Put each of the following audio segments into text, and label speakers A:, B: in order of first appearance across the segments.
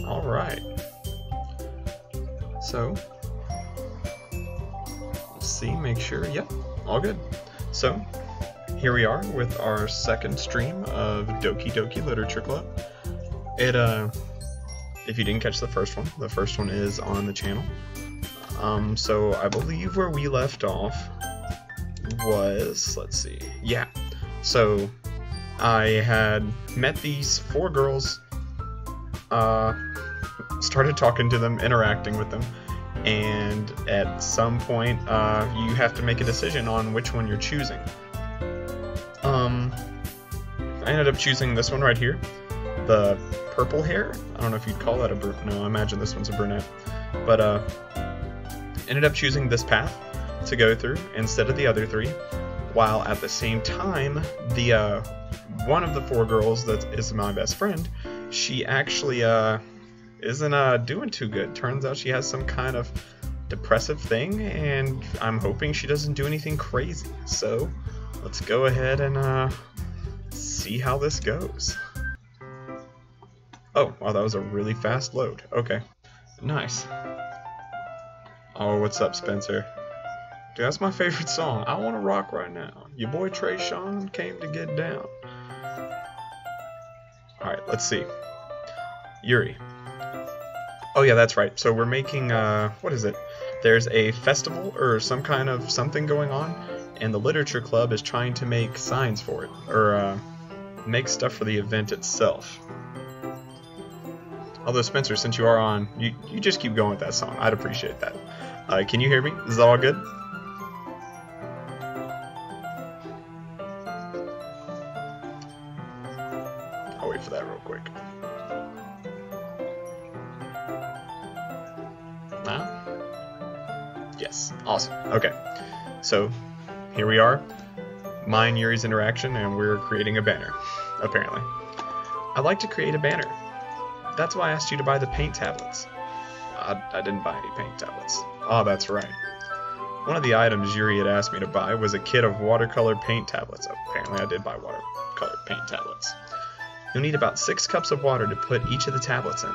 A: Alright. So, let's see, make sure, yep, all good. So, here we are with our second stream of Doki Doki Literature Club. If you didn't catch the first one is on the channel. So I believe where we left off was, let's see, yeah. So I had met these 4 girls, started talking to them, interacting with them, and at some point you have to make a decision on which one you're choosing. I ended up choosing this one right here, the purple hair. I don't know if you'd call that a brunette. No, I imagine this one's a brunette. But ended up choosing this path to go through instead of the other 3, while at the same time the one of the 4 girls that is my best friend, she actually isn't doing too good. Turns out she has some kind of depressive thing, and I'm hoping she doesn't do anything crazy. So let's go ahead and see how this goes. Oh, wow, that was a really fast load. Okay, nice. Oh, what's up, Spencer? Dude, that's my favorite song. I want to rock right now. Your boy Trea came to get down. Alright, let's see. Yuri. Oh yeah, that's right. So we're making, what is it? There's a festival or some kind of something going on, and the literature club is trying to make signs for it, or make stuff for the event itself. Although, Spencer, since you are on, you just keep going with that song. I'd appreciate that. Can you hear me? Is that all good? I'll wait for that real quick. Now? Yes. Awesome. Okay. So, here we are. Mine, Yuri's interaction, and we're creating a banner, apparently. I'd like to create a banner. That's why I asked you to buy the paint tablets. I didn't buy any paint tablets. Oh, that's right. One of the items Yuri had asked me to buy was a kit of watercolor paint tablets. Apparently I did buy watercolor paint tablets. You'll need about 6 cups of water to put each of the tablets in.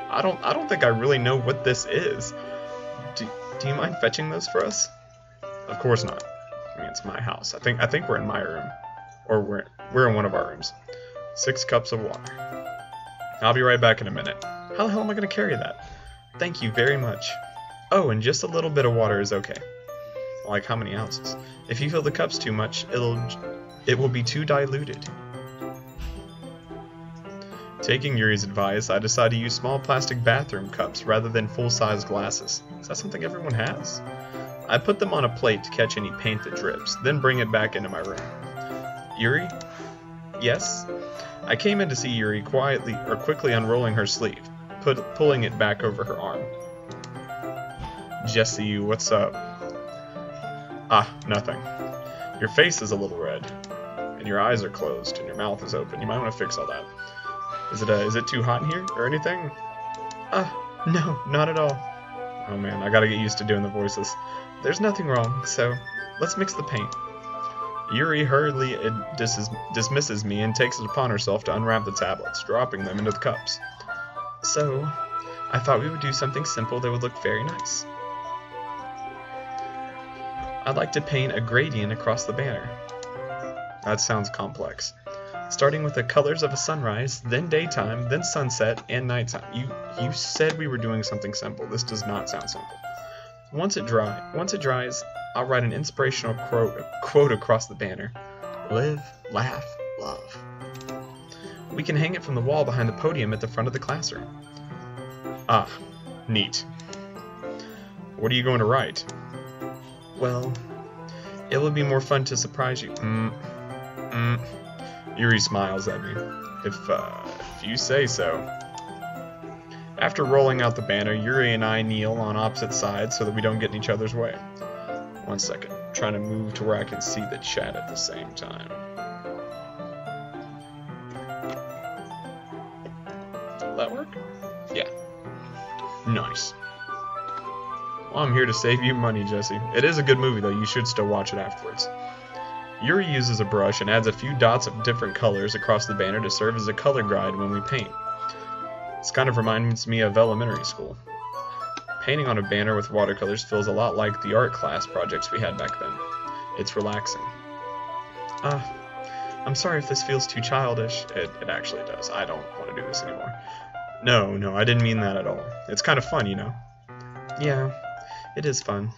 A: I don't think I really know what this is. Do you mind fetching those for us? Of course not. I mean, it's my house. I think we're in my room. Or we're in one of our rooms. 6 cups of water. I'll be right back in a minute. How the hell am I going to carry that? Thank you very much. Oh, and just a little bit of water is okay. Like how many ounces? If you fill the cups too much, it will be too diluted. Taking Yuri's advice, I decided to use small plastic bathroom cups rather than full-size glasses. Is that something everyone has? I put them on a plate to catch any paint that drips, then bring it back into my room. Yuri? Yes? I came in to see Yuri quickly unrolling her sleeve, pulling it back over her arm. Jesse, what's up? Ah, nothing. Your face is a little red, and your eyes are closed, and your mouth is open. You might want to fix all that. Is it too hot in here, or anything? No, not at all. Oh man, I gotta get used to doing the voices. There's nothing wrong, so let's mix the paint. Yuri hurriedly dismisses me and takes it upon herself to unwrap the tablets, dropping them into the cups. So, I thought we would do something simple that would look very nice. I'd like to paint a gradient across the banner. That sounds complex. Starting with the colors of a sunrise, then daytime, then sunset, and nighttime. You said we were doing something simple. This does not sound simple. Once it dries, I'll write an inspirational quote across the banner. Live, laugh, love. We can hang it from the wall behind the podium at the front of the classroom. Ah, neat. What are you going to write? Well, it would be more fun to surprise you. Yuri smiles at me. If you say so. After rolling out the banner, Yuri and I kneel on opposite sides so that we don't get in each other's way. 1 second. I'm trying to move to where I can see the chat at the same time. Will that work? Yeah. Nice. Well, I'm here to save you money, Jesse. It is a good movie, though. You should still watch it afterwards. Yuri uses a brush and adds a few dots of different colors across the banner to serve as a color guide when we paint. This kind of reminds me of elementary school. Painting on a banner with watercolors feels a lot like the art class projects we had back then. It's relaxing. I'm sorry if this feels too childish. It actually does. I don't want to do this anymore. No, I didn't mean that at all. It's kind of fun, you know. Yeah, it is fun.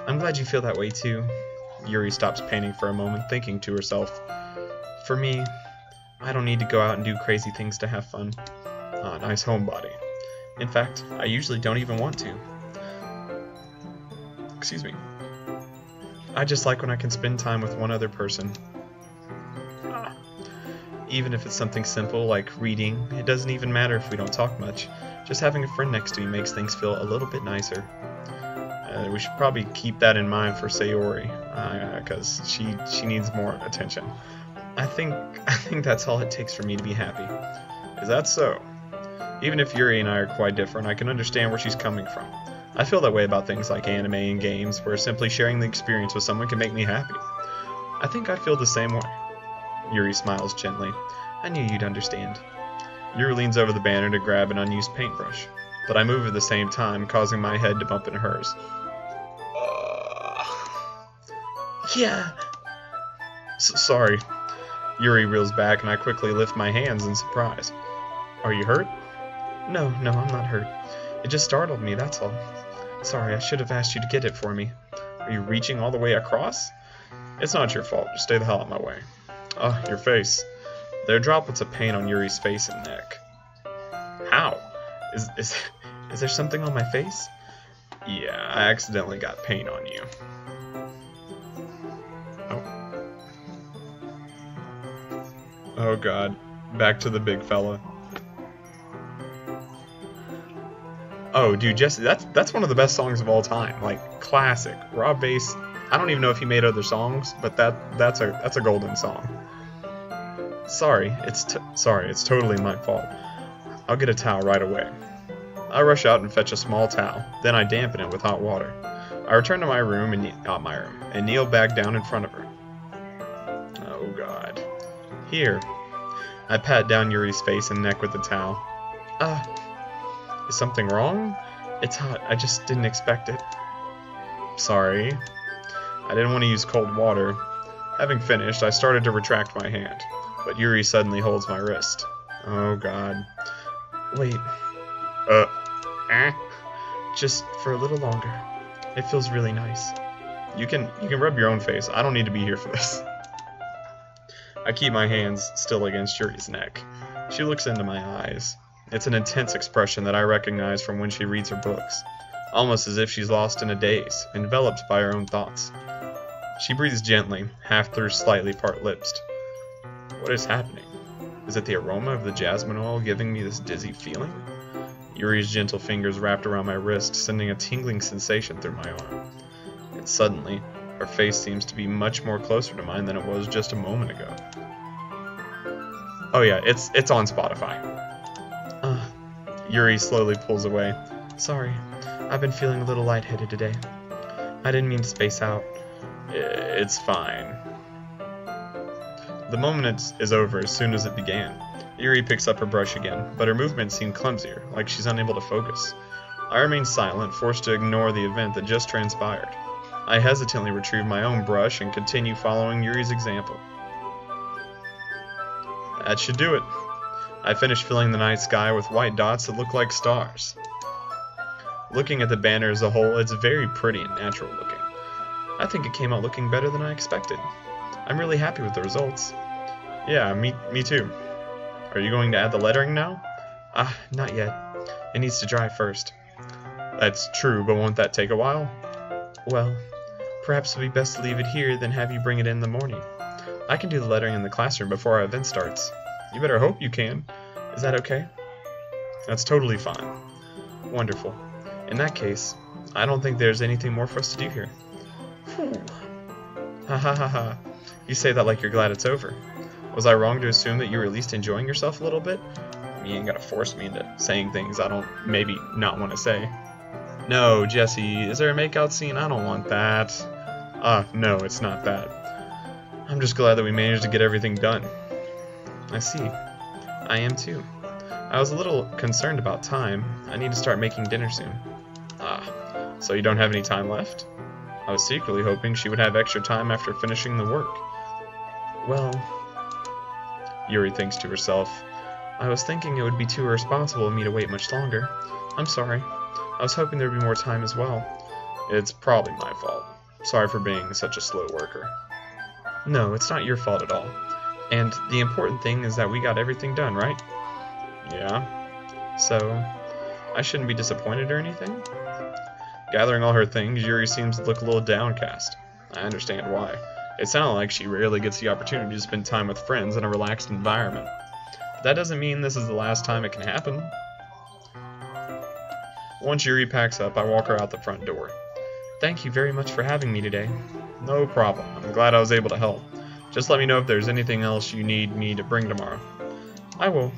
A: I'm glad you feel that way too. Yuri stops painting for a moment, thinking to herself, for me, I don't need to go out and do crazy things to have fun. Nice homebody. In fact, I usually don't even want to. Excuse me. I just like when I can spend time with one other person. Even if it's something simple like reading, it doesn't even matter if we don't talk much. Just having a friend next to me makes things feel a little bit nicer. We should probably keep that in mind for Sayori, because she needs more attention. I think that's all it takes for me to be happy. Is that so? Even if Yuri and I are quite different, I can understand where she's coming from. I feel that way about things like anime and games, where simply sharing the experience with someone can make me happy. I think I feel the same way. Yuri smiles gently. I knew you'd understand. Yuri leans over the banner to grab an unused paintbrush, but I move at the same time, causing my head to bump into hers. Yeah. Sorry. Yuri reels back and I quickly lift my hands in surprise. Are you hurt? No, I'm not hurt. It just startled me, that's all. Sorry, I should have asked you to get it for me. Are you reaching all the way across? It's not your fault, just stay the hell out of my way. Your face. There are droplets of paint on Yuri's face and neck. How? Is there something on my face? Yeah, I accidentally got paint on you. Oh god, back to the big fella. Oh, dude, Jesse, that's one of the best songs of all time. Like, classic. Raw bass. I don't even know if he made other songs, but that's a golden song. Sorry, it's totally my fault. I'll get a towel right away. I rush out and fetch a small towel, then I dampen it with hot water. I return to my room and kneel back down in front of her. Oh god. Here. I pat down Yuri's face and neck with the towel. Is something wrong? It's hot. I just didn't expect it. Sorry. I didn't want to use cold water. Having finished, I started to retract my hand, but Yuri suddenly holds my wrist. Oh god. Wait. Just for a little longer. It feels really nice. You can rub your own face. I don't need to be here for this. I keep my hands still against Yuri's neck. She looks into my eyes. It's an intense expression that I recognize from when she reads her books, almost as if she's lost in a daze, enveloped by her own thoughts. She breathes gently, half through slightly part-lipped. What is happening? Is it the aroma of the jasmine oil giving me this dizzy feeling? Yuri's gentle fingers wrapped around my wrist, sending a tingling sensation through my arm. And suddenly, her face seems to be much more closer to mine than it was just a moment ago. Oh yeah, it's on Spotify. Yuri slowly pulls away. Sorry, I've been feeling a little lightheaded today. I didn't mean to space out. It's fine. The moment is over as soon as it began. Yuri picks up her brush again, but her movements seem clumsier, like she's unable to focus. I remain silent, forced to ignore the event that just transpired. I hesitantly retrieve my own brush and continue following Yuri's example. That should do it. I finish filling the night sky with white dots that look like stars. Looking at the banner as a whole, it's very pretty and natural looking. I think it came out looking better than I expected. I'm really happy with the results. Yeah, me too. Are you going to add the lettering now? Not yet. It needs to dry first. That's true, but won't that take a while? Well, perhaps it would be best to leave it here than have you bring it in the morning. I can do the lettering in the classroom before our event starts. You better hope you can. Is that okay? That's totally fine. Wonderful. In that case, I don't think there's anything more for us to do here. Whew. Ha ha ha ha. You say that like you're glad it's over. Was I wrong to assume that you were at least enjoying yourself a little bit? You ain't gotta force me into saying things I don't maybe not want to say. No, Jesse, is there a makeout scene? I don't want that. No, it's not that. I'm just glad that we managed to get everything done. I see. I am too. I was a little concerned about time. I need to start making dinner soon. Ah, so you don't have any time left? I was secretly hoping she would have extra time after finishing the work. Well, Yuri thinks to herself, I was thinking it would be too irresponsible of me to wait much longer. I'm sorry. I was hoping there would be more time as well. It's probably my fault. Sorry for being such a slow worker. No, it's not your fault at all. And the important thing is that we got everything done, right? Yeah. So, I shouldn't be disappointed or anything? Gathering all her things, Yuri seems to look a little downcast. I understand why. It sounded like she rarely gets the opportunity to spend time with friends in a relaxed environment. But that doesn't mean this is the last time it can happen. Once Yuri packs up, I walk her out the front door. Thank you very much for having me today. No problem. I'm glad I was able to help. Just let me know if there's anything else you need me to bring tomorrow. I will.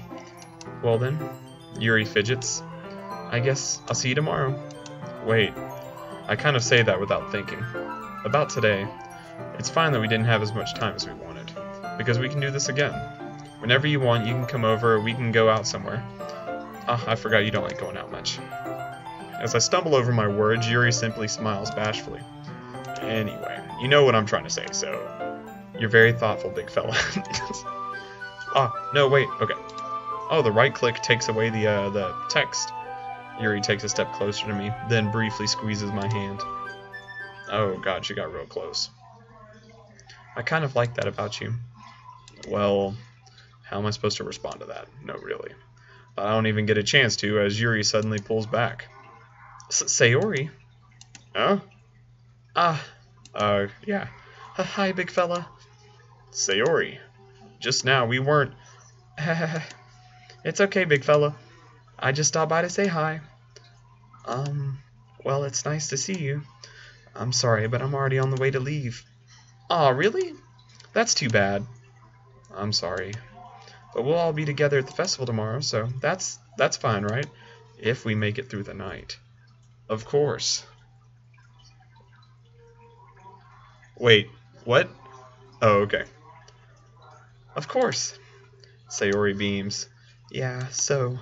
A: Well then, Yuri fidgets. I guess I'll see you tomorrow. Wait, I kind of say that without thinking. About today, it's fine that we didn't have as much time as we wanted, because we can do this again. Whenever you want, you can come over or we can go out somewhere. Ah, I forgot you don't like going out much. As I stumble over my words, Yuri simply smiles bashfully. Anyway, you know what I'm trying to say, so... You're very thoughtful, big fella. Ah, no, wait, okay. Oh, the right click takes away the text. Yuri takes a step closer to me, then briefly squeezes my hand. Oh god, she got real close. I kind of like that about you. Well, how am I supposed to respond to that? No, really. But I don't even get a chance to, as Yuri suddenly pulls back. Sayori? Huh? Yeah. Hi, big fella. Sayori. Just now, we weren't... It's okay, big fella. I just stopped by to say hi. Well, it's nice to see you. I'm sorry, but I'm already on the way to leave. Aw, really? That's too bad. I'm sorry. But we'll all be together at the festival tomorrow, so that's fine, right? If we make it through the night. Of course. Wait, what? Oh, okay. Of course. Sayori beams. Yeah, so,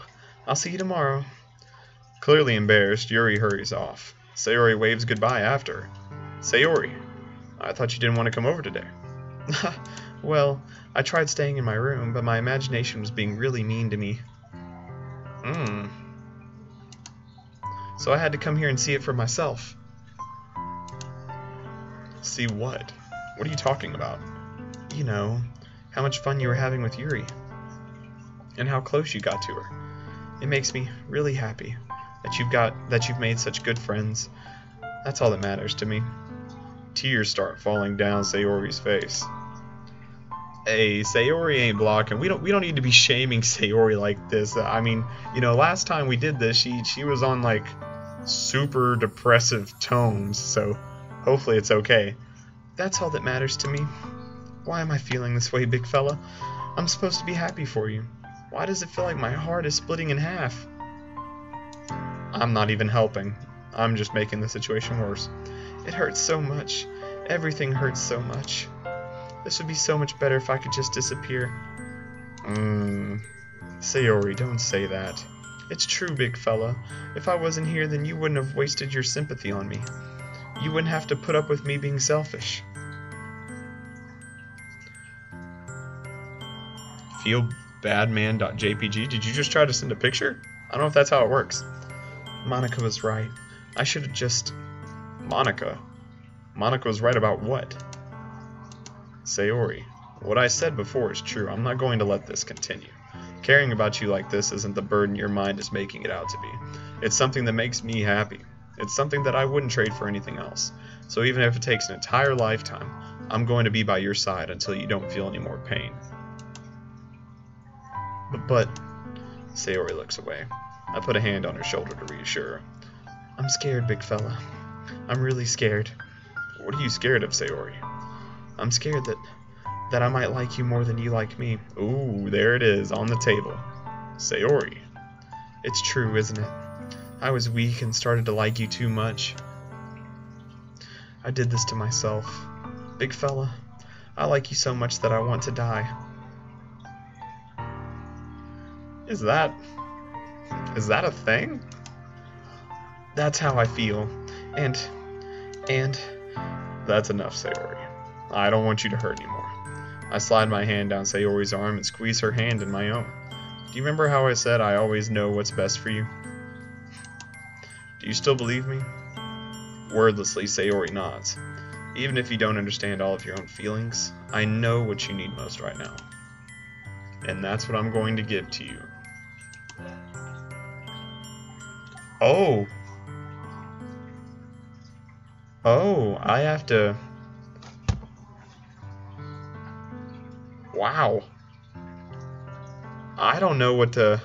A: I'll see you tomorrow. Clearly embarrassed, Yuri hurries off. Sayori waves goodbye after. Sayori, I thought you didn't want to come over today. Well, I tried staying in my room, but my imagination was being really mean to me. So I had to come here and see it for myself. See what? What are you talking about? You know, how much fun you were having with Yuri. And how close you got to her. It makes me really happy that you've made such good friends. That's all that matters to me. Tears start falling down Sayori's face. Hey, Sayori ain't blocking. We don't need to be shaming Sayori like this. I mean, you know, last time we did this, she was on like super depressive tones, so hopefully it's okay. That's all that matters to me. Why am I feeling this way, big fella? I'm supposed to be happy for you. Why does it feel like my heart is splitting in half? I'm not even helping. I'm just making the situation worse. It hurts so much. Everything hurts so much. This would be so much better if I could just disappear. Sayori, don't say that. It's true, big fella. If I wasn't here, then you wouldn't have wasted your sympathy on me. You wouldn't have to put up with me being selfish. Feelbadman.jpg. Did you just try to send a picture? I don't know if that's how it works. Monica was right. I should have just... Monica? Monica was right about what? Sayori, what I said before is true. I'm not going to let this continue. Caring about you like this isn't the burden your mind is making it out to be. It's something that makes me happy. It's something that I wouldn't trade for anything else. So even if it takes an entire lifetime, I'm going to be by your side until you don't feel any more pain. But Sayori looks away. I put a hand on her shoulder to reassure her. I'm scared, big fella. I'm really scared. What are you scared of, Sayori? I'm scared that I might like you more than you like me. Ooh, there it is, on the table. Sayori. It's true, isn't it? I was weak and started to like you too much. I did this to myself. Big fella, I like you so much that I want to die. Is that a thing? That's how I feel. And that's enough, Sayori. I don't want you to hurt anymore. I slide my hand down Sayori's arm and squeeze her hand in my own. Do you remember how I said I always know what's best for you? Do you still believe me? Wordlessly, Sayori nods. Even if you don't understand all of your own feelings, I know what you need most right now. And that's what I'm going to give to you. Oh! Oh, I have to... Wow. I don't know what to...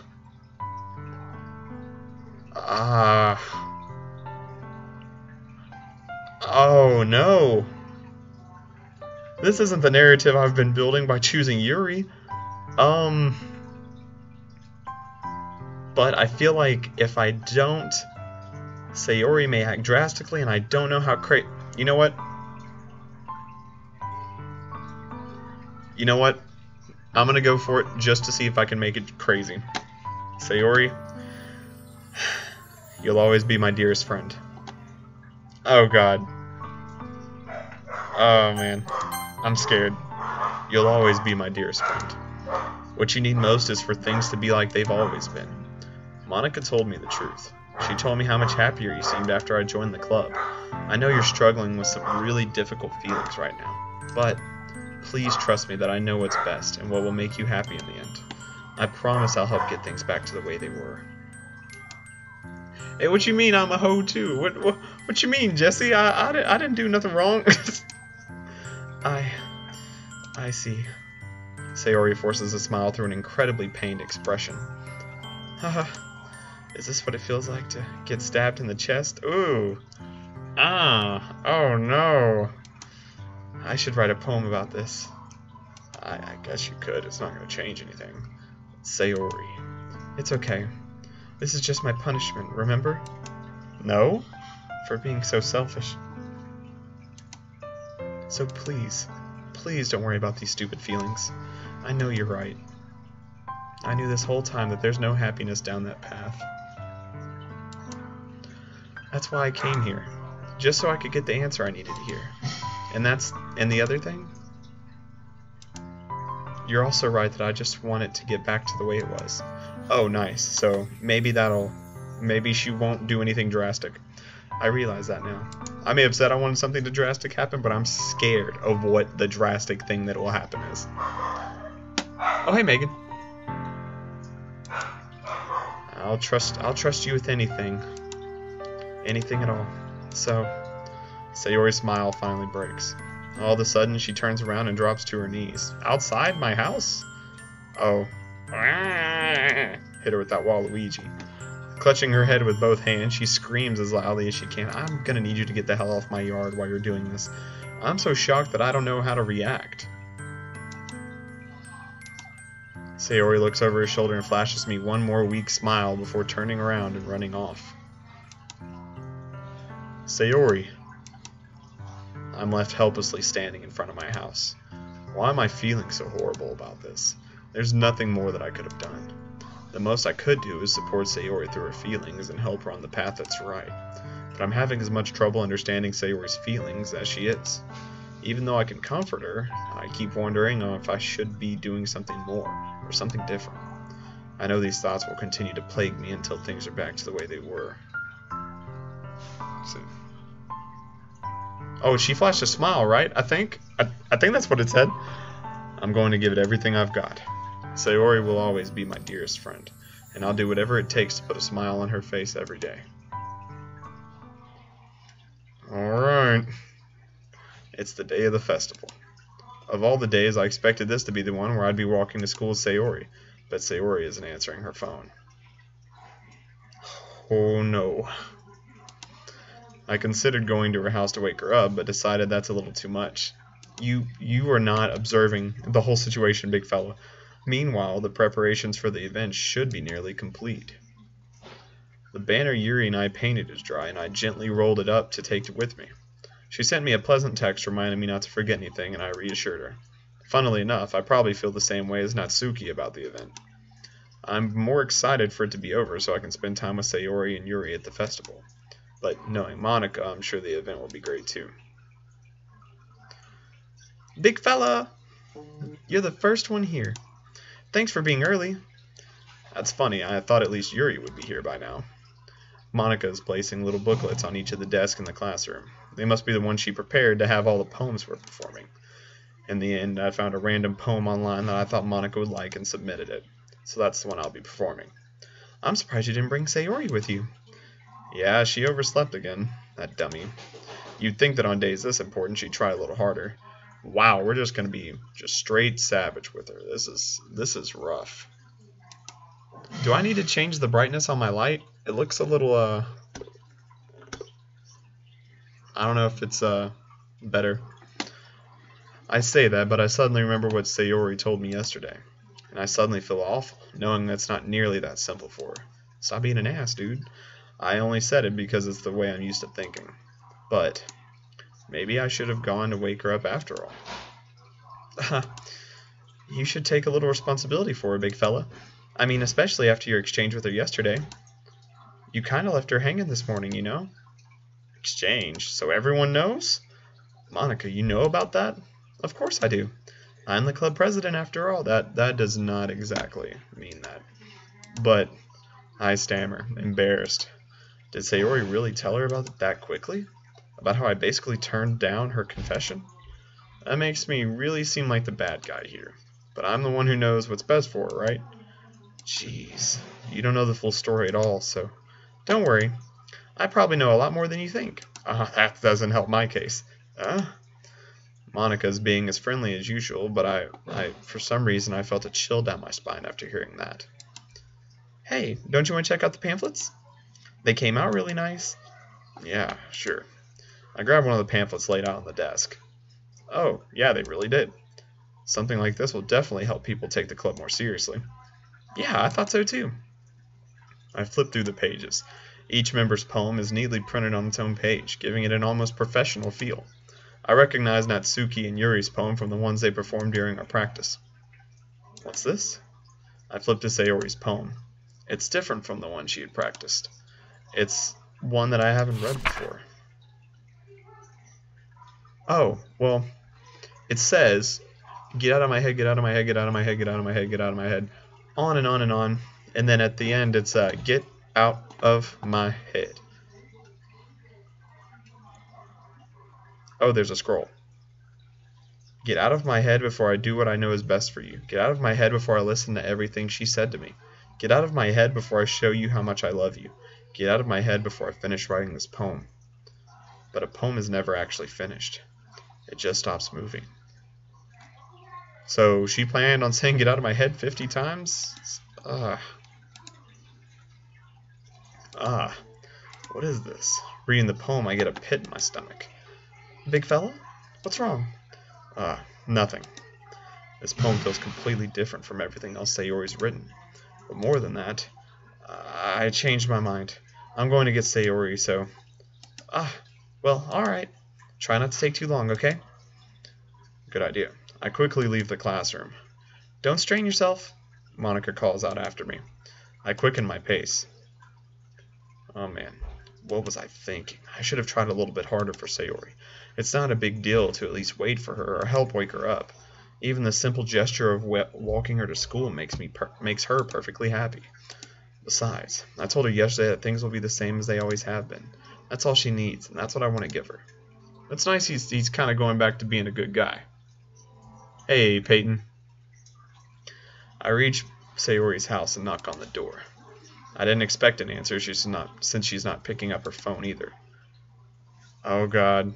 A: Oh, no. This isn't the narrative I've been building by choosing Yuri. But I feel like if I don't... Sayori may act drastically, and I don't know how You know what? You know what? I'm gonna go for it just to see if I can make it crazy. Sayori, you'll always be my dearest friend. Oh god. Oh man. I'm scared. You'll always be my dearest friend. What you need most is for things to be like they've always been. Monica told me the truth. She told me how much happier you seemed after I joined the club. I know you're struggling with some really difficult feelings right now, but please trust me that I know what's best and what will make you happy in the end. I promise I'll help get things back to the way they were. Hey, what you mean I'm a hoe too? What you mean, Jesse? I didn't do nothing wrong. I see. Sayori forces a smile through an incredibly pained expression. Haha. Is this what it feels like to get stabbed in the chest? Ooh. Ah. Oh no. I should write a poem about this. I guess you could. It's not going to change anything. Sayori. It's okay. This is just my punishment, remember? No? For being so selfish. So please, please don't worry about these stupid feelings. I know you're right. I knew this whole time that there's no happiness down that path. That's why I came here. Just so I could get the answer I needed to hear. And the other thing? You're also right that I just want it to get back to the way it was. Oh, nice. So maybe she won't do anything drastic. I realize that now. I may have said I wanted something to drastic happen, but I'm scared of what the drastic thing that will happen is. Oh, hey, Megan. I'll trust you with anything. Anything at all. So, Sayori's smile finally breaks. All of a sudden, she turns around and drops to her knees. Outside my house? Oh. Hit her with that Waluigi. Clutching her head with both hands, she screams as loudly as she can. I'm gonna need you to get the hell off my yard while you're doing this. I'm so shocked that I don't know how to react. Sayori looks over her shoulder and flashes me one more weak smile before turning around and running off. Sayori. I'm left helplessly standing in front of my house. Why am I feeling so horrible about this? There's nothing more that I could have done. The most I could do is support Sayori through her feelings and help her on the path that's right. But I'm having as much trouble understanding Sayori's feelings as she is. Even though I can comfort her, I keep wondering if I should be doing something more, or something different. I know these thoughts will continue to plague me until things are back to the way they were. So, oh, she flashed a smile, right? I think that's what it said. I'm going to give it everything I've got. Sayori will always be my dearest friend, and I'll do whatever it takes to put a smile on her face every day. Alright. It's the day of the festival. Of all the days, I expected this to be the one where I'd be walking to school with Sayori, but Sayori isn't answering her phone. Oh no. I considered going to her house to wake her up, but decided that's a little too much. You are not observing the whole situation, big fella. Meanwhile, the preparations for the event should be nearly complete. The banner Yuri and I painted is dry, and I gently rolled it up to take it with me. She sent me a pleasant text reminding me not to forget anything, and I reassured her. Funnily enough, I probably feel the same way as Natsuki about the event. I'm more excited for it to be over so I can spend time with Sayori and Yuri at the festival. But knowing Monika, I'm sure the event will be great too. Big fella! You're the first one here. Thanks for being early. That's funny, I thought at least Yuri would be here by now. Monika is placing little booklets on each of the desks in the classroom. They must be the ones she prepared to have all the poems we're performing. In the end, I found a random poem online that I thought Monika would like and submitted it. So that's the one I'll be performing. I'm surprised you didn't bring Sayori with you. Yeah, she overslept again. That dummy. You'd think that on days this important she'd try a little harder. Wow, we're just going to be just straight savage with her. This is rough. Do I need to change the brightness on my light? It looks a little, I don't know if it's, better. I say that, but I suddenly remember what Sayori told me yesterday. And I suddenly feel awful, knowing that's not nearly that simple for her. Stop being an ass, dude. I only said it because it's the way I'm used to thinking. But maybe I should have gone to wake her up after all. You should take a little responsibility for her, big fella. I mean, especially after your exchange with her yesterday. You kind of left her hanging this morning, you know? Exchange? So everyone knows? Monika, you know about that? Of course I do. I'm the club president after all. That does not exactly mean that. But I stammer, embarrassed. Did Sayori really tell her about it that quickly? About how I basically turned down her confession? That makes me really seem like the bad guy here. But I'm the one who knows what's best for her, right? Jeez, you don't know the full story at all, so don't worry. I probably know a lot more than you think. That doesn't help my case. Monika's being as friendly as usual, but I for some reason I felt a chill down my spine after hearing that. Hey, don't you want to check out the pamphlets? They came out really nice. Yeah, sure. I grabbed one of the pamphlets laid out on the desk. Oh, yeah, they really did. Something like this will definitely help people take the club more seriously. Yeah, I thought so too. I flipped through the pages. Each member's poem is neatly printed on its own page, giving it an almost professional feel. I recognized Natsuki and Yuri's poem from the ones they performed during our practice. What's this? I flipped to Sayori's poem. It's different from the one she had practiced. It's one that I haven't read before. Oh, well, it says, get out of my head, get out of my head, get out of my head, get out of my head, get out of my head, on and on and on. And then at the end, it's get out of my head. Oh, there's a scroll. Get out of my head before I do what I know is best for you. Get out of my head before I listen to everything she said to me. Get out of my head before I show you how much I love you. Get out of my head before I finish writing this poem. But a poem is never actually finished. It just stops moving. So she planned on saying get out of my head 50 times? What is this? Reading the poem, I get a pit in my stomach. Big fella? What's wrong? Nothing. This poem feels completely different from everything else Sayori's written. But more than that, I changed my mind. I'm going to get Sayori, so... well, alright. Try not to take too long, okay? Good idea. I quickly leave the classroom. Don't strain yourself, Monika calls out after me. I quicken my pace. Oh man, what was I thinking? I should have tried a little bit harder for Sayori. It's not a big deal to at least wait for her or help wake her up. Even the simple gesture of walking her to school makes her perfectly happy. Besides, I told her yesterday that things will be the same as they always have been. That's all she needs, and that's what I want to give her. It's nice he's kind of going back to being a good guy. Hey, Peyton. I reach Sayori's house and knock on the door. I didn't expect an answer since she's not picking up her phone either. Oh God.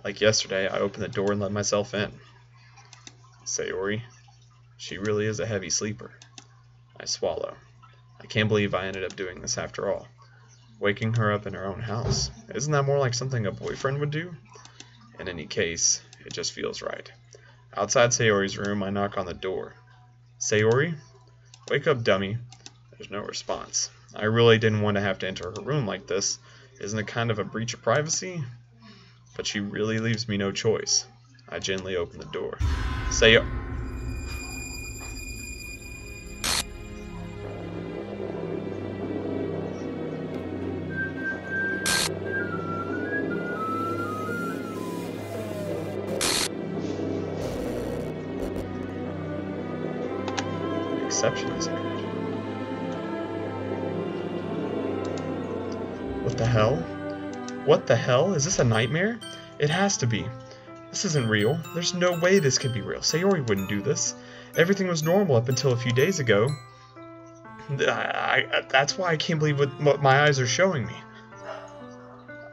A: Like yesterday, I opened the door and let myself in. Sayori. She really is a heavy sleeper. I swallow. I can't believe I ended up doing this after all. Waking her up in her own house. Isn't that more like something a boyfriend would do? In any case, it just feels right. Outside Sayori's room, I knock on the door. Sayori? Wake up, dummy. There's no response. I really didn't want to have to enter her room like this. Isn't it kind of a breach of privacy? but she really leaves me no choice. I gently open the door. Say exception has occurred. What the hell? What the hell? Is this a nightmare? It has to be. This isn't real. There's no way this could be real. Sayori wouldn't do this. Everything was normal up until a few days ago. That's why I can't believe what my eyes are showing me.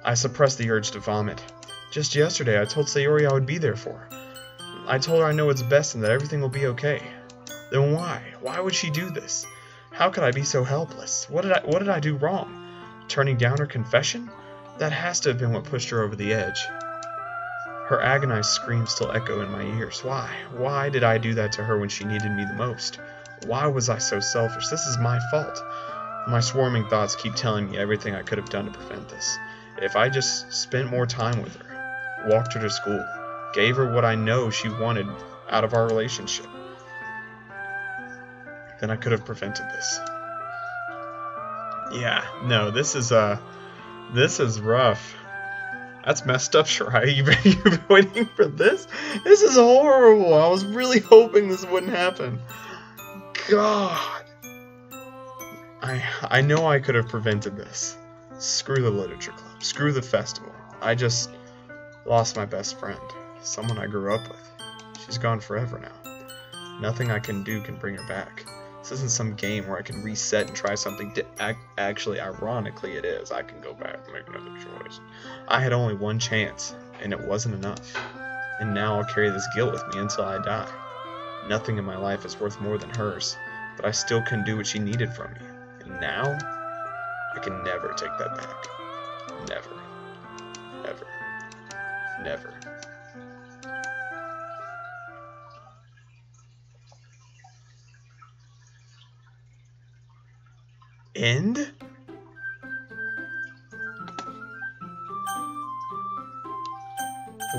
A: I suppressed the urge to vomit. Just yesterday, I told Sayori I would be there for her. I told her I know what's best and that everything will be okay. Then why? Why would she do this? How could I be so helpless? What did I do wrong? Turning down her confession? That has to have been what pushed her over the edge. Her agonized screams still echo in my ears. Why? Why did I do that to her when she needed me the most? Why was I so selfish? This is my fault. My swarming thoughts keep telling me everything I could have done to prevent this. If I just spent more time with her, walked her to school, gave her what I know she wanted out of our relationship, then I could have prevented this. Yeah, no, this is rough. That's messed up, Shirai. You've been waiting for this? This is horrible. I was really hoping this wouldn't happen. God. I know I could have prevented this. Screw the literature club. Screw the festival. I just lost my best friend. Someone I grew up with. She's gone forever now. Nothing I can do can bring her back. This isn't some game where I can reset and try something. Actually, ironically, it is. I can go back and make another choice. I had only one chance, and it wasn't enough. And now I'll carry this guilt with me until I die. Nothing in my life is worth more than hers, but I still couldn't do what she needed from me. And now, I can never take that back. Never. Ever. Never. End?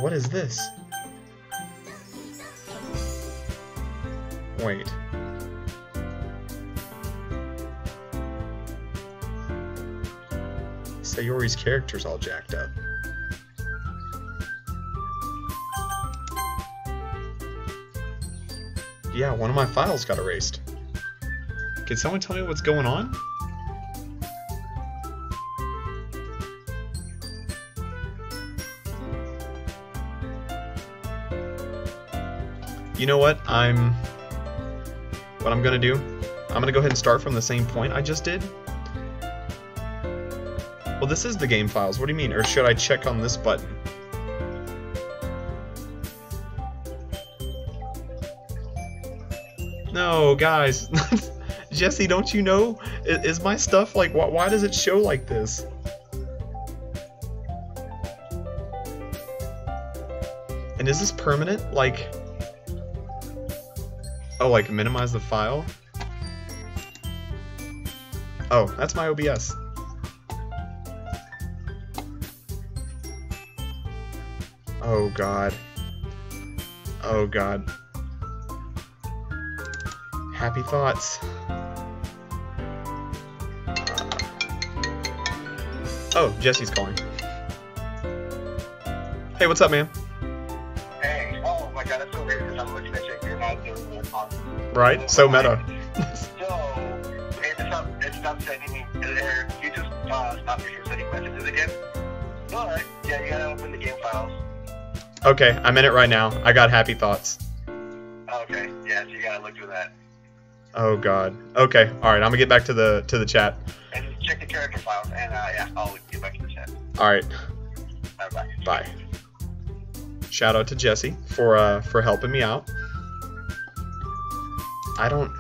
A: What is this? Wait. Sayori's character's all jacked up. Yeah, one of my files got erased. Can someone tell me what's going on? You know what? I'm gonna do? I'm gonna go ahead and start from the same point I just did. Well, this is the game files. What do you mean? Or should I check on this button? No, guys. Jesse, don't you know? Is my stuff like, why does it show like this? And is this permanent? Like, oh, like minimize the file? Oh, that's my OBS. Oh god. Oh god. Happy thoughts. Oh, Jesse's calling. Hey, what's up, man?
B: Hey, oh my god, that's so weird because I'm looking at you. You're not doing it on.
A: Right? So meta.
B: So, it stopped sending me. You just stopped me from sending messages again. But, yeah, you gotta open the game files.
A: Okay, I'm in it right now. I got happy thoughts.
B: Okay, yeah, so you gotta look through that.
A: Oh god. Okay, alright, I'm gonna get back to the chat.
B: And just check the character files, and yeah, I'll get back to the chat.
A: Alright.
B: Bye-bye.
A: Bye. Shout out to Jesse for helping me out. I don't...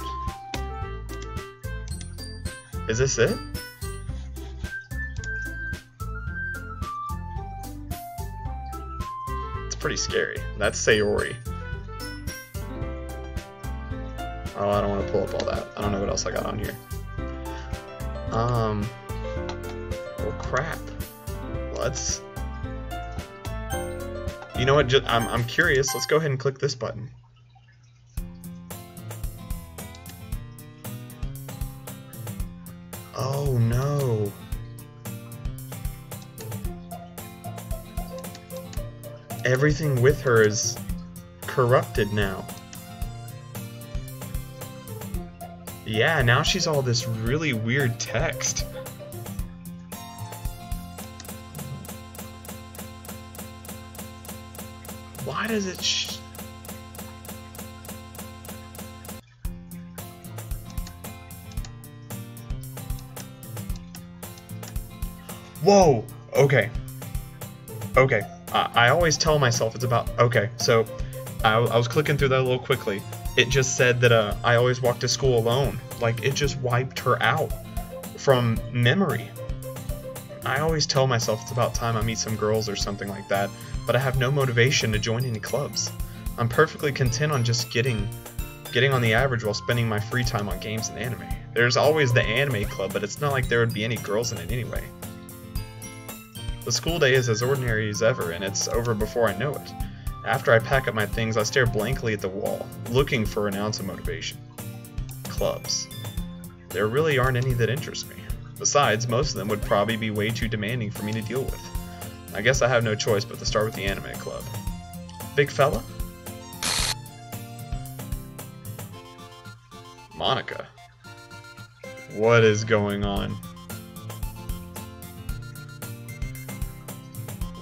A: Is this it? It's pretty scary. That's Sayori. Oh, I don't want to pull up all that. I don't know what else I got on here. Oh crap. Let's... You know what? I'm curious. Let's go ahead and click this button. Oh no. Everything with her is corrupted now. Yeah, now she's all this really weird text. Why does it Whoa! Okay. Okay. I always tell myself it's about... Okay, so I was clicking through that a little quickly. It just said that I always walk to school alone. Like, it just wiped her out from memory. I always tell myself it's about time I meet some girls or something like that, but I have no motivation to join any clubs. I'm perfectly content on just getting on the average while spending my free time on games and anime. There's always the anime club, but it's not like there would be any girls in it anyway. The school day is as ordinary as ever, and it's over before I know it. After I pack up my things, I stare blankly at the wall, looking for an ounce of motivation. Clubs. There really aren't any that interest me. Besides, most of them would probably be way too demanding for me to deal with. I guess I have no choice but to start with the anime club. Big fella? Monica. What is going on?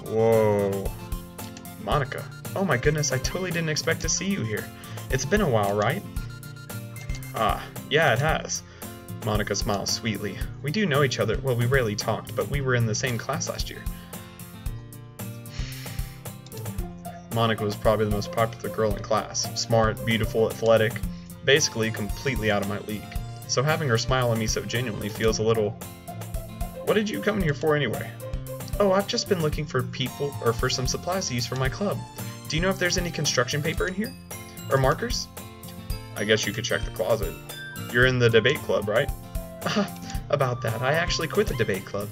A: Whoa. Monica. Oh my goodness, I totally didn't expect to see you here. It's been a while, right? Ah, yeah, it has. Monica smiles sweetly. We do know each other. Well, we rarely talked, but we were in the same class last year. Monica was probably the most popular girl in class. Smart, beautiful, athletic, basically completely out of my league. So having her smile at me so genuinely feels a little... What did you come in here for anyway? Oh, I've just been looking for people, or for some supplies to use for my club. Do you know if there's any construction paper in here? Or markers? I guess you could check the closet. You're in the debate club, right? About that, I actually quit the debate club.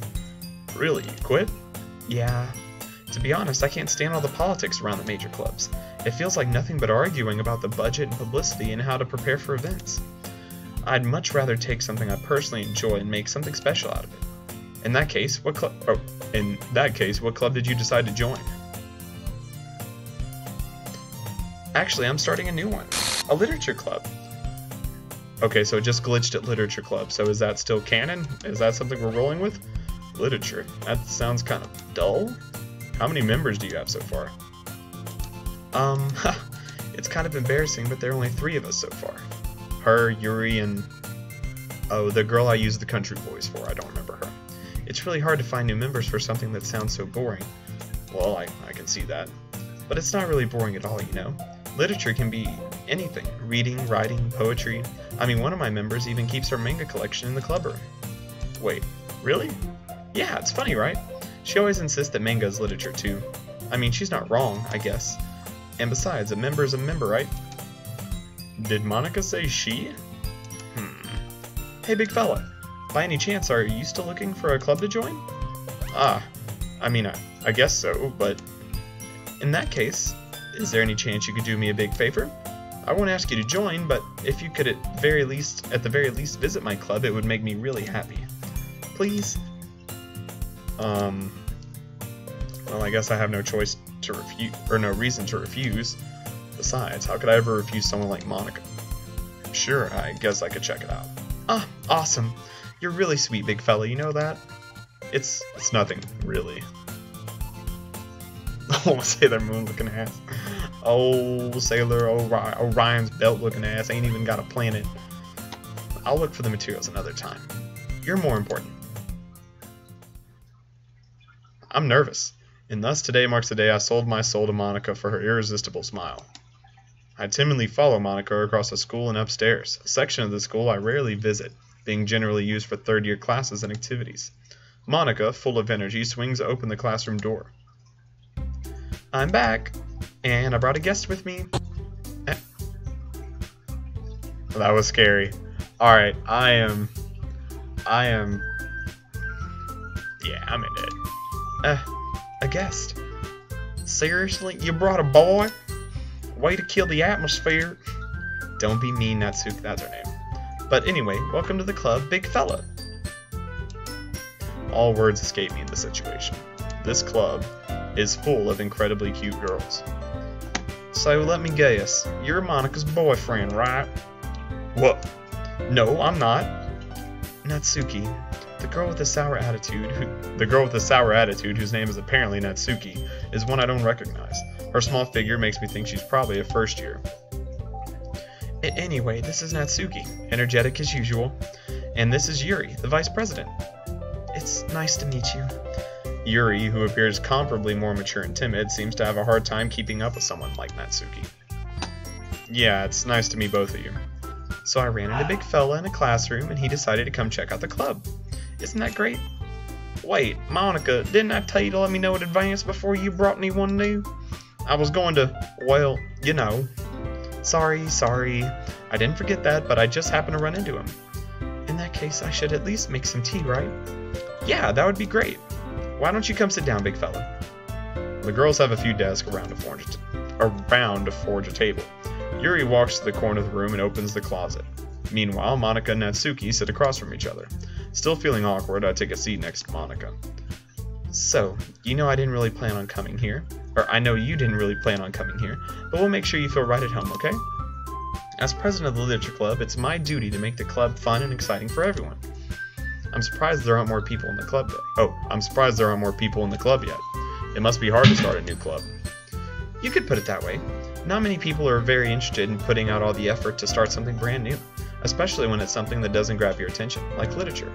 A: Really? You quit? Yeah. To be honest, I can't stand all the politics around the major clubs. It feels like nothing but arguing about the budget and publicity and how to prepare for events. I'd much rather take something I personally enjoy and make something special out of it. In that case, what club did you decide to join? Actually, I'm starting a new one. A literature club. Okay, so it just glitched at literature club. So is that still canon? Is that something we're rolling with? Literature. That sounds kind of dull. How many members do you have so far? It's kind of embarrassing, but there are only 3 of us so far. Her, Yuri, and... Oh, the girl I use the country voice for. I don't remember her. It's really hard to find new members for something that sounds so boring. Well, I can see that. But it's not really boring at all, you know? Literature can be anything. Reading, writing, poetry. I mean, one of my members even keeps her manga collection in the club room. Wait, really? Yeah, it's funny, right? She always insists that manga is literature, too. I mean, she's not wrong, I guess. And besides, a member is a member, right? Did Monica say she? Hey, big fella. By any chance, are you still looking for a club to join? I mean, I guess so, but... In that case, is there any chance you could do me a big favor? I won't ask you to join, but if you could at the very least visit my club, it would make me really happy. Please? Well, I guess I have no choice to refuse, or no reason to refuse. Besides, how could I ever refuse someone like Monica? Sure, I guess I could check it out. Ah, awesome. You're really sweet, big fella, you know that? It's nothing, really. Oh, Sailor Moon looking ass. Oh, Sailor Orion's belt looking ass. Ain't even got a planet. I'll look for the materials another time. You're more important. I'm nervous, and thus today marks the day I sold my soul to Monica for her irresistible smile. I timidly follow Monica across the school and upstairs, a section of the school I rarely visit, being generally used for third-year classes and activities. Monica, full of energy, swings open the classroom door. I'm back, and I brought a guest with me. That was scary. Alright, yeah, I'm in it. A guest. Seriously? You brought a boy? Way to kill the atmosphere. Don't be mean, Natsuki. That's her name. But anyway, welcome to the club, big fella. All words escape me in this situation. This club is full of incredibly cute girls. So let me guess, you're Monika's boyfriend, right? What? No, I'm not. Natsuki, the girl with the sour attitude, whose name is apparently Natsuki, is one I don't recognize. Her small figure makes me think she's probably a first year. Anyway, this is Natsuki, energetic as usual, and this is Yuri, the vice president. It's nice to meet you. Yuri, who appears comparably more mature and timid, seems to have a hard time keeping up with someone like Natsuki. Yeah, it's nice to meet both of you. So I ran into Big Fella in a classroom, and he decided to come check out the club. Isn't that great? Wait, Monika, didn't I tell you to let me know in advance before you brought anyone new? I was going to, well, you know. Sorry. I didn't forget that, but I just happened to run into him. In that case, I should at least make some tea, right? Yeah, that would be great. Why don't you come sit down, big fella? The girls have a few desks around to forge a table. Yuri walks to the corner of the room and opens the closet. Meanwhile, Monika and Natsuki sit across from each other. Still feeling awkward, I take a seat next to Monika. So, you know I didn't really plan on coming here. Or I know you didn't really plan on coming here, but we'll make sure you feel right at home, okay? As president of the Literature Club, it's my duty to make the club fun and exciting for everyone. I'm surprised there aren't more people in the club yet. It must be hard to start a new club. You could put it that way. Not many people are very interested in putting out all the effort to start something brand new, especially when it's something that doesn't grab your attention, like literature.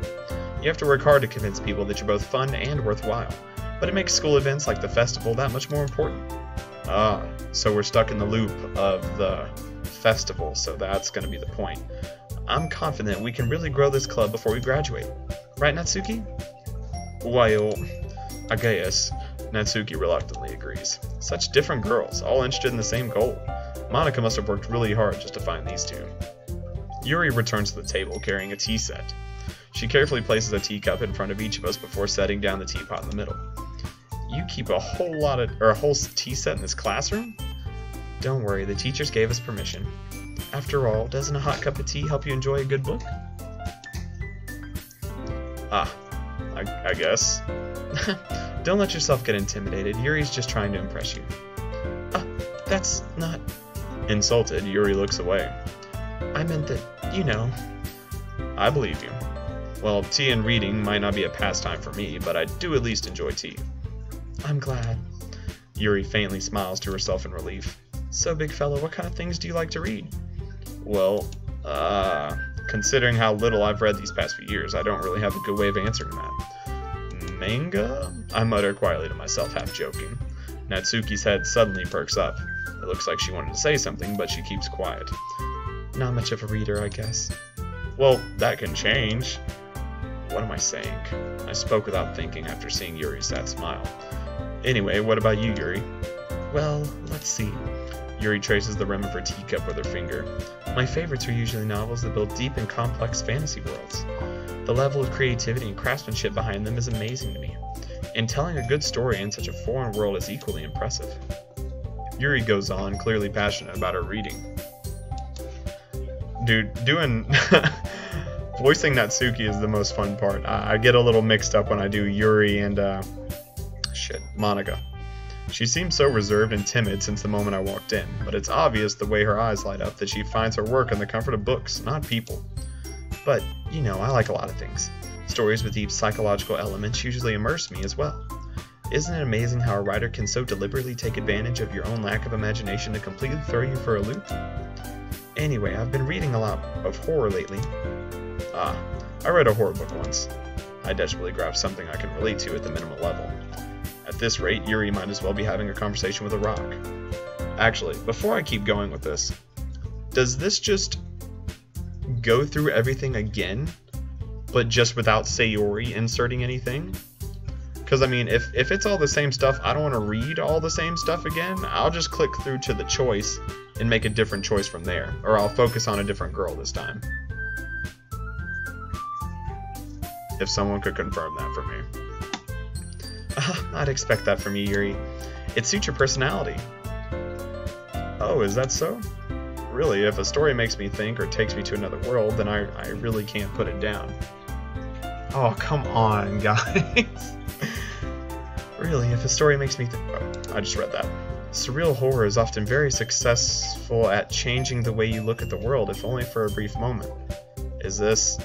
A: You have to work hard to convince people that you're both fun and worthwhile, but it makes school events like the festival that much more important. Ah, so we're stuck in the loop of the festival, so that's going to be the point. I'm confident we can really grow this club before we graduate. Right, Natsuki? Well, I guess. Natsuki reluctantly agrees. Such different girls, all interested in the same goal. Monika must have worked really hard just to find these two. Yuri returns to the table carrying a tea set. She carefully places a teacup in front of each of us before setting down the teapot in the middle. You keep a whole tea set in this classroom? Don't worry, the teachers gave us permission. After all, doesn't a hot cup of tea help you enjoy a good book? I guess. Don't let yourself get intimidated. Yuri's just trying to impress you. That's not... Insulted, Yuri looks away. I meant that, you know. I believe you. Well, tea and reading might not be a pastime for me, but I do at least enjoy tea. I'm glad. Yuri faintly smiles to herself in relief. So, big fella, what kind of things do you like to read? Well, considering how little I've read these past few years, I don't really have a good way of answering that. Manga? I mutter quietly to myself, half joking. Natsuki's head suddenly perks up. It looks like she wanted to say something, but she keeps quiet. Not much of a reader, I guess. Well, that can change. What am I saying? I spoke without thinking after seeing Yuri's sad smile. Anyway, what about you, Yuri? Well, let's see. Yuri traces the rim of her teacup with her finger. My favorites are usually novels that build deep and complex fantasy worlds. The level of creativity and craftsmanship behind them is amazing to me, and telling a good story in such a foreign world is equally impressive. Yuri goes on, clearly passionate about her reading. Dude, voicing Natsuki is the most fun part. I get a little mixed up when I do Yuri and, Monika. She seems so reserved and timid since the moment I walked in, but it's obvious the way her eyes light up that she finds her work in the comfort of books, not people. But, you know, I like a lot of things. Stories with deep psychological elements usually immerse me as well. Isn't it amazing how a writer can so deliberately take advantage of your own lack of imagination to completely throw you for a loop? Anyway, I've been reading a lot of horror lately. I read a horror book once. I desperately grabbed something I can relate to at the minimal level. At this rate, Yuri might as well be having a conversation with a rock. Actually, before I keep going with this, does this just go through everything again, but just without Sayori inserting anything? Because, I mean, if it's all the same stuff, I don't want to read all the same stuff again. I'll just click through to the choice and make a different choice from there. Or I'll focus on a different girl this time. If someone could confirm that for me. I'd expect that from you, Yuri. It suits your personality. Oh, is that so? Really, if a story makes me think or takes me to another world, then I really can't put it down. Oh, come on, guys. Really, if a story makes me think... Oh, I just read that. Surreal horror is often very successful at changing the way you look at the world, if only for a brief moment. Is that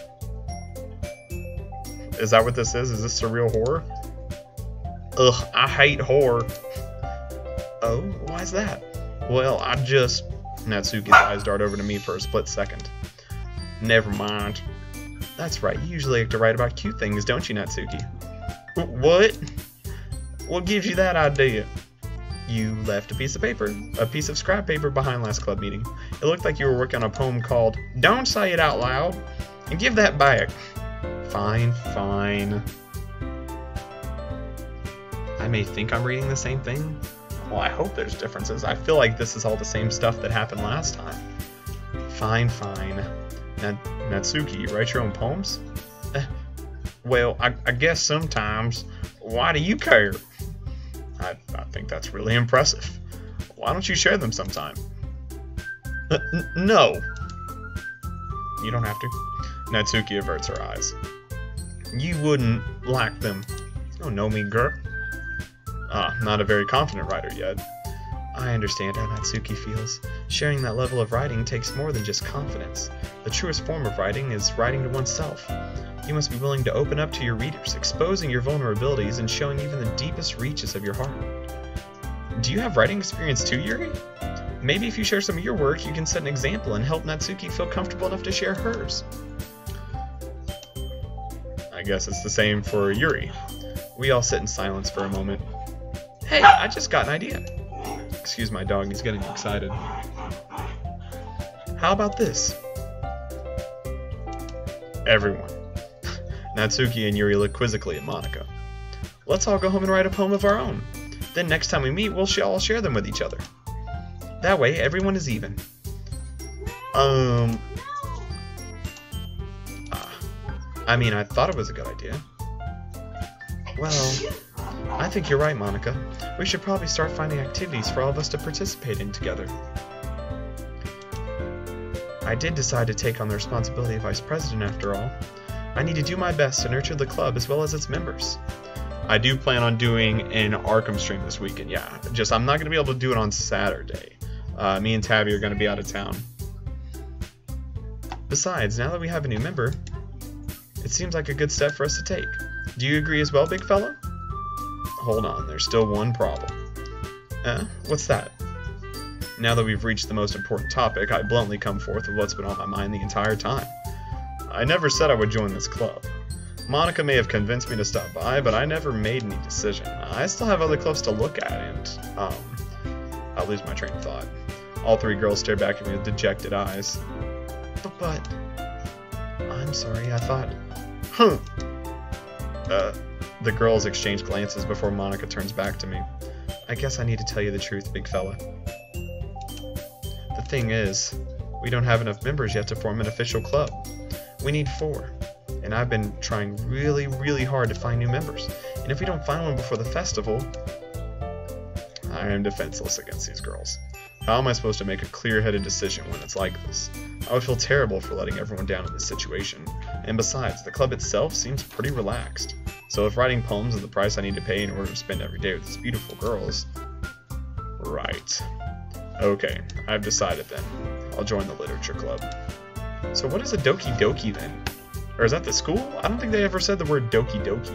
A: what this is? Is this surreal horror? Ugh, I hate horror. Oh, why is that? Well, Natsuki's eyes dart over to me for a split second. Never mind. That's right, you usually like to write about cute things, don't you, Natsuki? What? What gives you that idea? You left a piece of scrap paper behind last club meeting. It looked like you were working on a poem called Don't Say It Out Loud, and give that back. Fine, fine. I may think I'm reading the same thing. Well, I hope there's differences. I feel like this is all the same stuff that happened last time. Fine, fine. Natsuki, you write your own poems? Well, I guess sometimes. Why do you care? I think that's really impressive. Why don't you share them sometime? No. You don't have to. Natsuki averts her eyes. You wouldn't like them. You don't know me, girl. Not a very confident writer yet. I understand how Natsuki feels. Sharing that level of writing takes more than just confidence. The truest form of writing is writing to oneself. You must be willing to open up to your readers, exposing your vulnerabilities and showing even the deepest reaches of your heart. Do you have writing experience too, Yuri? Maybe if you share some of your work, you can set an example and help Natsuki feel comfortable enough to share hers. I guess it's the same for Yuri. We all sit in silence for a moment. Hey, I just got an idea. Excuse my dog, he's getting excited. How about this? Everyone. Natsuki and Yuri look quizzically at Monika. Let's all go home and write a poem of our own. Then next time we meet, we'll all share them with each other. That way, everyone is even. I mean, I thought it was a good idea. Well, I think you're right, Monika. We should probably start finding activities for all of us to participate in together. I did decide to take on the responsibility of vice president after all. I need to do my best to nurture the club as well as its members. I do plan on doing an Arkham stream this weekend, yeah. I'm not going to be able to do it on Saturday. Me and Tabby are going to be out of town. Besides, now that we have a new member, it seems like a good step for us to take. Do you agree as well, big fella? Hold on, there's still one problem. What's that? Now that we've reached the most important topic, I bluntly come forth with what's been on my mind the entire time. I never said I would join this club. Monika may have convinced me to stop by, but I never made any decision. I still have other clubs to look at, and, I lose my train of thought. All three girls stare back at me with dejected eyes. But, I'm sorry, I thought... The girls exchange glances before Monika turns back to me. I guess I need to tell you the truth, big fella. The thing is, we don't have enough members yet to form an official club. We need 4. And I've been trying really, really hard to find new members. And if we don't find one before the festival, I am defenseless against these girls. How am I supposed to make a clear-headed decision when it's like this? I would feel terrible for letting everyone down in this situation. And besides, the club itself seems pretty relaxed. So if writing poems is the price I need to pay in order to spend every day with these beautiful girls... Right. Okay, I've decided then. I'll join the literature club. So what is a Doki Doki then? Or is that the school? I don't think they ever said the word Doki Doki.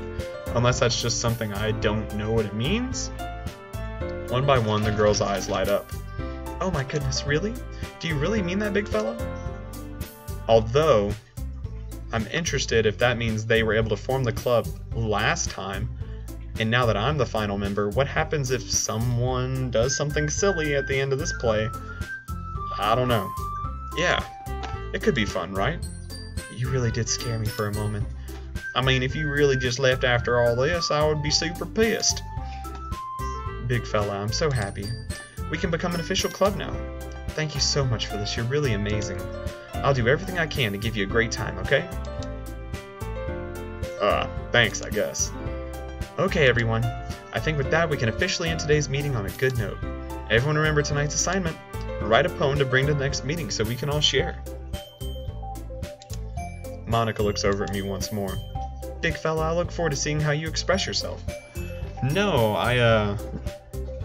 A: Unless that's just something I don't know what it means? One by one, the girl's eyes light up. Oh my goodness, really? Do you really mean that, big fella? Although, I'm interested if that means they were able to form the club last time, and now that I'm the final member, what happens if someone does something silly at the end of this play? I don't know. Yeah, it could be fun, right? You really did scare me for a moment. I mean, if you really just left after all this, I would be super pissed. Big fella, I'm so happy. We can become an official club now. Thank you so much for this, you're really amazing. I'll do everything I can to give you a great time, okay? Thanks, I guess. Okay, everyone. I think with that we can officially end today's meeting on a good note. Everyone remember tonight's assignment. Write a poem to bring to the next meeting so we can all share. Monica looks over at me once more. Big fella, I look forward to seeing how you express yourself. No,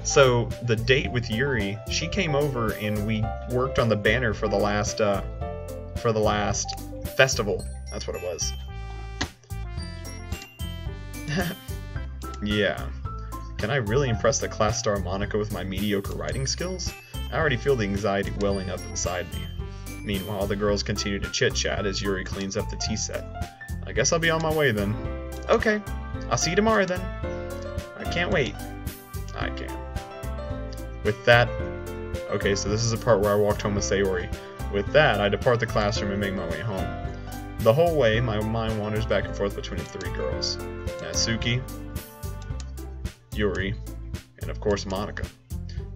A: so the date with Yuri, she came over and we worked on the banner for the last festival. That's what it was. Yeah. Can I really impress the class star Monica with my mediocre writing skills? I already feel the anxiety welling up inside me. Meanwhile, the girls continue to chit-chat as Yuri cleans up the tea set. I guess I'll be on my way then. Okay, I'll see you tomorrow then. I can't wait. I can't. With that, okay, so this is the part where I walked home with Sayori. With that, I depart the classroom and make my way home. The whole way, my mind wanders back and forth between the three girls. Natsuki, Yuri, and of course Monica.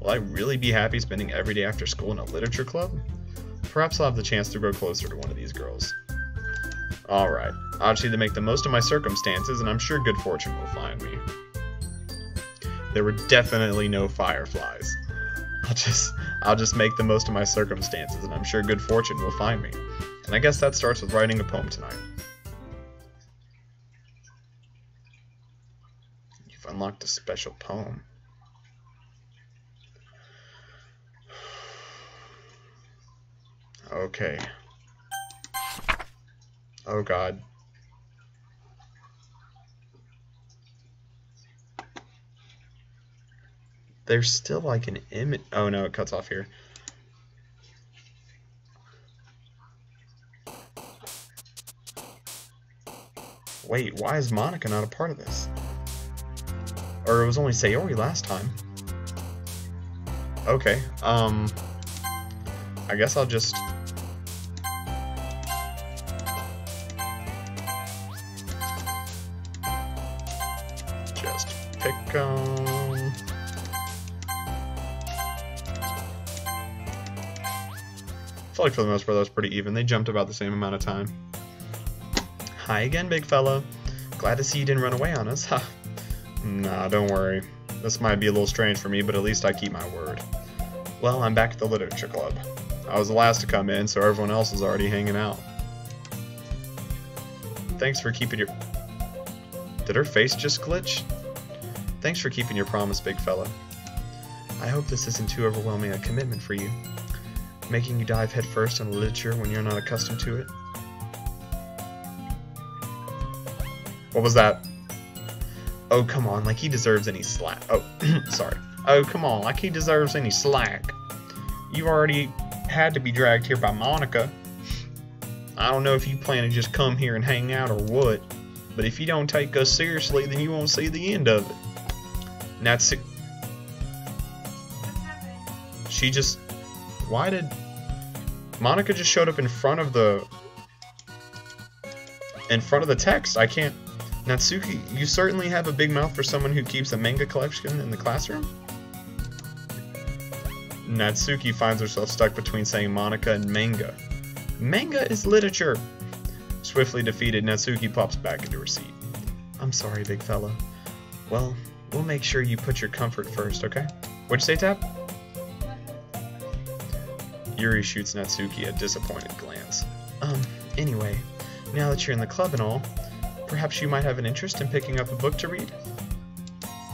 A: Will I really be happy spending every day after school in a literature club? Perhaps I'll have the chance to grow closer to one of these girls. Alright, I'll just need to make the most of my circumstances, and I'm sure good fortune will find me. There were definitely no fireflies. I'll just make the most of my circumstances, and I'm sure good fortune will find me. And I guess that starts with writing a poem tonight. You've unlocked a special poem. Okay. Oh god. There's still like an image. Oh no, it cuts off here. Wait, why is Monica not a part of this? Or it was only Sayori last time. Okay, I guess I'll just... pick, I feel like for the most part that was pretty even. They jumped about the same amount of time. Hi again, big fella. Glad to see you didn't run away on us. Ha. Nah, don't worry. This might be a little strange for me, but at least I keep my word. Well, I'm back at the literature club. I was the last to come in, so everyone else is already hanging out. Thanks for keeping your... Did her face just glitch? Thanks for keeping your promise, big fella. I hope this isn't too overwhelming a commitment for you. Making you dive headfirst into literature when you're not accustomed to it. What was that? Oh, come on, like he deserves any slack. Oh, sorry. Oh, come on, like he deserves any slack. You've already had to be dragged here by Monica. I don't know if you plan to just come here and hang out or what, but if you don't take us seriously, then you won't see the end of it. Natsuki. She just... Why did... Monica just showed up in front of the... text. I can't... Natsuki, you certainly have a big mouth for someone who keeps a manga collection in the classroom? Natsuki finds herself stuck between saying Monica and manga. Manga is literature! Swiftly defeated, Natsuki pops back into her seat. I'm sorry, big fella. Well, we'll make sure you put your comfort first, okay? What'd you say, Tap? Yuri shoots Natsuki a disappointed glance. Anyway, now that you're in the club and all, perhaps you might have an interest in picking up a book to read?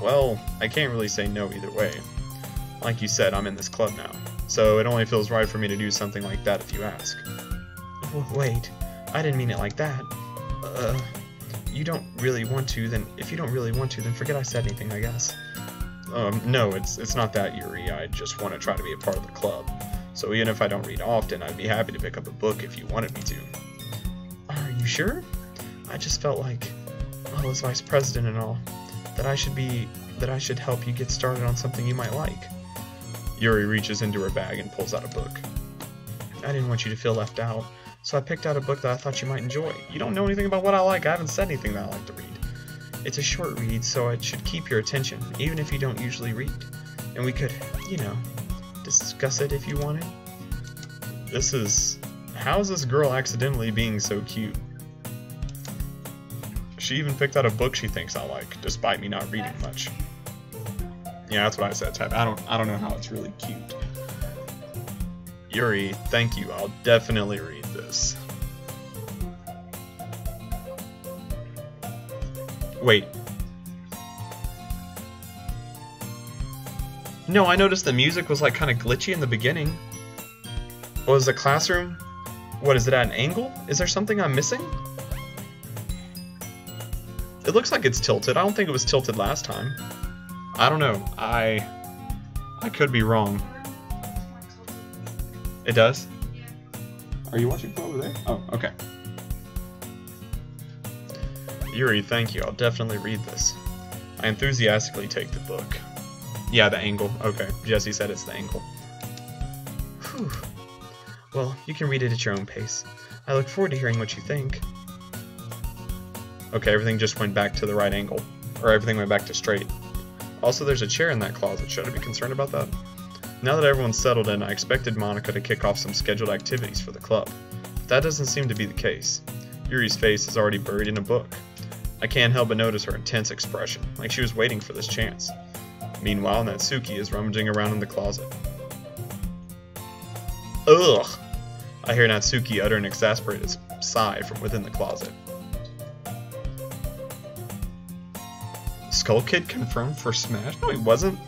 A: Well, I can't really say no either way. Like you said, I'm in this club now, so it only feels right for me to do something like that if you ask. Wait, I didn't mean it like that. You don't really want to, then if you don't really want to, then forget I said anything, I guess. No, it's not that, Yuri. I just want to try to be a part of the club. So even if I don't read often, I'd be happy to pick up a book if you wanted me to. Are you sure? I just felt like, well, as vice president and all, that I should help you get started on something you might like. Yuri reaches into her bag and pulls out a book. I didn't want you to feel left out, so I picked out a book that I thought you might enjoy. You don't know anything about what I like. I haven't said anything that I like to read. It's a short read, so it should keep your attention, even if you don't usually read. And we could, you know, discuss it if you wanted. How is this girl accidentally being so cute? She even picked out a book she thinks I like, despite me not reading much. Yeah, that's what I said, type. I don't know how it's really cute. Yuri, thank you. I'll definitely read this. Wait. No, I noticed the music was like kind of glitchy in the beginning. What was the classroom? What, is it at an angle? Is there something I'm missing? It looks like it's tilted. I don't think it was tilted last time. I don't know. I could be wrong. It does? Are you watching over there? Oh, okay. Yuri, thank you. I'll definitely read this. I enthusiastically take the book. Yeah, the angle. Okay, Jesse said it's the angle. Whew. Well, you can read it at your own pace. I look forward to hearing what you think. Okay, everything just went back to the right angle. Or everything went back to straight. Also, there's a chair in that closet. Should I be concerned about that? Now that everyone's settled in, I expected Monica to kick off some scheduled activities for the club. But that doesn't seem to be the case. Yuri's face is already buried in a book. I can't help but notice her intense expression, like she was waiting for this chance. Meanwhile, Natsuki is rummaging around in the closet. Ugh! I hear Natsuki utter an exasperated sigh from within the closet. Skull Kid confirmed for Smash? No, he wasn't.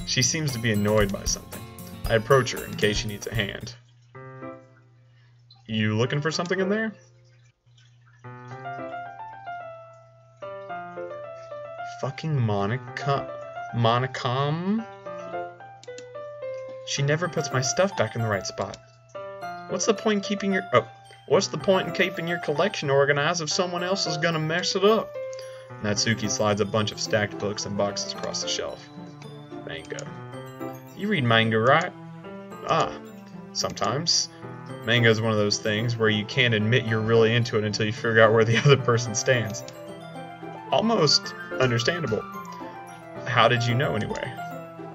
A: She seems to be annoyed by something. I approach her in case she needs a hand. You looking for something in there? Fucking Monicom? She never puts my stuff back in the right spot. What's the point in keeping your... Oh, what's the point in keeping your collection organized if someone else is gonna mess it up? Natsuki slides a bunch of stacked books and boxes across the shelf. Manga. You read manga, right? Ah, sometimes. Manga is one of those things where you can't admit you're really into it until you figure out where the other person stands. Almost understandable. How did you know anyway?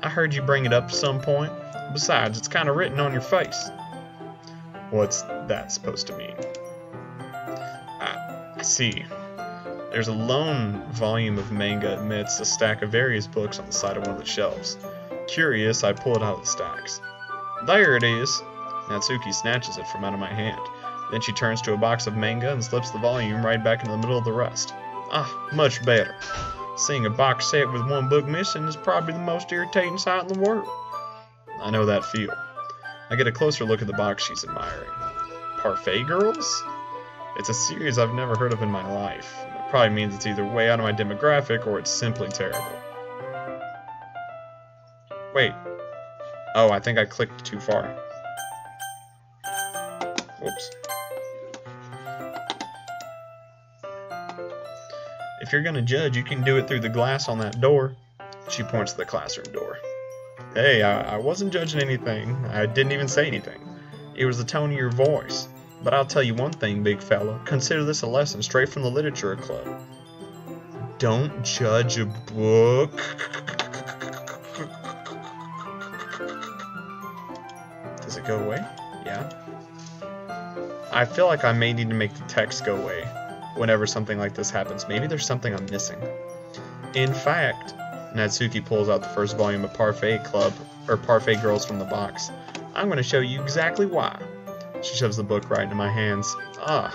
A: I heard you bring it up at some point. Besides, it's kind of written on your face. What's that supposed to mean? I see. There's a lone volume of manga amidst a stack of various books on the side of one of the shelves. Curious, I pull it out of the stacks. There it is! Natsuki snatches it from out of my hand. Then she turns to a box of manga and slips the volume right back into the middle of the rest. Ah, much better. Seeing a box set with one book missing is probably the most irritating sight in the world. I know that feel. I get a closer look at the box she's admiring. Parfait Girls? It's a series I've never heard of in my life. It probably means it's either way out of my demographic or it's simply terrible. Wait. Oh, I think I clicked too far. Whoops. If you're gonna judge, you can do it through the glass on that door. She points to the classroom door. Hey, I wasn't judging anything. I didn't even say anything. It was the tone of your voice. But I'll tell you one thing, big fella. Consider this a lesson straight from the literature club. Don't judge a book. Does it go away? Yeah. I feel like I may need to make the text go away whenever something like this happens. Maybe there's something I'm missing. In fact, Natsuki pulls out the first volume of Parfait Girls from the box. I'm going to show you exactly why. She shoves the book right into my hands. Ah.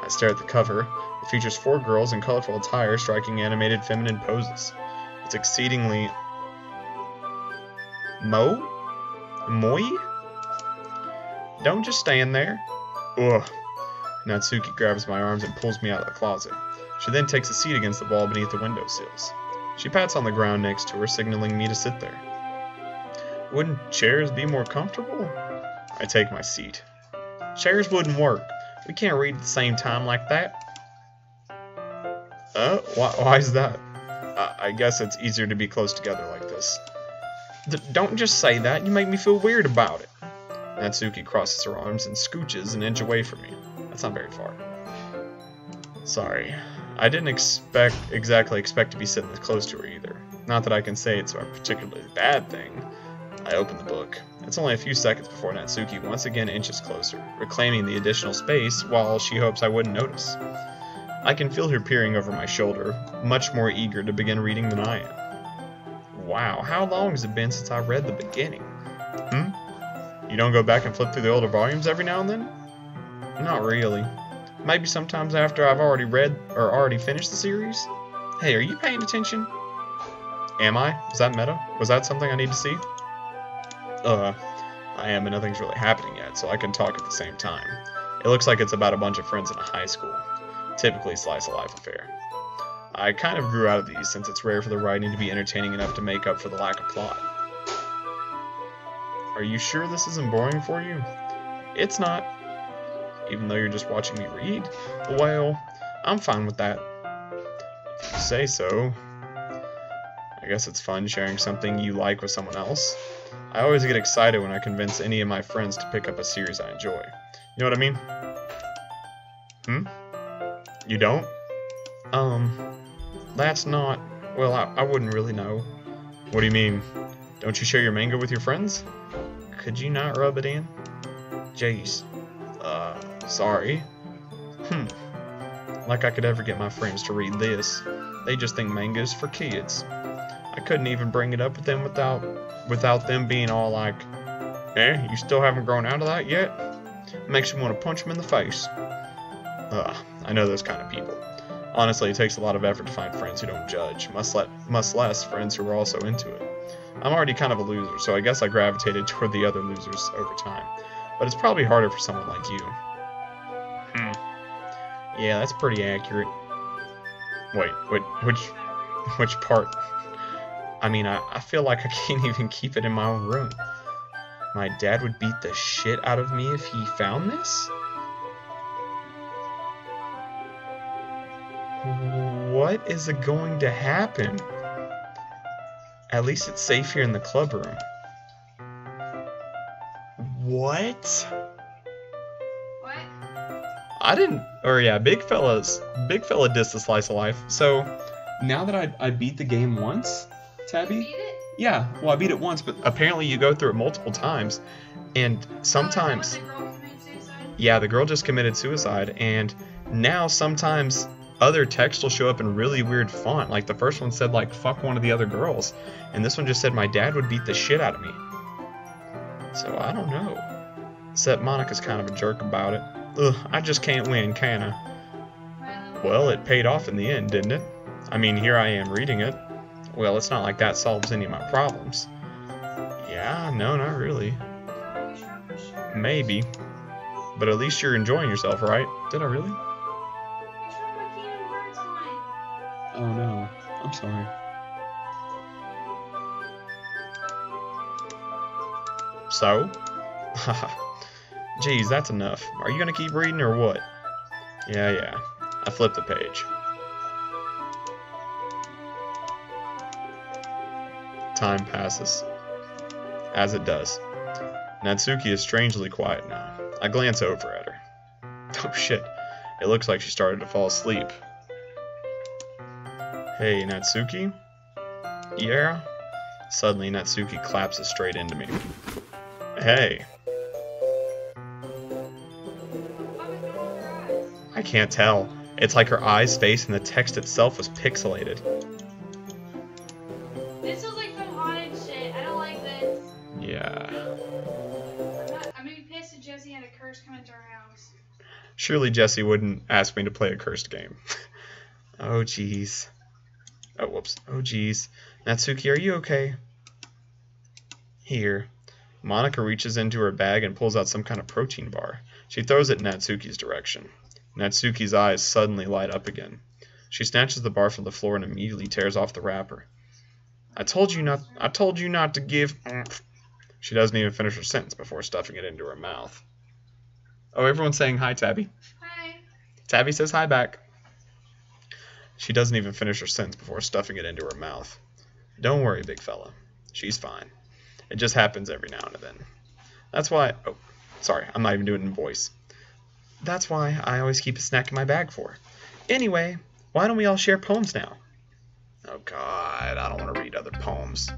A: I stare at the cover. It features 4 girls in colorful attire striking animated feminine poses. It's exceedingly... Moi? Don't just stand there. Ugh. Natsuki grabs my arms and pulls me out of the closet. She then takes a seat against the wall beneath the windowsills. She pats on the ground next to her, signaling me to sit there. Wouldn't chairs be more comfortable? I take my seat. Chairs wouldn't work. We can't read at the same time like that. Why is that? I guess it's easier to be close together like this. Don't just say that. You make me feel weird about it. Natsuki crosses her arms and scooches an inch away from me. That's not very far. Sorry. I didn't exactly expect to be sitting this close to her either. Not that I can say it's a particularly bad thing. I open the book. It's only a few seconds before Natsuki once again inches closer, reclaiming the additional space while she hopes I wouldn't notice. I can feel her peering over my shoulder, much more eager to begin reading than I am. Wow, how long has it been since I read the beginning? You don't go back and flip through the older volumes every now and then? Not really. Maybe sometimes after I've already read or already finished the series? Hey, are you paying attention? Am I? Is that meta? Was that something I need to see? I am, but nothing's really happening yet, so I can talk at the same time. It looks like it's about a bunch of friends in a high school. Typically slice of life affair. I kind of grew out of these since it's rare for the writing to be entertaining enough to make up for the lack of plot. Are you sure this isn't boring for you? It's not. Even though you're just watching me read? Well, I'm fine with that. If you say so. I guess it's fun sharing something you like with someone else. I always get excited when I convince any of my friends to pick up a series I enjoy. You know what I mean? You don't? That's not... Well, I wouldn't really know. What do you mean? Don't you share your manga with your friends? Could you not rub it in? Jeez. Sorry. Like I could ever get my friends to read this. They just think manga is for kids. I couldn't even bring it up with them without them being all like, you still haven't grown out of that yet? Makes you want to punch them in the face. I know those kind of people. Honestly, it takes a lot of effort to find friends who don't judge, much less friends who are also into it. I'm already kind of a loser, so I guess I gravitated toward the other losers over time. But it's probably harder for someone like you. Yeah, that's pretty accurate. Wait, which part? I mean, I feel like I can't even keep it in my own room. My dad would beat the shit out of me if he found this? What is going to happen? At least it's safe here in the club room. What? I didn't, or yeah, big fella dissed the slice of life. So now that I beat the game once, Tabby.
C: You beat it?
A: Yeah, well I beat it once, but apparently you go through it multiple times, and sometimes.
C: Oh, the girl committed suicide?
A: Yeah, the girl just committed suicide, and now sometimes other text will show up in really weird font. Like the first one said like fuck one of the other girls, and this one just said my dad would beat the shit out of me. So I don't know. Except Monica's kind of a jerk about it. Ugh, I just can't win, can I? Well, it paid off in the end, didn't it? I mean, here I am reading it. Well, it's not like that solves any of my problems. Yeah, no, not really. Maybe. But at least you're enjoying yourself, right? Did I really? Oh no, I'm sorry. So? Haha. Geez, that's enough. Are you gonna keep reading or what? Yeah. I flipped the page. Time passes. As it does. Natsuki is strangely quiet now. I glance over at her. Oh shit. It looks like she started to fall asleep. Hey, Natsuki? Yeah? Suddenly, Natsuki collapses straight into me. Hey. I can't tell. It's like her eyes, face, and the text itself was pixelated.
C: This was like some haunted shit. I don't like this.
A: Yeah.
C: I'm gonna be pissed if Jesse had a curse come into our house.
A: Surely Jesse wouldn't ask me to play a cursed game. Oh, jeez. Oh, whoops. Oh, jeez. Natsuki, are you okay? Here. Monica reaches into her bag and pulls out some kind of protein bar. She throws it in Natsuki's direction. Natsuki's eyes suddenly light up again. She snatches the bar from the floor and immediately tears off the wrapper. I told you not to give... She doesn't even finish her sentence before stuffing it into her mouth. Oh, everyone's saying hi, Tabby.
C: Hi.
A: Tabby says hi back. She doesn't even finish her sentence before stuffing it into her mouth. Don't worry, big fella. She's fine. It just happens every now and then. That's why... Oh, sorry, I'm not even doing it in voice. That's why I always keep a snack in my bag for. Anyway, why don't we all share poems now? Oh god, I don't want to read other poems.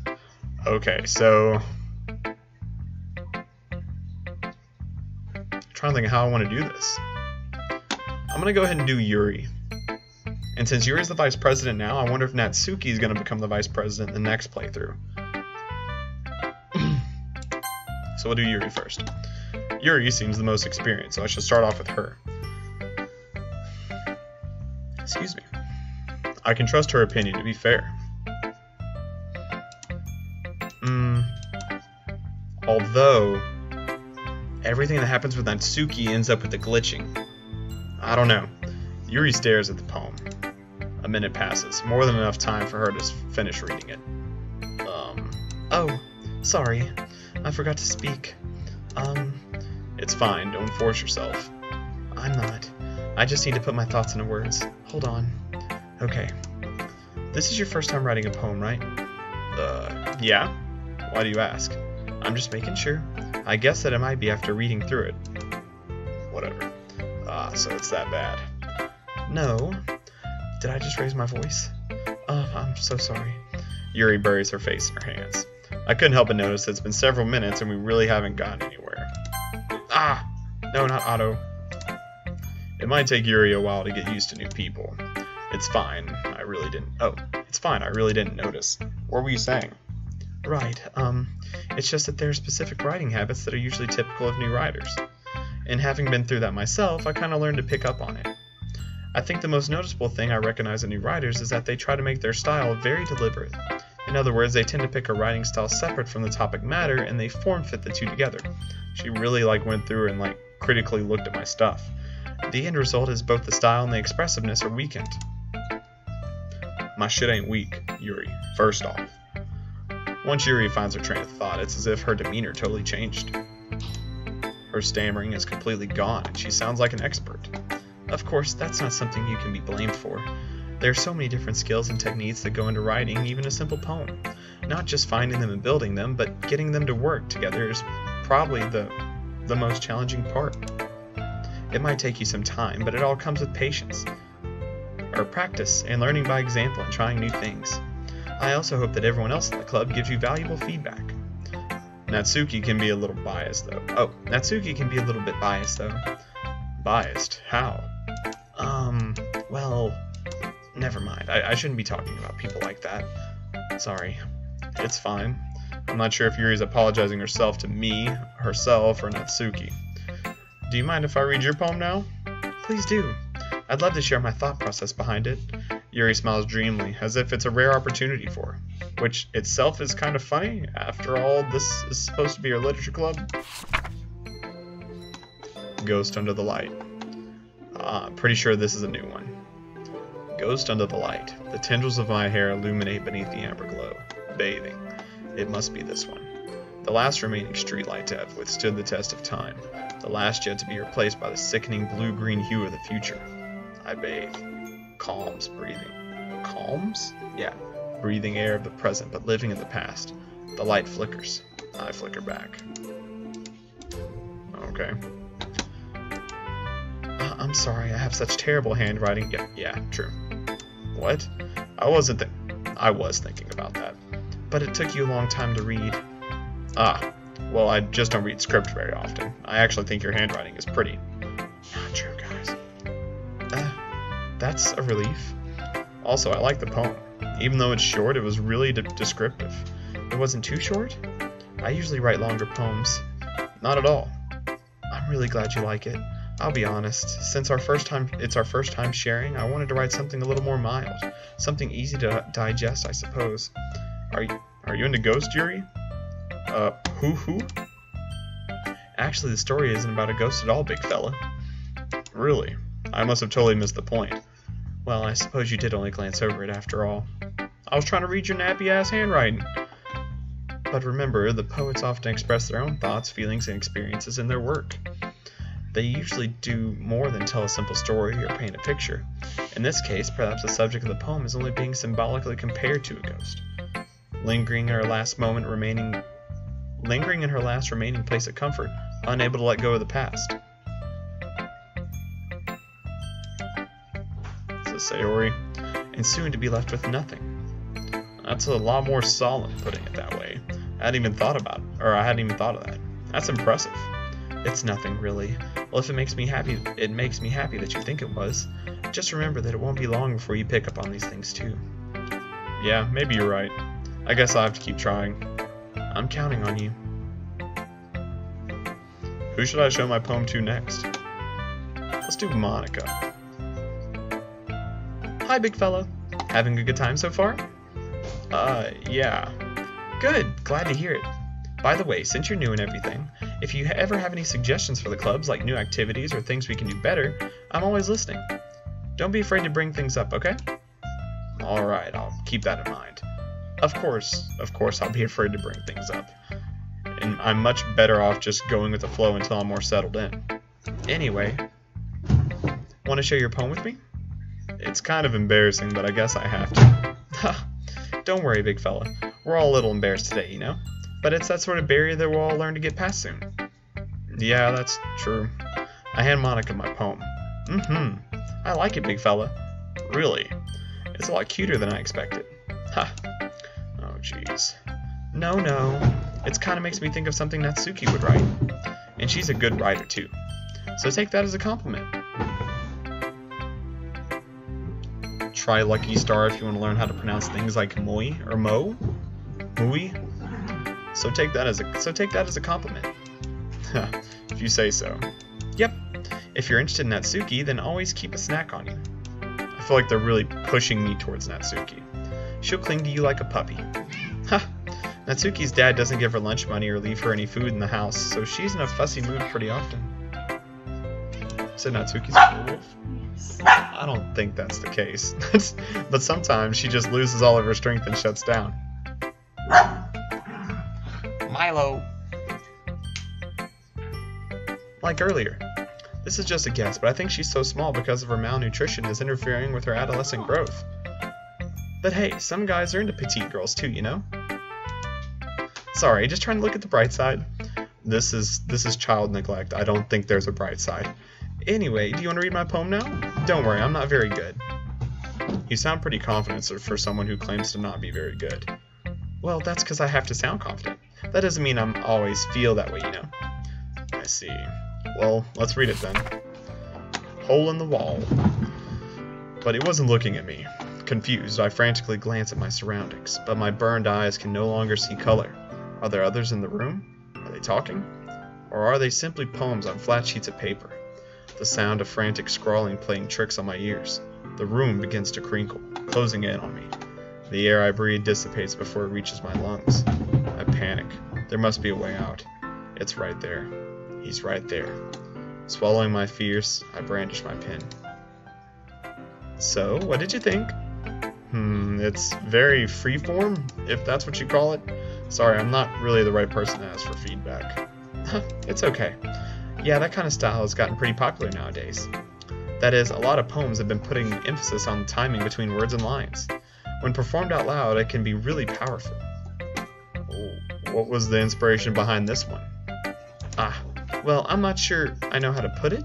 A: Okay, so... I'm trying to think of how I want to do this. I'm going to go ahead and do Yuri. And since Yuri's the vice president now, I wonder if Natsuki is going to become the vice president in the next playthrough. So we'll do Yuri first. Yuri seems the most experienced, so I should start off with her. Excuse me. I can trust her opinion, to be fair. Although, everything that happens with Natsuki ends up with the glitching. I don't know. Yuri stares at the poem. A minute passes, more than enough time for her to finish reading it. Oh, sorry. I forgot to speak. It's fine, don't force yourself. I'm not. I just need to put my thoughts into words. Hold on. Okay. This is your first time writing a poem, right? Yeah? Why do you ask? I'm just making sure. I guess that it might be after reading through it. Whatever. So it's that bad. No. Did I just raise my voice? Oh, I'm so sorry. Yuri buries her face in her hands. I couldn't help but notice that it's been several minutes and we really haven't gotten anywhere. Ah! No, not Otto. It might take Yuri a while to get used to new people. It's fine. I really didn't... Oh, it's fine. I really didn't notice. What were you saying? Right. It's just that there are specific writing habits that are usually typical of new writers. And having been through that myself, I kind of learned to pick up on it. I think the most noticeable thing I recognize in new writers is that they try to make their style very deliberate. In other words, they tend to pick a writing style separate from the topic matter, and they form-fit the two together. She really went through and critically looked at my stuff. The end result is both the style and the expressiveness are weakened. My shit ain't weak, Yuri, first off. Once Yuri finds her train of thought, it's as if her demeanor totally changed. Her stammering is completely gone, and she sounds like an expert. Of course, that's not something you can be blamed for. There are so many different skills and techniques that go into writing even a simple poem. Not just finding them and building them, but getting them to work together is probably the most challenging part. It might take you some time, but it all comes with patience, or practice, and learning by example and trying new things. I also hope that everyone else in the club gives you valuable feedback. Natsuki can be a little biased, though. Oh, Natsuki can be a little bit biased, though. Biased? How? Well, never mind. I shouldn't be talking about people like that. Sorry. It's fine. I'm not sure if Yuri's apologizing herself to me, herself, or Natsuki. Do you mind if I read your poem now? Please do. I'd love to share my thought process behind it. Yuri smiles dreamily, as if it's a rare opportunity for her, which itself is kind of funny. After all, this is supposed to be your literature club. Ghost Under the Light. Pretty sure this is a new one. Ghost under the light. The tendrils of my hair illuminate beneath the amber glow. Bathing. It must be this one. The last remaining streetlight to have withstood the test of time. The last yet to be replaced by the sickening blue-green hue of the future. I bathe. Calms, breathing. Calms? Yeah. Breathing air of the present, but living in the past. The light flickers. I flicker back. Okay. I'm sorry, I have such terrible handwriting. Yeah, true. What? I was thinking about that. But it took you a long time to read. Well, I just don't read script very often. I actually think your handwriting is pretty. Not true, guys. That's a relief. Also, I like the poem. Even though it's short, it was really descriptive. It wasn't too short? I usually write longer poems. Not at all. I'm really glad you like it. I'll be honest, since it's our first time sharing, I wanted to write something a little more mild. Something easy to digest, I suppose. Are you into ghosts, Yuri? Who? Actually, the story isn't about a ghost at all, big fella. Really? I must have totally missed the point. Well, I suppose you did only glance over it after all. I was trying to read your nappy-ass handwriting. But remember, the poets often express their own thoughts, feelings, and experiences in their work. They usually do more than tell a simple story or paint a picture. In this case, perhaps the subject of the poem is only being symbolically compared to a ghost. Lingering in her last remaining place of comfort, unable to let go of the past. Says Sayori, and soon to be left with nothing. That's a lot more solemn, putting it that way. I hadn't even thought of that. That's impressive. It's nothing, really. Well, if it makes me happy that you think it was. Just remember that it won't be long before you pick up on these things, too. Yeah, maybe you're right. I guess I'll have to keep trying. I'm counting on you. Who should I show my poem to next? Let's do Monica. Hi, big fella. Having a good time so far? Yeah. Good, glad to hear it. By the way, since you're new and everything, if you ever have any suggestions for the clubs, like new activities or things we can do better, I'm always listening. Don't be afraid to bring things up, okay? Alright, I'll keep that in mind. Of course, I'll be afraid to bring things up. And I'm much better off just going with the flow until I'm more settled in. Anyway, want to share your poem with me? It's kind of embarrassing, but I guess I have to. Don't worry, big fella. We're all a little embarrassed today, you know? But it's that sort of barrier that we'll all learn to get past soon. Yeah, that's true. I hand Monica my poem. I like it, big fella. Really? It's a lot cuter than I expected. Ha. Oh, jeez. No. It kind of makes me think of something Natsuki would write. And she's a good writer, too. So take that as a compliment. Try Lucky Star if you want to learn how to pronounce things like moi or mo. Mui. So take that as a compliment. If you say so. Yep. If you're interested in Natsuki, then always keep a snack on you. I feel like they're really pushing me towards Natsuki. She'll cling to you like a puppy. Ha! Natsuki's dad doesn't give her lunch money or leave her any food in the house, so she's in a fussy mood pretty often. So Natsuki's a wolf?
C: Yes.
A: I don't think that's the case. But sometimes she just loses all of her strength and shuts down. Milo! Like earlier. This is just a guess, but I think she's so small because of her malnutrition is interfering with her adolescent growth. But hey, some guys are into petite girls too, you know? Sorry, just trying to look at the bright side. This is child neglect. I don't think there's a bright side. Anyway, do you want to read my poem now? Don't worry, I'm not very good. You sound pretty confident for someone who claims to not be very good. Well, that's because I have to sound confident. That doesn't mean I'm always feel that way, you know? I see. Well, let's read it then. Hole in the wall. But he wasn't looking at me. Confused, I frantically glance at my surroundings, but my burned eyes can no longer see color. Are there others in the room? Are they talking? Or are they simply poems on flat sheets of paper? The sound of frantic scrawling playing tricks on my ears. The room begins to crinkle, closing in on me. The air I breathe dissipates before it reaches my lungs. I panic. There must be a way out. It's right there. He's right there. Swallowing my fears, I brandish my pen. So, what did you think? It's very freeform, if that's what you call it. Sorry, I'm not really the right person to ask for feedback. It's okay. Yeah, that kind of style has gotten pretty popular nowadays. That is, a lot of poems have been putting emphasis on timing between words and lines. When performed out loud, it can be really powerful. What was the inspiration behind this one? Well, I'm not sure I know how to put it.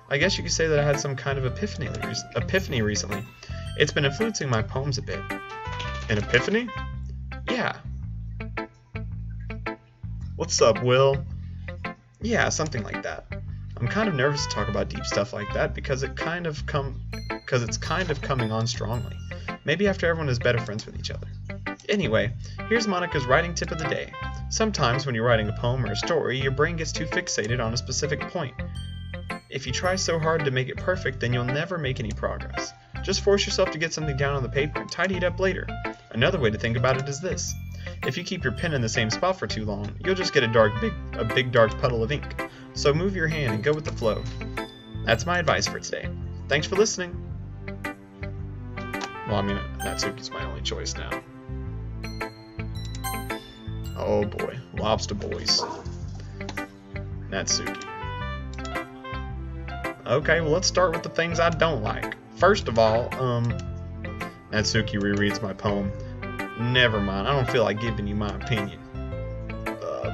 A: I guess you could say that I had some kind of epiphany recently. It's been influencing my poems a bit. An epiphany? Yeah. What's up, Will? Yeah, something like that. I'm kind of nervous to talk about deep stuff like that because it's kind of coming on strongly. Maybe after everyone is better friends with each other. Anyway, here's Monica's writing tip of the day. Sometimes when you're writing a poem or a story, your brain gets too fixated on a specific point. If you try so hard to make it perfect, then you'll never make any progress. Just force yourself to get something down on the paper and tidy it up later. Another way to think about it is this. If you keep your pen in the same spot for too long, you'll just get a big dark puddle of ink. So move your hand and go with the flow. That's my advice for today. Thanks for listening. Well, I mean, Natsuki's my only choice now. Oh boy, lobster boys. Natsuki. Okay, well let's start with the things I don't like. First of all, Natsuki rereads my poem. Never mind, I don't feel like giving you my opinion.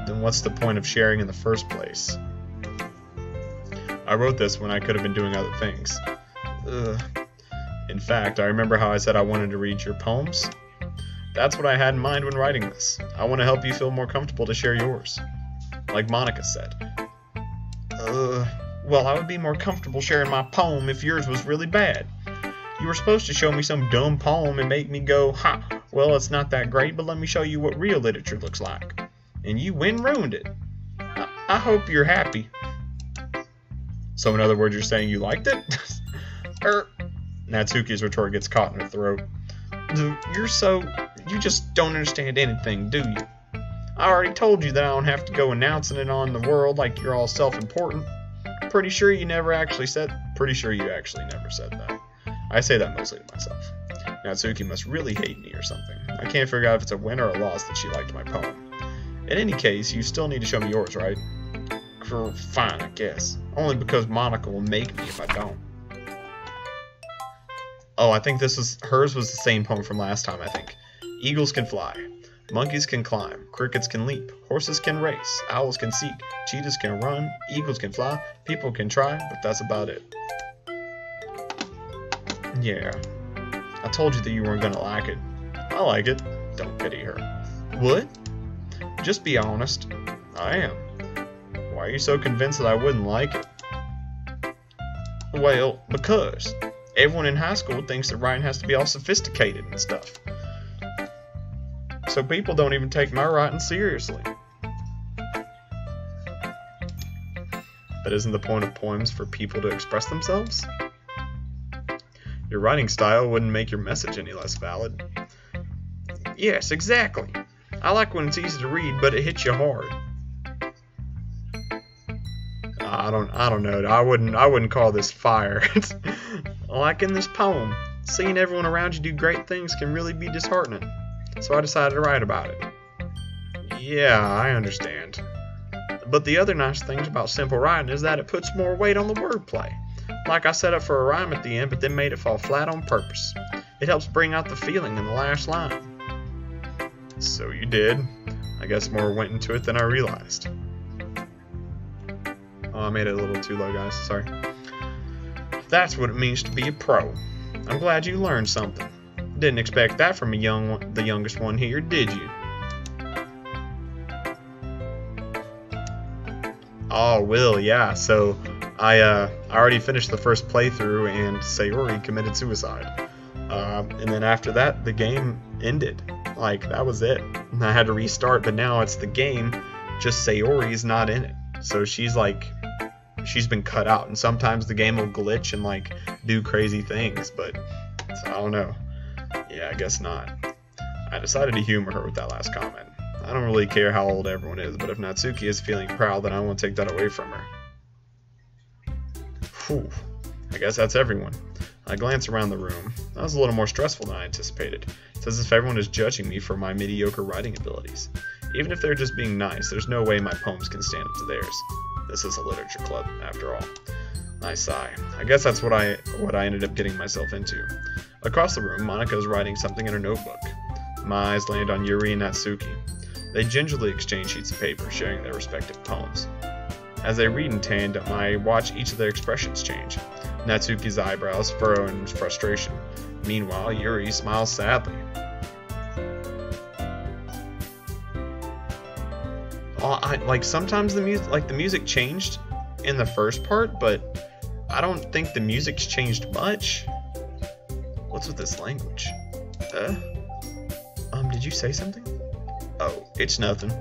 A: Then what's the point of sharing in the first place? I wrote this when I could have been doing other things. In fact, I remember how I said I wanted to read your poems? That's what I had in mind when writing this. I want to help you feel more comfortable to share yours. Like Monica said. Well, I would be more comfortable sharing my poem if yours was really bad. You were supposed to show me some dumb poem and make me go, ha, well, it's not that great, but let me show you what real literature looks like. And you went and ruined it. I hope you're happy. So in other words, you're saying you liked it? Natsuki's retort gets caught in her throat. You just don't understand anything, do you? I already told you that I don't have to go announcing it on the world like you're all self-important. Pretty sure you actually never said that. I say that mostly to myself. Natsuki must really hate me or something. I can't figure out if it's a win or a loss that she liked my poem. In any case, you still need to show me yours, right? Fine, I guess. Only because Monica will make me if I don't. Oh, I think hers was the same poem from last time, I think. Eagles can fly. Monkeys can climb. Crickets can leap. Horses can race. Owls can seek. Cheetahs can run. Eagles can fly. People can try, but that's about it. Yeah. I told you that you weren't gonna like it. I like it. Don't pity her. What? Just be honest. I am. Why are you so convinced that I wouldn't like it? Well, because everyone in high school thinks that writing has to be all sophisticated and stuff. So people don't even take my writing seriously. But isn't the point of poems for people to express themselves? Your writing style wouldn't make your message any less valid. Yes, exactly. I like when it's easy to read, but it hits you hard. I don't know. I wouldn't call this fire. Like in this poem, seeing everyone around you do great things can really be disheartening. So I decided to write about it. Yeah, I understand. But the other nice things about simple writing is that it puts more weight on the wordplay. Like I set up for a rhyme at the end, but then made it fall flat on purpose. It helps bring out the feeling in the last line. So you did. I guess more went into it than I realized. Oh, I made it a little too low, guys. Sorry. That's what it means to be a pro. I'm glad you learned something. Didn't expect that from the youngest one here, did you? Oh, Will, yeah. So I already finished the first playthrough, and Sayori committed suicide. And then after that, the game ended. Like, that was it. And I had to restart, but now it's the game, just Sayori's not in it. So she's been cut out, and sometimes the game will glitch and like do crazy things, but I don't know. Yeah, I guess not. I decided to humor her with that last comment. I don't really care how old everyone is, but if Natsuki is feeling proud, then I won't take that away from her. Whew. I guess that's everyone. I glance around the room. That was a little more stressful than I anticipated. It's as if everyone is judging me for my mediocre writing abilities. Even if they're just being nice, there's no way my poems can stand up to theirs. This is a literature club, after all. I sigh. I guess that's what I ended up getting myself into. Across the room, Monica is writing something in her notebook. My eyes land on Yuri and Natsuki. They gingerly exchange sheets of paper, sharing their respective poems. As they read in tandem, I watch each of their expressions change. Natsuki's eyebrows furrow in frustration. Meanwhile, Yuri smiles sadly. Sometimes the music changed in the first part, but I don't think the music's changed much. What's with this language? Did you say something? Oh, it's nothing.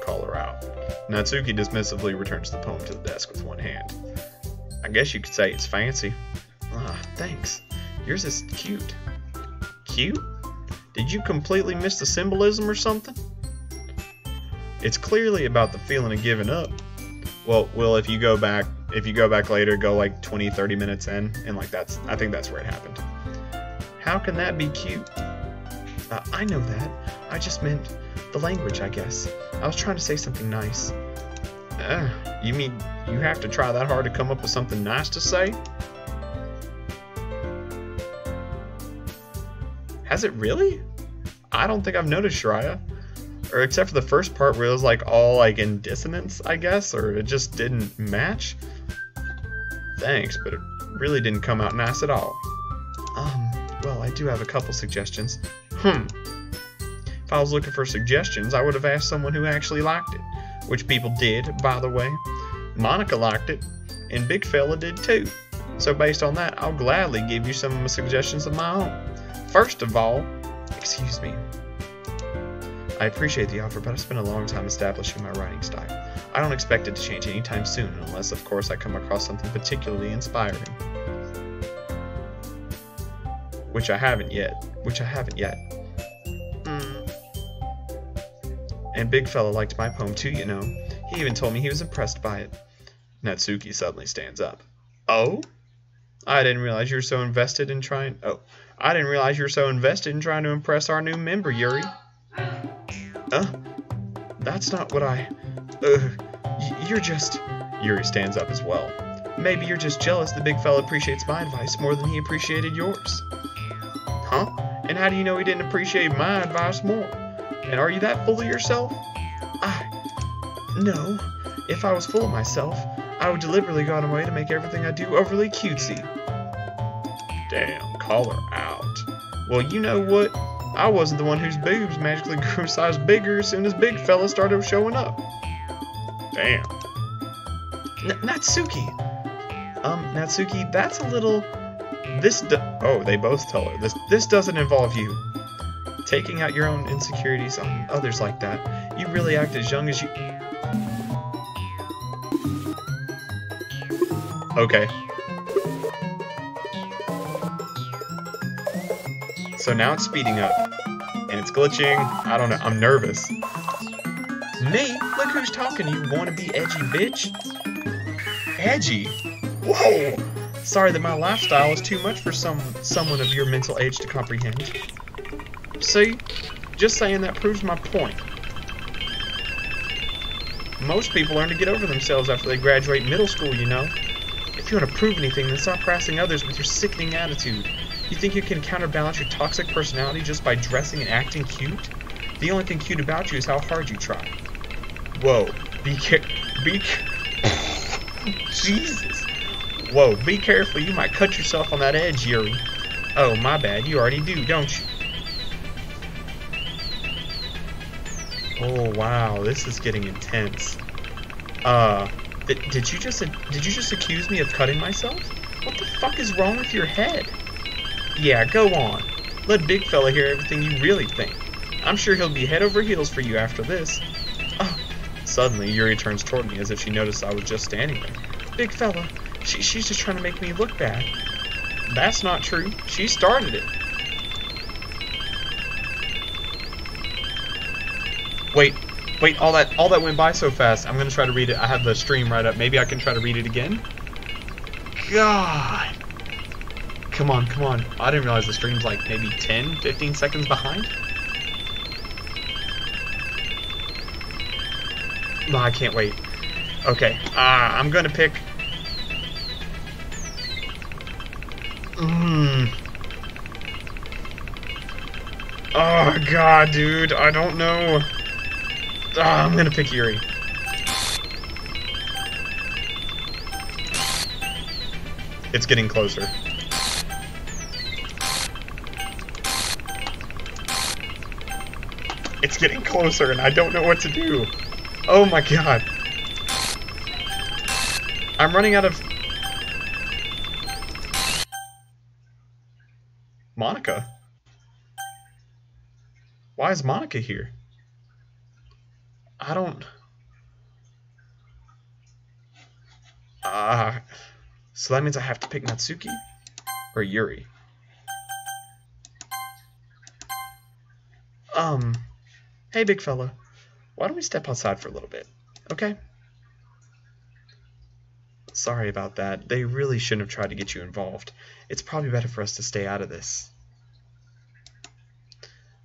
A: Call her out. Natsuki dismissively returns the poem to the desk with one hand. I guess you could say it's fancy. Ah, thanks. Yours is cute. Cute? Did you completely miss the symbolism or something? It's clearly about the feeling of giving up. Well, if you go back later, go like 20-30 minutes in, and I think that's where it happened. How can that be cute? I know that. I just meant the language, I guess. I was trying to say something nice. You mean you have to try that hard to come up with something nice to say? Has it really? I don't think I've noticed, Shreya. Or except for the first part where it was all in dissonance, I guess, or it just didn't match. Thanks, but it really didn't come out nice at all. Well, I do have a couple suggestions. If I was looking for suggestions, I would have asked someone who actually liked it, which people did, by the way. Monica liked it, and Big Fella did too. So based on that, I'll gladly give you some suggestions of my own. First of all, excuse me. I appreciate the offer, but I've spent a long time establishing my writing style. I don't expect it to change anytime soon, unless, of course, I come across something particularly inspiring. Which I haven't yet. And Big Fella liked my poem too, you know. He even told me he was impressed by it. Natsuki suddenly stands up. Oh? I didn't realize you were so invested in trying to impress our new member, Yuri. That's not what you're just... Yuri stands up as well. Maybe you're just jealous the Big Fella appreciates my advice more than he appreciated yours. Huh? And how do you know he didn't appreciate my advice more? And are you that full of yourself? No. If I was full of myself, I would deliberately go out of my way to make everything I do overly cutesy. Damn, call her out. Well, you know what? I wasn't the one whose boobs magically grew a size bigger as soon as Big Fella started showing up. Damn. Natsuki! Natsuki, that's a little... Oh, they both tell her. This doesn't involve you. Taking out your own insecurities on others like that. You really act as young as you... Okay. So now it's speeding up. And it's glitching. I don't know. I'm nervous. Me? Look who's talking, you wannabe edgy bitch. Edgy? Whoa! Sorry that my lifestyle is too much for someone of your mental age to comprehend. See? Just saying that proves my point. Most people learn to get over themselves after they graduate middle school, you know. If you want to prove anything, then stop harassing others with your sickening attitude. You think you can counterbalance your toxic personality just by dressing and acting cute? The only thing cute about you is how hard you try. Whoa, Jesus. Whoa, be careful, you might cut yourself on that edge, Yuri. Oh, my bad, you already do, don't you? Oh, wow, this is getting intense. Did you just accuse me of cutting myself? What the fuck is wrong with your head? Yeah, go on. Let Big Fella hear everything you really think. I'm sure he'll be head over heels for you after this. Oh. Suddenly, Yuri turns toward me as if she noticed I was just standing there. Big Fella, she's just trying to make me look bad. That's not true. She started it. Wait, all that went by so fast. I'm gonna try to read it. I have the stream right up. Maybe I can try to read it again. God. Come on. I didn't realize the stream's like maybe 10, 15 seconds behind. No, I can't wait. Okay, I'm gonna pick... Oh, God, dude, I don't know. I'm gonna pick Yuri. It's getting closer. It's getting closer, and I don't know what to do. Oh my god. I'm running out of... Monica? Why is Monica here? I don't... So that means I have to pick Natsuki? Or Yuri? Hey, big fella. Why don't we step outside for a little bit, okay? Sorry about that. They really shouldn't have tried to get you involved. It's probably better for us to stay out of this.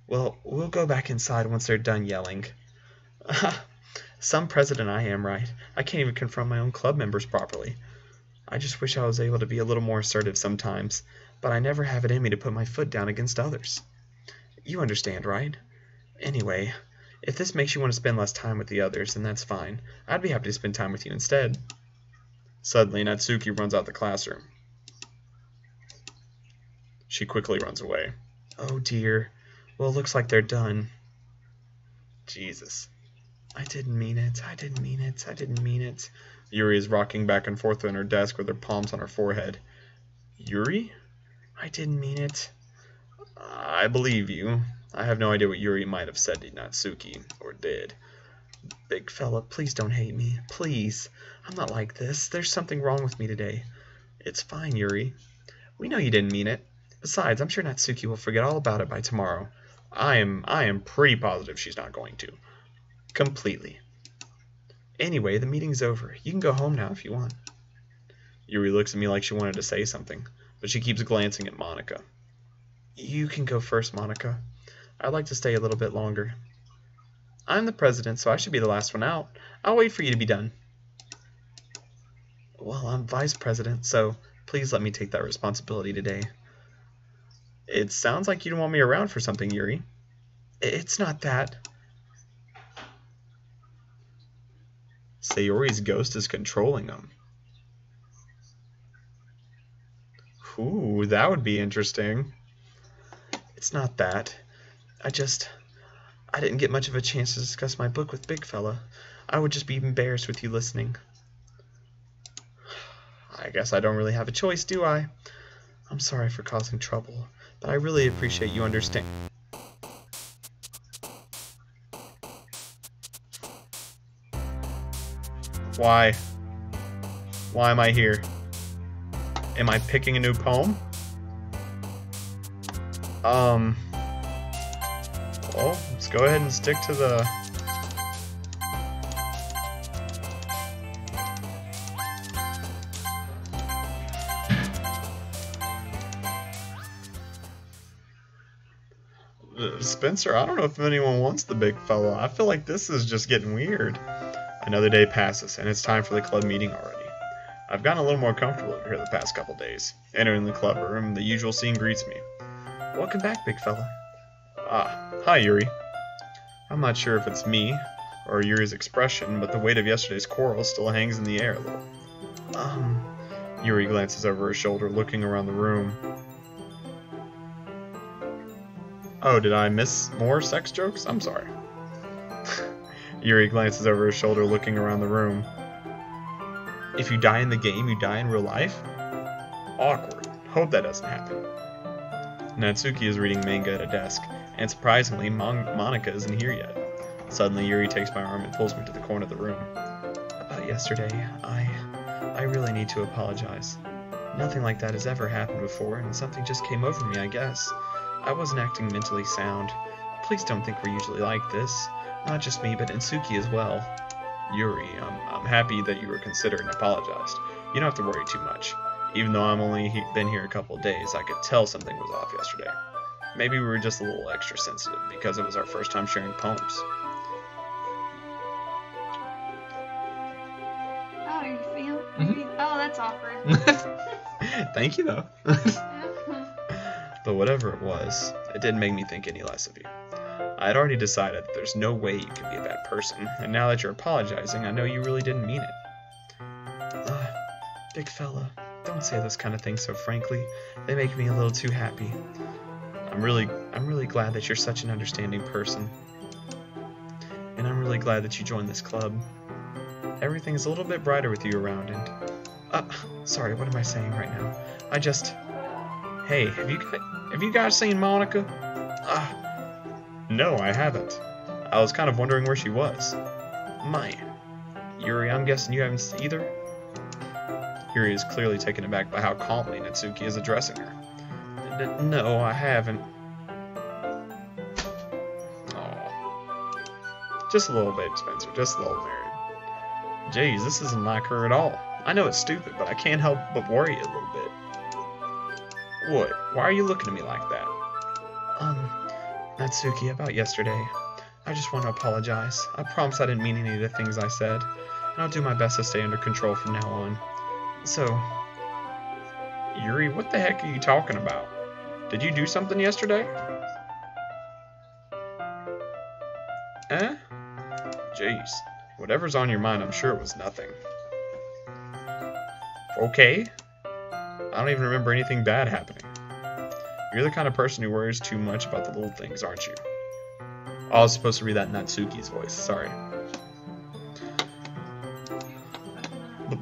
A: Well, we'll go back inside once they're done yelling. Some president I am, right? I can't even confront my own club members properly. I just wish I was able to be a little more assertive sometimes, but I never have it in me to put my foot down against others. You understand, right? Anyway, if this makes you want to spend less time with the others, then that's fine. I'd be happy to spend time with you instead. Suddenly, Natsuki runs out the classroom. She quickly runs away. Oh dear. Well, it looks like they're done. Jesus. I didn't mean it. I didn't mean it. I didn't mean it. Yuri is rocking back and forth on her desk with her palms on her forehead. Yuri? I didn't mean it. I believe you. I have no idea what Yuri might have said to Natsuki, or did. Big fella, please don't hate me. Please. I'm not like this. There's something wrong with me today. It's fine, Yuri. We know you didn't mean it. Besides, I'm sure Natsuki will forget all about it by tomorrow. I am pretty positive she's not going to. Completely. Anyway, the meeting's over. You can go home now if you want. Yuri looks at me like she wanted to say something, but she keeps glancing at Monica. You can go first, Monica. I'd like to stay a little bit longer. I'm the president, so I should be the last one out. I'll wait for you to be done. Well, I'm vice president, so please let me take that responsibility today. It sounds like you don't want me around for something, Yuri. It's not that. Sayori's ghost is controlling him. Ooh, that would be interesting. It's not that. I didn't get much of a chance to discuss my book with Big Fella. I would just be embarrassed with you listening. I guess I don't really have a choice, do I? I'm sorry for causing trouble, but I really appreciate you understanding. Why? Why am I here? Am I picking a new poem? Well, let's go ahead and stick to the... Spencer, I don't know if anyone wants the big fella. I feel like this is just getting weird. Another day passes, and it's time for the club meeting already. I've gotten a little more comfortable over here the past couple days. Entering the club room, the usual scene greets me. Welcome back, big fella. Ah, hi, Yuri. I'm not sure if it's me or Yuri's expression, but the weight of yesterday's quarrel still hangs in the air a little. Yuri glances over her shoulder, looking around the room. Oh, did I miss more sex jokes? I'm sorry. Yuri glances over her shoulder, looking around the room. If you die in the game, you die in real life? Awkward. Hope that doesn't happen. Natsuki is reading manga at a desk, and surprisingly, Monica isn't here yet. Suddenly, Yuri takes my arm and pulls me to the corner of the room. About yesterday, I really need to apologize. Nothing like that has ever happened before, and something just came over me, I guess. I wasn't acting mentally sound. Please don't think we're usually like this. Not just me, but Natsuki as well. Yuri, I'm happy that you were considerate and apologized. You don't have to worry too much. Even though I'm only been here a couple of days, I could tell something was off yesterday. Maybe we were just a little extra sensitive because it was our first time sharing poems.
C: Oh, you feel? Oh, that's awkward.
A: Thank you, though. But whatever it was, it didn't make me think any less of you. I had already decided that there's no way you can be a bad person, and now that you're apologizing, I know you really didn't mean it. Big fella, don't say those kind of things so frankly. They make me a little too happy. I'm really glad that you're such an understanding person. And I'm really glad that you joined this club. Everything's a little bit brighter with you around, and... sorry, what am I saying right now? Hey, have you guys seen Monica? No, I haven't. I was kind of wondering where she was. Yuri, I'm guessing you haven't either? Yuri is clearly taken aback by how calmly Natsuki is addressing her. No, I haven't. Oh. Just a little bit, Spencer. Just a little married. Jeez, this isn't like her at all. I know it's stupid, but I can't help but worry a little bit. What? Why are you looking at me like that? Natsuki, about yesterday. I just want to apologize. I promise I didn't mean any of the things I said, and I'll do my best to stay under control from now on. So, Yuri, what the heck are you talking about? Did you do something yesterday? Jeez. Whatever's on your mind, I'm sure it was nothing. Okay. I don't even remember anything bad happening. You're the kind of person who worries too much about the little things, aren't you? Oh, I was supposed to read that in Natsuki's voice. Sorry.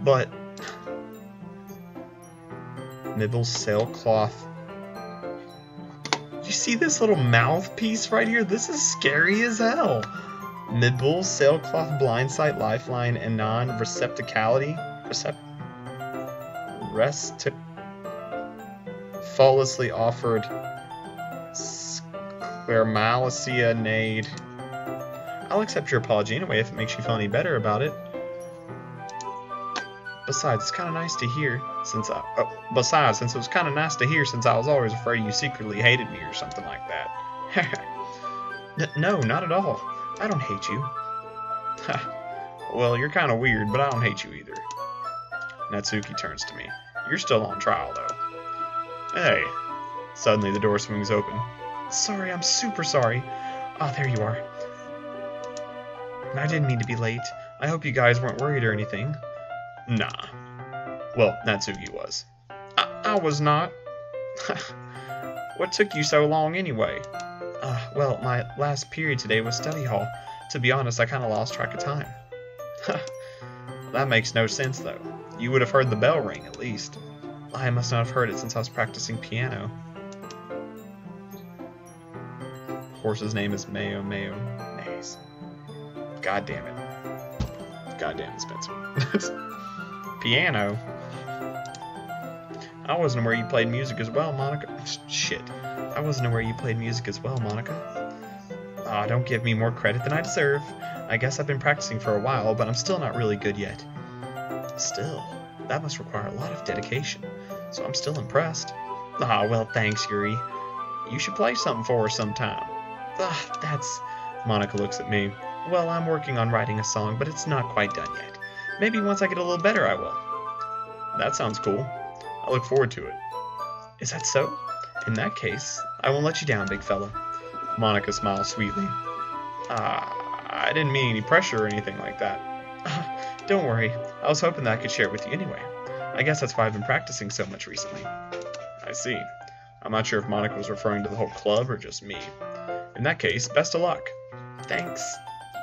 A: But Nibbles sailcloth. You see this little mouthpiece right here? This is scary as hell. Nibbles sailcloth, blind sight, lifeline, and non-recepticality. Faultlessly offered. Squirmalicia nade. I'll accept your apology anyway if it makes you feel any better about it. Besides, it's kind of nice to hear since it was kind of nice to hear since I was always afraid you secretly hated me or something like that. No, not at all. I don't hate you. Well, you're kind of weird, but I don't hate you either. Natsuki turns to me. You're still on trial, though. Hey. Suddenly, the door swings open. Sorry, I'm super sorry. Ah, there you are. I didn't mean to be late. I hope you guys weren't worried or anything. Nah. Well, Natsuki was. I was not. What took you so long anyway? Well, my last period today was study hall. To be honest, I kind of lost track of time. That makes no sense, though. You would have heard the bell ring, at least. I must not have heard it since I was practicing piano. Horse's name is Mayo Nays. God damn it. God damn it, Spencer. Piano? I wasn't aware you played music as well, Monica. Shit. I wasn't aware you played music as well, Monica. Aw, don't give me more credit than I deserve. I guess I've been practicing for a while, but I'm still not really good yet. Still, that must require a lot of dedication, so I'm still impressed. Ah, well, thanks, Yuri. You should play something for us sometime. Ah, that's... Monica looks at me. Well, I'm working on writing a song, but it's not quite done yet. Maybe once I get a little better, I will. That sounds cool. I look forward to it. Is that so? In that case, I won't let you down, big fella. Monica smiles sweetly. I didn't mean any pressure or anything like that. Don't worry. I was hoping that I could share it with you anyway. I guess that's why I've been practicing so much recently. I see. I'm not sure if Monica was referring to the whole club or just me. In that case, best of luck. Thanks.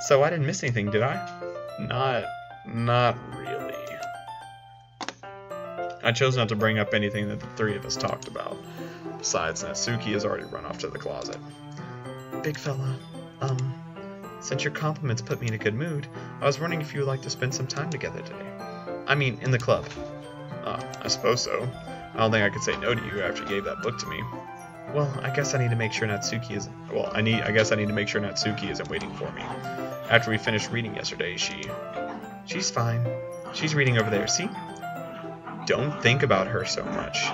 A: So I didn't miss anything, did I? Not really. I chose not to bring up anything that the three of us talked about. Besides, Natsuki has already run off to the closet. Big fella, since your compliments put me in a good mood, I was wondering if you would like to spend some time together today. I mean, in the club. I suppose so. I don't think I could say no to you after you gave that book to me. Well, I guess I need to make sure Natsuki isn't... Well, I guess I need to make sure Natsuki isn't waiting for me. After we finished reading yesterday, She's fine. She's reading over there, see? Don't think about her so much.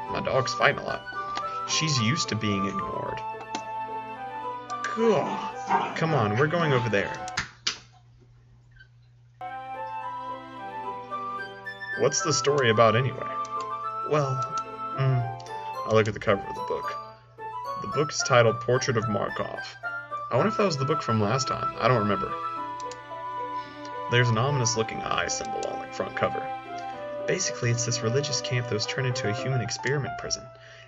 A: My dog's fighting a lot. She's used to being ignored. Cool. Come on, we're going over there. What's the story about anyway? Well, I look at the cover of the book. The book is titled Portrait of Markov. I wonder if that was the book from last time. I don't remember. There's an ominous-looking eye symbol on the front cover. Basically, it's this religious camp that was turned into a human experiment prison,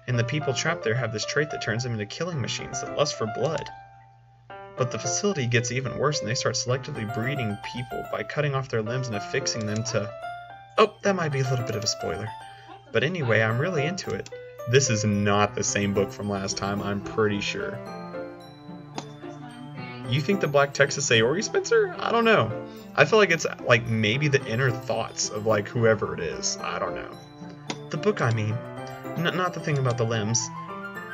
A: and the people trapped there have this trait that turns them into killing machines that lust for blood. But the facility gets even worse, and they start selectively breeding people by cutting off their limbs and affixing them to... Oh, that might be a little bit of a spoiler. But anyway, I'm really into it. This is not the same book from last time, I'm pretty sure. You think the Black Texas Aori, Spencer? I don't know. I feel like it's like maybe the inner thoughts of like whoever it is. I don't know. The book, I mean. Not the thing about the limbs.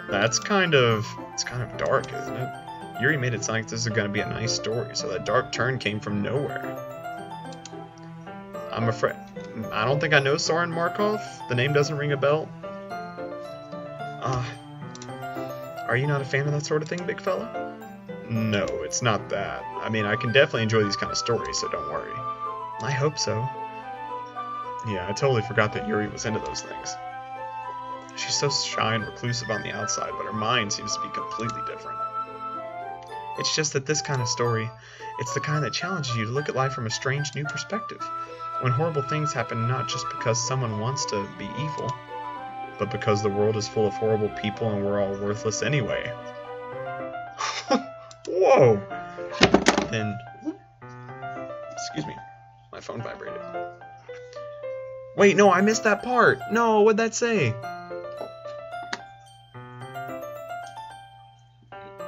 A: It's kind of dark, isn't it? Yuri made it sound like this is going to be a nice story, so that dark turn came from nowhere. I'm afraid... I don't think I know Soren Markov. The name doesn't ring a bell. Are you not a fan of that sort of thing, big fella? No, it's not that. I mean, I can definitely enjoy these kind of stories, so don't worry. I hope so. Yeah, I totally forgot that Yuri was into those things. She's so shy and reclusive on the outside, but her mind seems to be completely different. It's just that this kind of story, it's the kind that challenges you to look at life from a strange new perspective. When horrible things happen not just because someone wants to be evil, but because the world is full of horrible people and we're all worthless anyway. Whoa! then... Excuse me. My phone vibrated. Wait, no, I missed that part. No, what'd that say?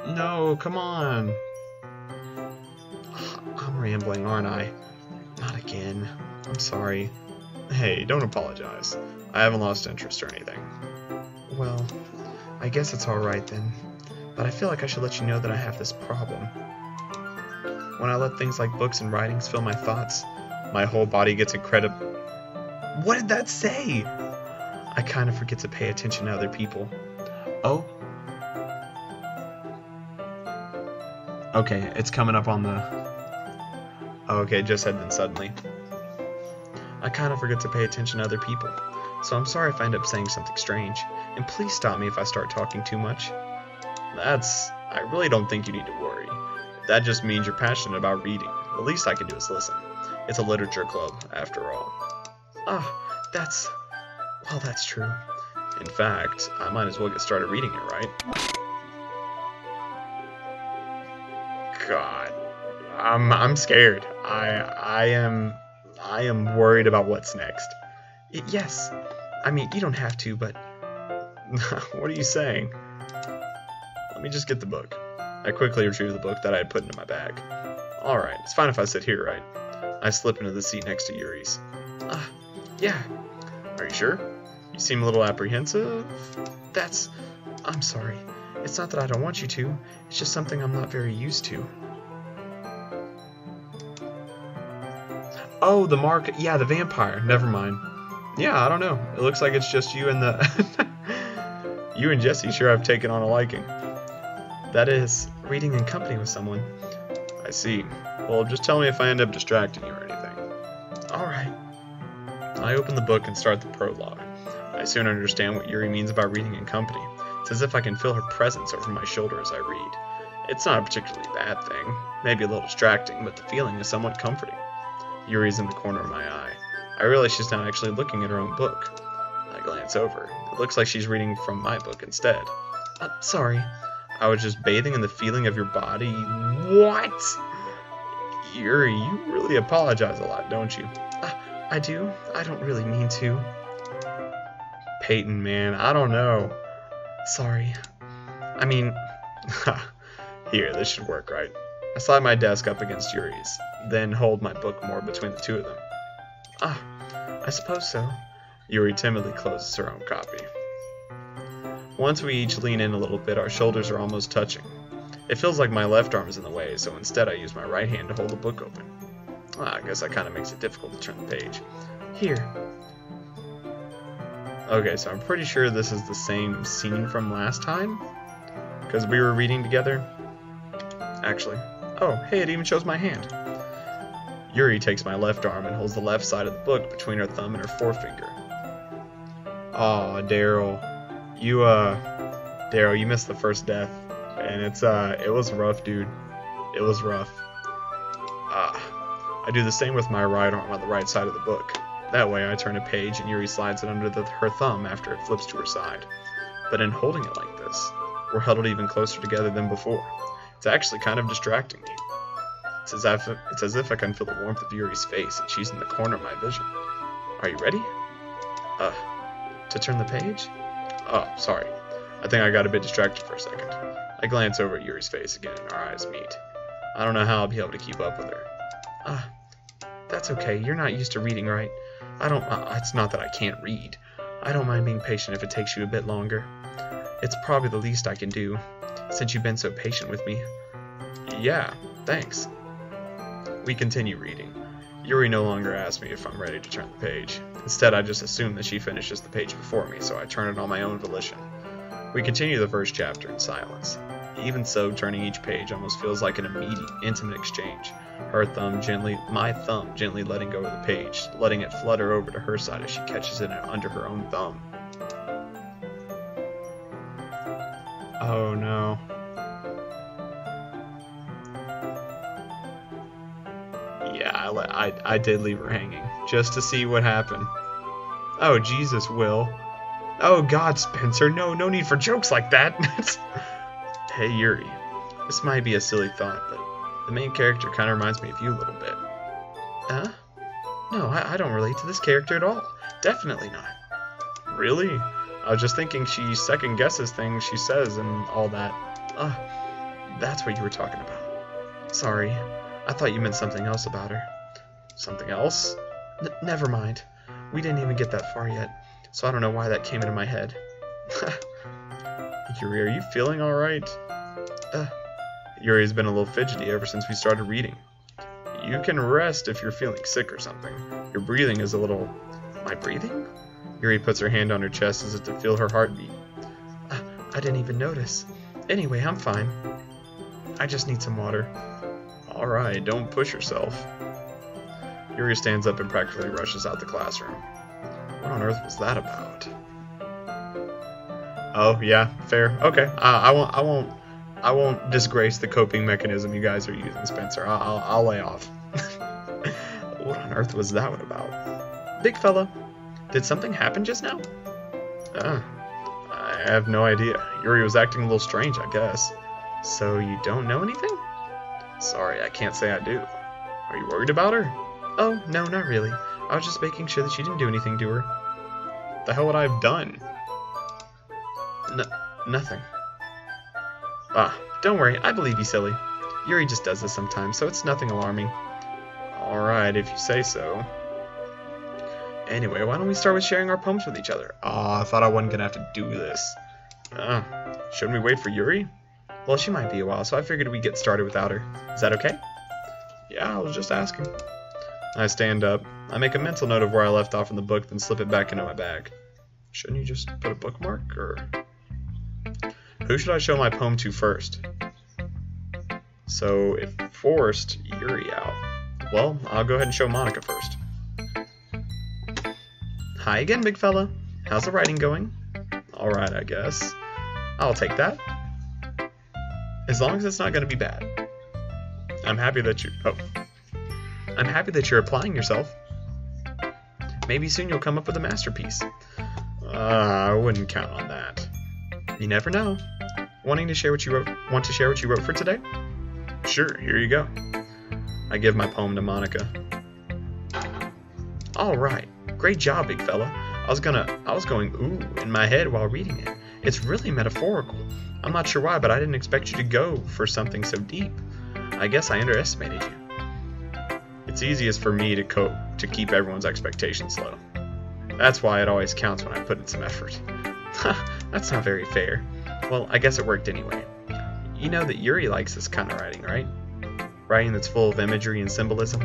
A: No, come on. I'm rambling, aren't I? Not again. I'm sorry. Hey, don't apologize. I haven't lost interest or anything. Well, I guess it's alright then. But I feel like I should let you know that I have this problem. When I let things like books and writings fill my thoughts, my whole body gets incredible. What did that say? I kind of forget to pay attention to other people. Oh? Okay, it's coming up on the... Oh, okay, it just said then suddenly. I kind of forget to pay attention to other people, so I'm sorry if I end up saying something strange, and please stop me if I start talking too much. I really don't think you need to worry. That just means you're passionate about reading. The least I can do is listen. It's a literature club, after all. Ah, well, that's true. In fact, I might as well get started reading it, right? God, I'm scared. I am worried about what's next. Yes, I mean, you don't have to, but... What are you saying? Let me just get the book. I quickly retrieved the book that I had put into my bag. Alright, it's fine if I sit here, right? I slip into the seat next to Yuri's. Yeah. Are you sure? You seem a little apprehensive. I'm sorry. It's not that I don't want you to. It's just something I'm not very used to. Oh, the mark. Yeah, the vampire. Never mind. Yeah, I don't know. It looks like it's just you and the... You and Jesse sure have taken on a liking. That is, reading in company with someone. I see. Well, just tell me if I end up distracting you or anything. Alright. I open the book and start the prologue. I soon understand what Yuri means about reading in company. It's as if I can feel her presence over my shoulder as I read. It's not a particularly bad thing. Maybe a little distracting, but the feeling is somewhat comforting. Yuri's in the corner of my eye. I realize she's not actually looking at her own book. I glance over. It looks like she's reading from my book instead. Sorry. I was just bathing in the feeling of your body. What? Yuri, you really apologize a lot, don't you? I do. I don't really mean to. Peyton, man, I don't know. Sorry. I mean... Here, this should work, right? I slide my desk up against Yuri's, then hold my book more between the two of them. I suppose so. Yuri timidly closes her own copy. Once we each lean in a little bit, our shoulders are almost touching. It feels like my left arm is in the way, so instead I use my right hand to hold the book open. I guess that kind of makes it difficult to turn the page. Here. Okay, so I'm pretty sure this is the same scene from last time, because we were reading together. Actually. Oh, hey, it even shows my hand. Yuri takes my left arm and holds the left side of the book between her thumb and her forefinger. Aw, Daryl. Daryl, you missed the first death. And it was rough, dude. It was rough. I do the same with my right arm on the right side of the book. That way I turn a page and Yuri slides it under her thumb after it flips to her side. But in holding it like this, we're huddled even closer together than before. It's actually kind of distracting me. It's as if I can feel the warmth of Yuri's face, and she's in the corner of my vision. Are you ready? To turn the page? Oh, sorry. I think I got a bit distracted for a second. I glance over at Yuri's face again, and our eyes meet. I don't know how I'll be able to keep up with her. That's okay. You're not used to reading, right? It's not that I can't read. I don't mind being patient if it takes you a bit longer. It's probably the least I can do, since you've been so patient with me. Yeah, thanks. We continue reading. Yuri no longer asks me if I'm ready to turn the page. Instead, I just assume that she finishes the page before me, so I turn it on my own volition. We continue the first chapter in silence. Even so, turning each page almost feels like an immediate, intimate exchange. My thumb gently letting go of the page, letting it flutter over to her side as she catches it under her own thumb. Oh no. Yeah, I did leave her hanging, just to see what happened. Oh, Jesus, Will. Oh, God, Spencer, no need for jokes like that. Hey, Yuri, this might be a silly thought, but The main character kind of reminds me of you a little bit. Huh? No, I don't relate to this character at all. Definitely not. Really? I was just thinking she second guesses things she says and all that. That's what you were talking about. Sorry, I thought you meant something else about her. Something else? Never mind. We didn't even get that far yet, so I don't know why that came into my head. Yuri, are you feeling alright? Yuri's been a little fidgety ever since we started reading. You can rest if you're feeling sick or something. Your breathing is a little... My breathing? Yuri puts her hand on her chest as if to feel her heartbeat. I didn't even notice. Anyway, I'm fine. I just need some water. Alright, don't push yourself. Yuri stands up and practically rushes out the classroom. What on earth was that about? Oh, yeah, fair. Okay, I won't disgrace the coping mechanism you guys are using, Spencer. I'll lay off. What on earth was that one about? Big fella, did something happen just now? I have no idea. Yuri was acting a little strange, I guess. So you don't know anything? Sorry, I can't say I do. Are you worried about her? Oh, no, not really. I was just making sure that you didn't do anything to her. What the hell would I have done? Nothing. Don't worry, I believe you, silly. Yuri just does this sometimes, so it's nothing alarming. Alright, if you say so. Anyway, why don't we start with sharing our poems with each other? I thought I wasn't gonna have to do this. Shouldn't we wait for Yuri? Well, she might be a while, so I figured we'd get started without her. Is that okay? Yeah, I was just asking. I stand up. I make a mental note of where I left off in the book, then slip it back into my bag. Shouldn't you just put a bookmark, or... Who should I show my poem to first? So, if forced Yuri out, well, I'll go ahead and show Monica first. Hi again, big fella. How's the writing going? Alright, I guess. I'll take that. As long as it's not going to be bad. I'm happy that you're applying yourself. Maybe soon you'll come up with a masterpiece. I wouldn't count on that. You never know. Want to share what you wrote for today? Sure, here you go. I give my poem to Monica. All right, great job, big fella. I was going ooh in my head while reading it. It's really metaphorical. I'm not sure why, but I didn't expect you to go for something so deep. I guess I underestimated you. It's easiest for me to keep everyone's expectations low. That's why it always counts when I put in some effort. That's not very fair. Well, I guess it worked anyway. You know that Yuri likes this kind of writing, right? Writing that's full of imagery and symbolism.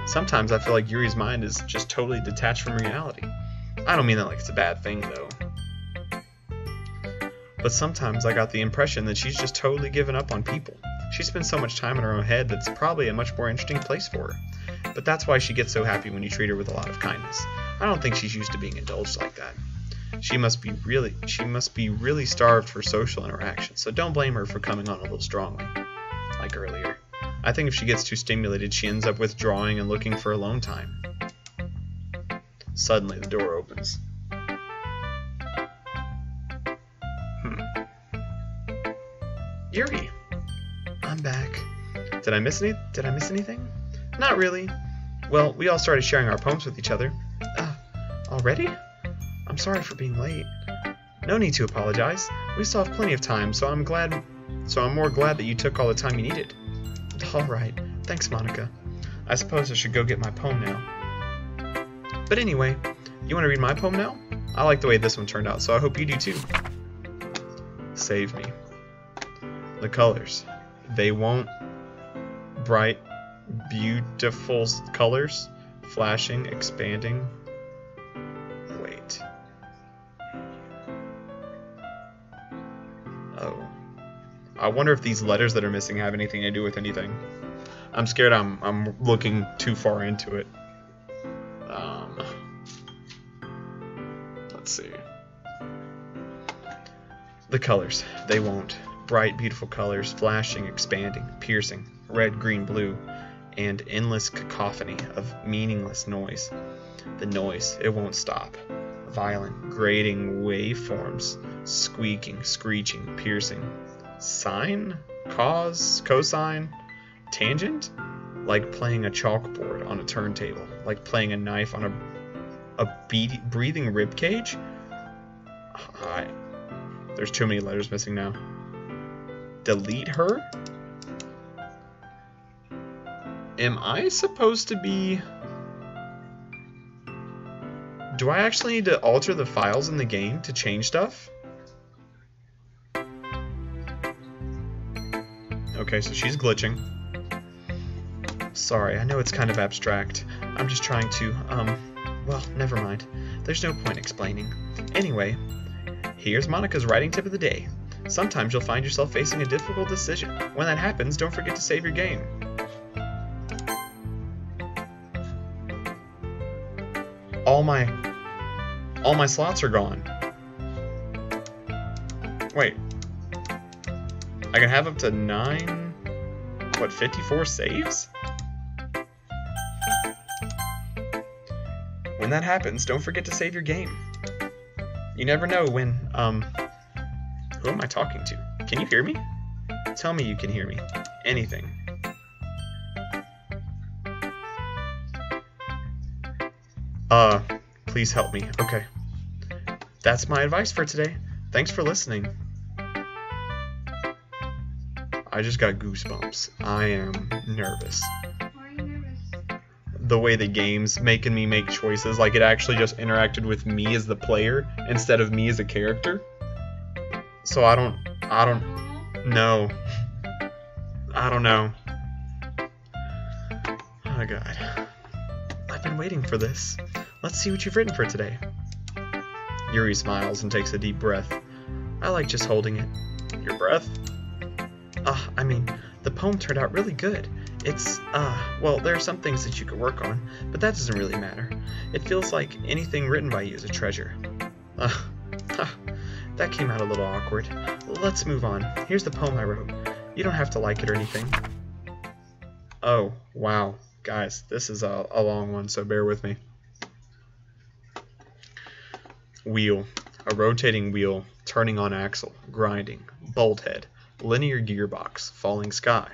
A: Sometimes I feel like Yuri's mind is just totally detached from reality. I don't mean that like it's a bad thing, though. But sometimes I got the impression that she's just totally given up on people. She spends so much time in her own head that's probably a much more interesting place for her. But that's why she gets so happy when you treat her with a lot of kindness. I don't think she's used to being indulged like that. She must be really starved for social interaction, so don't blame her for coming on a little strongly, like earlier. I think if she gets too stimulated, she ends up withdrawing and looking for alone time. Suddenly, the door opens. Yuri, I'm back. Did I miss anything? Not really. Well, we all started sharing our poems with each other. Already? I'm sorry for being late. No need to apologize. We still have plenty of time, so I'm more glad that you took all the time you needed. All right. Thanks, Monica. I suppose I should go get my poem now. But anyway, you want to read my poem now? I like the way this one turned out, so I hope you do too. Save me. The colors. They won't. Bright, beautiful colors. Flashing, expanding. Wait. Oh. I wonder if these letters that are missing have anything to do with anything. I'm scared I'm looking too far into it. Let's see. The colors. They won't. Bright, beautiful colors, flashing, expanding, piercing, red, green, blue, and endless cacophony of meaningless noise. The noise, it won't stop. Violent, grating waveforms, squeaking, screeching, piercing. Sine? Cause? Cosine? tangent? Like playing a chalkboard on a turntable. Like playing a knife on a breathing rib cage? There's too many letters missing now. Delete her? Am I supposed to be... Do I actually need to alter the files in the game to change stuff? Okay, so she's glitching. Sorry, I know it's kind of abstract. I'm just trying to, well, never mind. There's no point explaining. Anyway, here's Monica's writing tip of the day. Sometimes you'll find yourself facing a difficult decision. When that happens, don't forget to save your game. All my slots are gone. Wait. I can have up to 54 saves? When that happens, don't forget to save your game. You never know when, who am I talking to? Can you hear me? Tell me you can hear me. Anything. Please help me. Okay. That's my advice for today. Thanks for listening. I just got goosebumps. I am nervous.
C: Why are you nervous?
A: The way the game's making me make choices, like it actually just interacted with me as the player instead of me as a character. So I don't know. I don't know. Oh god. I've been waiting for this. Let's see what you've written for today. Yuri smiles and takes a deep breath. I like just holding it. Your breath? I mean, the poem turned out really good. It's, well, there are some things that you could work on, but that doesn't really matter. It feels like anything written by you is a treasure. That came out a little awkward. Let's move on. Here's the poem I wrote. You don't have to like it or anything. Oh, wow. Guys, this is a long one, so bear with me. Wheel. A rotating wheel, turning on axle, grinding, bolt head, linear gearbox, falling sky,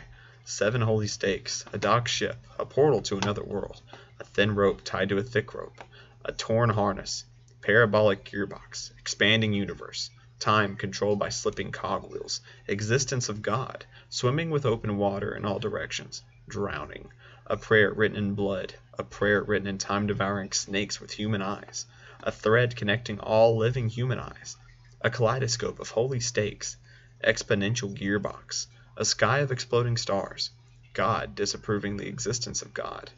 A: 7 holy stakes, a docked ship, a portal to another world, a thin rope tied to a thick rope, a torn harness, parabolic gearbox, expanding universe, time controlled by slipping cogwheels, existence of God, swimming with open water in all directions, drowning, a prayer written in blood, a prayer written in time-devouring snakes with human eyes, a thread connecting all living human eyes, a kaleidoscope of holy stakes, exponential gearbox, a sky of exploding stars, God disapproving the existence of God,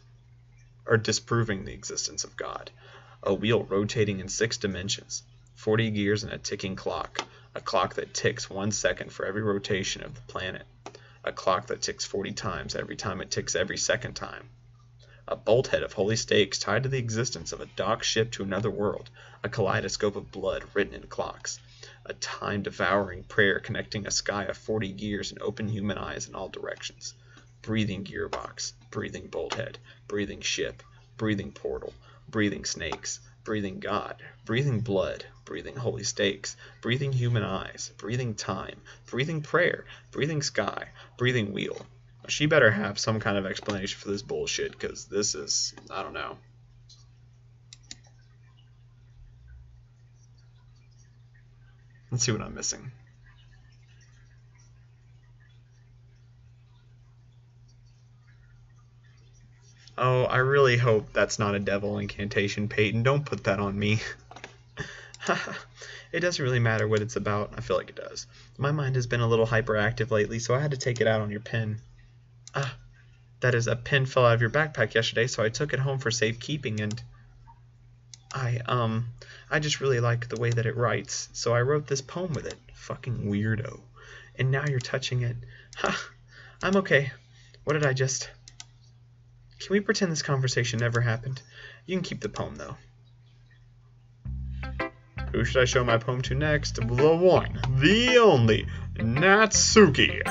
A: or disproving the existence of God, a wheel rotating in 6 dimensions, 40 gears and a ticking clock, a clock that ticks 1 second for every rotation of the planet, a clock that ticks 40 times every time it ticks every second time, a bolt head of holy stakes tied to the existence of a docked ship to another world, a kaleidoscope of blood written in clocks, a time-devouring prayer connecting a sky of 40 gears and open human eyes in all directions, breathing gearbox, breathing bolt head, breathing ship, breathing portal, breathing snakes, breathing God, breathing blood, breathing holy stakes, breathing human eyes, breathing time, breathing prayer, breathing sky, breathing wheel. She better have some kind of explanation for this bullshit, because this is, I don't know. Let's see what I'm missing. Oh, I really hope that's not a devil incantation, Peyton. Don't put that on me. It doesn't really matter what it's about. I feel like it does. My mind has been a little hyperactive lately, so I had to take it out on your pen. That is, a pen fell out of your backpack yesterday, so I took it home for safekeeping, and I just really like the way that it writes, so I wrote this poem with it. Fucking weirdo. And now you're touching it. I'm okay. What did I just... Can we pretend this conversation never happened? You can keep the poem, though. Who should I show my poem to next? The one, the only, Natsuki.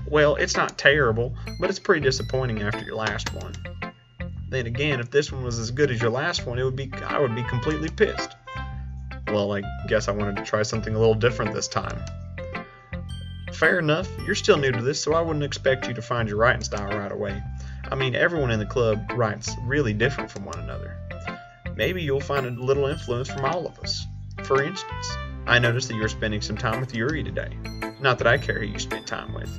A: Well, it's not terrible, but it's pretty disappointing after your last one. Then again, if this one was as good as your last one, I would be completely pissed. Well, I guess I wanted to try something a little different this time. Fair enough, you're still new to this, so I wouldn't expect you to find your writing style right away. I mean, everyone in the club writes really different from one another. Maybe you'll find a little influence from all of us. For instance, I noticed that you were spending some time with Yuri today. Not that I care who you spend time with.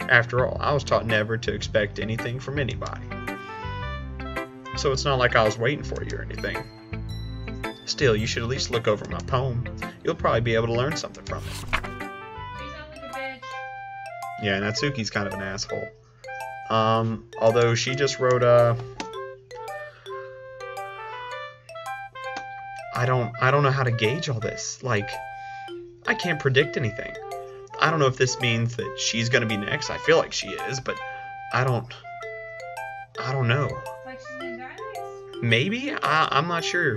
A: After all, I was taught never to expect anything from anybody. So it's not like I was waiting for you or anything. Still, you should at least look over my poem. You'll probably be able to learn something from it.
C: You sound like a bitch.
A: Yeah, Natsuki's kind of an asshole. Although she just wrote I don't know how to gauge all this. Like, I can't predict anything. I don't know if this means that she's gonna be next. I feel like she is, but I don't know.
C: Like she's gonna die next.
A: Maybe? I'm not sure.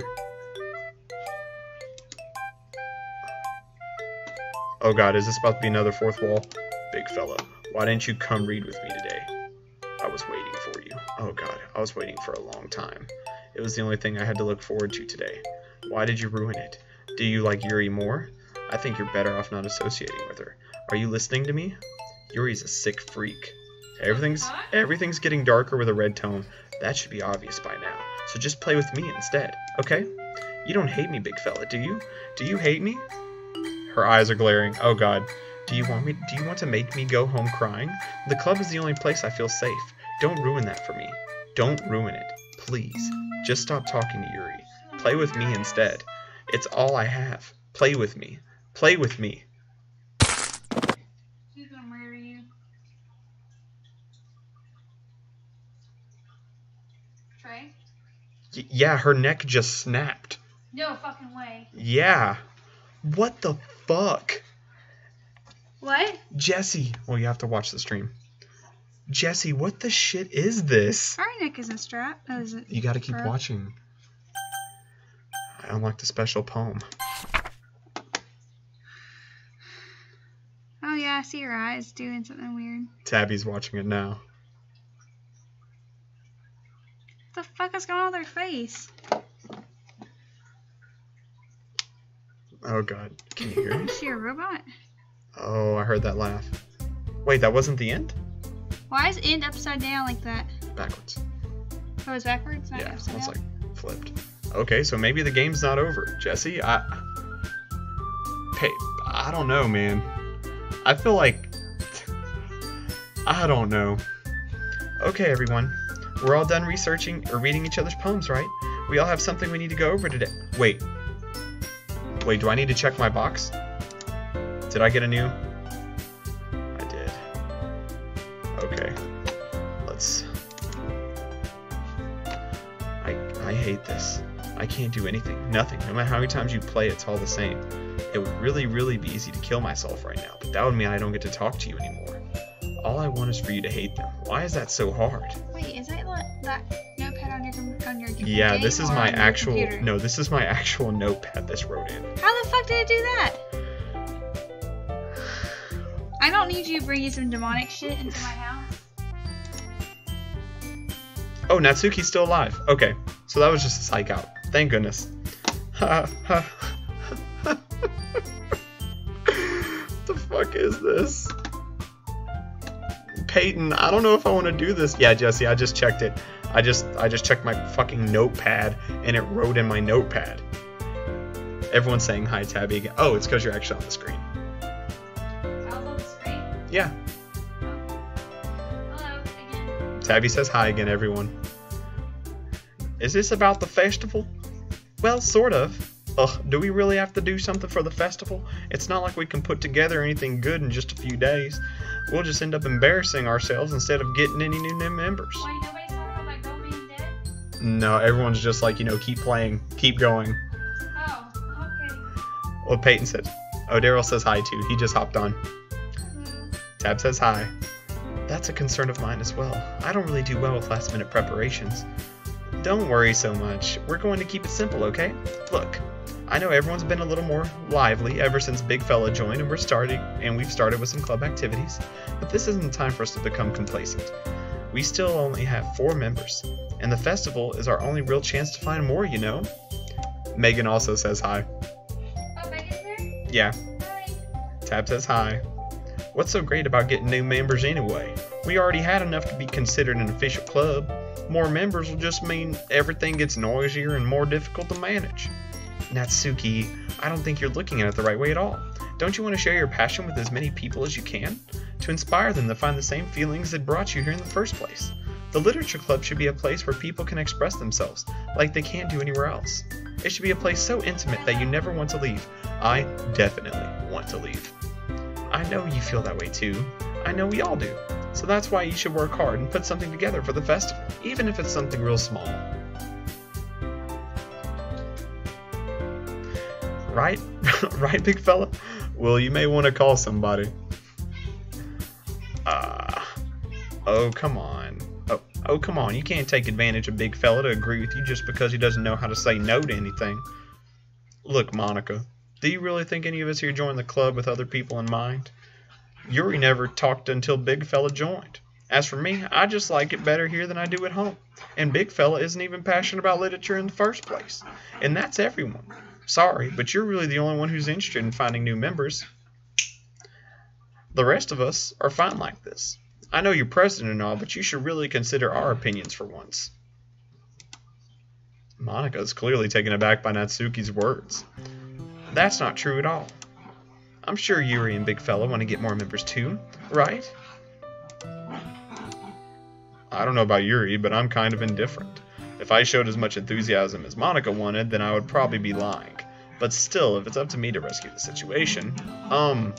A: Oh god, is this about to be another fourth wall? Big fella, why didn't you come read with me today? I was waiting for you. Oh god, I was waiting for a long time. It was the only thing I had to look forward to today. Why did you ruin it? Do you like Yuri more? I think you're better off not associating with her. Are you listening to me? Yuri's a sick freak. Everything's getting darker with a red tone. That should be obvious by now. So just play with me instead, okay? You don't hate me, big fella, do you? Do you hate me? Her eyes are glaring. Oh god. Do you want to make me go home crying? The club is the only place I feel safe. Don't ruin that for me. Don't ruin it. Please. Just stop talking to Yuri. Play with me instead. It's all I have. Play with me. Play with me.
C: She's gonna murder you. Trey?
A: Yeah, her neck just snapped.
C: No fucking way.
A: Yeah. What the fuck?
C: What?
A: Jesse. Well, you have to watch the stream. Jesse, what the shit is this?
C: Our neck isn't strapped. Oh, is it?
A: You gotta keep watching. I unlocked a special poem.
C: Oh yeah, I see your eyes doing something weird.
A: Tabby's watching it now.
C: What the fuck is going on with her face?
A: Oh god, can you hear it?
C: Is she a robot?
A: Oh, I heard that laugh. Wait, that wasn't the end?
C: Why is end upside down like that?
A: Backwards.
C: Oh, it's backwards? Not
A: Yeah,
C: upside
A: it's
C: down?
A: like flipped. Okay, so maybe the game's not over. Jesse, I don't know, man. I feel like... I don't know. Okay, everyone. We're all done researching or reading each other's poems, right? We all have something we need to go over today. Wait, do I need to check my box? Did I get a new? I did. Okay. Let's... I hate this. I can't do anything. Nothing. No matter how many times you play, it's all the same. It would really, really be easy to kill myself right now, but that would mean I don't get to talk to you anymore. All I want is for you to hate them. Why is that so hard?
C: Wait, is that that notepad on your
A: Yeah,
C: game
A: this is
C: or
A: my
C: on your
A: actual...
C: computer?
A: No, this is my actual notepad that's wrote in.
C: How the fuck did it do that? I don't need you bringing some demonic shit into my house.
A: Oh, Natsuki's still alive. Okay, so that was just a psych out. Thank goodness. The fuck is this? Peyton, I don't know if I want to do this. Yeah, Jesse, I just checked it. I just checked my fucking notepad, and it wrote in my notepad. Everyone's saying hi, Tabby, again. Oh, it's because you're actually on the screen.
C: I was on the screen.
A: Yeah.
C: Hello, again.
A: Tabby says hi again, everyone. Is this about the festival? Well, sort of. Ugh, do we really have to do something for the festival? It's not like we can put together anything good in just a few days. We'll just end up embarrassing ourselves instead of getting any new members.
C: Why, nobody's talking about my girl being dead?
A: No, everyone's just like, you know, keep playing, keep going.
C: Oh, okay.
A: Well, Peyton said. Oh, Daryl says hi too. He just hopped on.
C: Hello.
A: Tab says hi. That's a concern of mine as well. I don't really do well with last minute preparations. Don't worry so much. We're going to keep it simple, okay? Look, I know everyone's been a little more lively ever since Big Fella joined and we've started with some club activities, but this isn't the time for us to become complacent. We still only have 4 members, and the festival is our only real chance to find more, you know? Megan also says hi.
C: Oh, Megan's there?
A: Yeah.
C: Hi.
A: Tab says hi. What's so great about getting new members anyway? We already had enough to be considered an official club. More members will just mean everything gets noisier and more difficult to manage. Natsuki, I don't think you're looking at it the right way at all. Don't you want to share your passion with as many people as you can? To inspire them to find the same feelings that brought you here in the first place. The literature club should be a place where people can express themselves like they can't do anywhere else. It should be a place so intimate that you never want to leave. I definitely want to leave. I know you feel that way too. I know we all do. So that's why you should work hard and put something together for the festival, even if it's something real small. Right? Right, big fella? Well, you may want to call somebody. Oh, come on. Oh, come on. You can't take advantage of big fella to agree with you just because he doesn't know how to say no to anything. Look, Monica, do you really think any of us here joined the club with other people in mind? Yuri never talked until big fella joined. As for me, I just like it better here than I do at home. And big fella isn't even passionate about literature in the first place. And that's everyone. Sorry, but you're really the only one who's interested in finding new members. The rest of us are fine like this. I know you're president and all, but you should really consider our opinions for once. Monica's clearly taken aback by Natsuki's words. That's not true at all. I'm sure Yuri and Big Fella want to get more members too, right? I don't know about Yuri, but I'm kind of indifferent. If I showed as much enthusiasm as Monica wanted, then I would probably be lying. But still, if it's up to me to rescue the situation, Can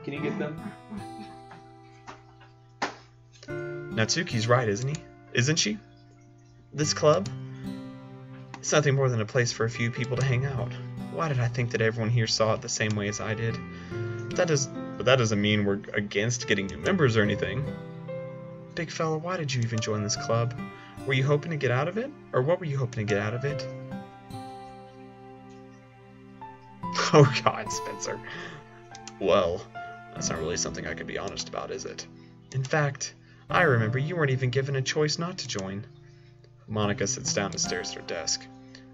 A: you get them? Natsuki's right, isn't he? Isn't she? This club? It's nothing more than a place for a few people to hang out. Why did I think that everyone here saw it the same way as I did? But that doesn't mean we're against getting new members or anything. Big fella, why did you even join this club? Were you hoping to get out of it? Or what were you hoping to get out of it? Oh God, Spencer. Well, that's not really something I could be honest about, is it? In fact, I remember you weren't even given a choice not to join. Monica sits down and stares at her desk.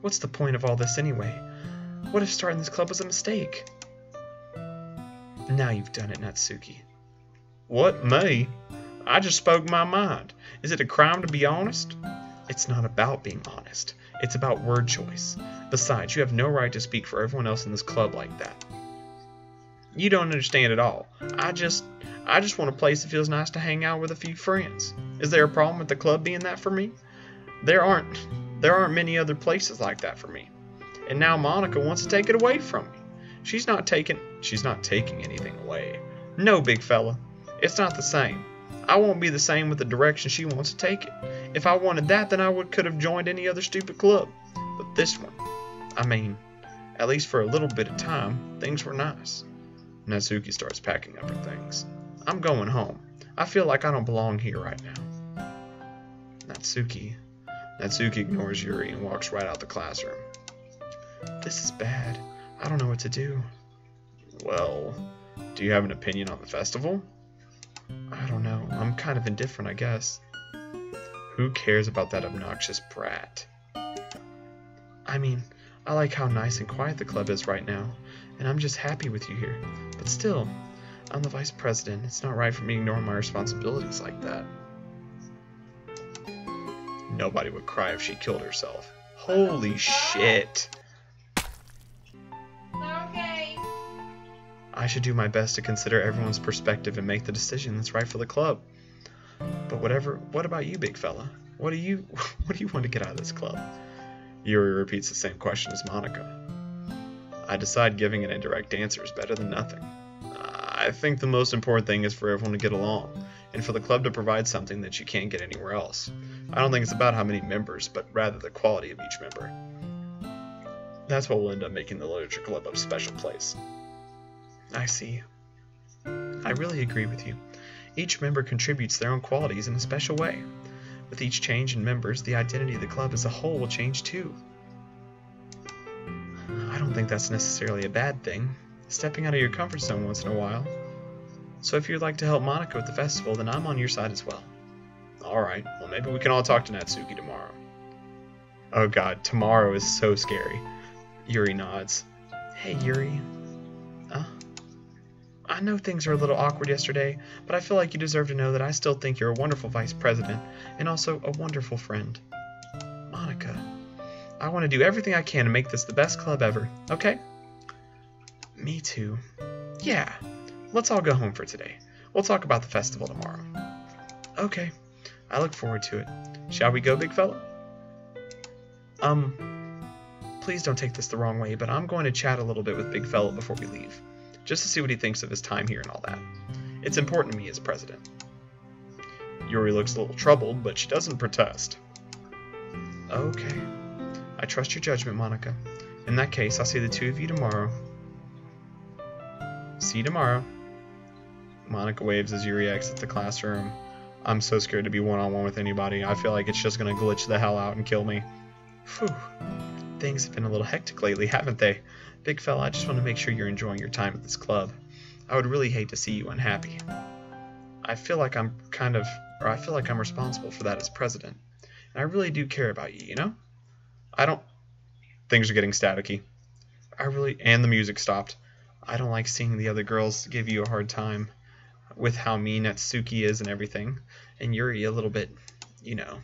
A: What's the point of all this anyway? What if starting this club was a mistake? Now you've done it, Natsuki. What, me? I just spoke my mind. Is it a crime to be honest? It's not about being honest. It's about word choice. Besides, you have no right to speak for everyone else in this club like that. You don't understand at all. I just want a place that feels nice to hang out with a few friends. Is there a problem with the club being that for me? There aren't many other places like that for me. And now Monica wants to take it away from me. She's not taking anything away. No, big fella. It's not the same. I won't be the same with the direction she wants to take it. If I wanted that, then I could have joined any other stupid club. But this one, I mean, at least for a little bit of time, things were nice. Natsuki starts packing up her things. I'm going home. I feel like I don't belong here right now. Natsuki ignores Yuri and walks right out the classroom. This is bad. I don't know what to do. Well, do you have an opinion on the festival? I don't know. I'm kind of indifferent, I guess. Who cares about that obnoxious brat? I mean, I like how nice and quiet the club is right now, and I'm just happy with you here. But still, I'm the vice president. It's not right for me to ignore my responsibilities like that. Nobody would cry if she killed herself. Holy shit.
C: Okay.
A: I should do my best to consider everyone's perspective and make the decision that's right for the club. But what about you, big fella? What do you want to get out of this club? Yuri repeats the same question as Monica. I decide giving an indirect answer is better than nothing. I think the most important thing is for everyone to get along, and for the club to provide something that you can't get anywhere else. I don't think it's about how many members, but rather the quality of each member. That's what will end up making the literature club a special place. I see. I really agree with you. Each member contributes their own qualities in a special way. With each change in members, the identity of the club as a whole will change too. I don't think that's necessarily a bad thing. Stepping out of your comfort zone once in a while. So if you'd like to help Monica with the festival, then I'm on your side as well. Alright, well maybe we can all talk to Natsuki tomorrow. Oh god, tomorrow is so scary. Yuri nods. Hey Yuri. know things are a little awkward yesterday, but I feel like you deserve to know that I still think you're a wonderful vice president, and also a wonderful friend. Monica, I want to do everything I can to make this the best club ever, okay? Me too. Yeah, let's all go home for today. We'll talk about the festival tomorrow. Okay, I look forward to it. Shall we go, big fella? Please don't take this the wrong way, but I'm going to chat a little bit with big fella before we leave, just to see what he thinks of his time here and all that. It's important to me as president. Yuri looks a little troubled, but she doesn't protest. Okay. I trust your judgment, Monica. In that case, I'll see the two of you tomorrow. See you tomorrow. Monica waves as Yuri exits the classroom. I'm so scared to be one-on-one with anybody. I feel like it's just going to glitch the hell out and kill me. Phew. Things have been a little hectic lately, haven't they? Big fella, I just want to make sure you're enjoying your time at this club. I would really hate to see you unhappy. I feel like I'm responsible for that as president. And I really do care about you, you know? Things are getting staticky. And the music stopped. I don't like seeing the other girls give you a hard time with how mean Natsuki is and everything. And Yuri a little bit, you know.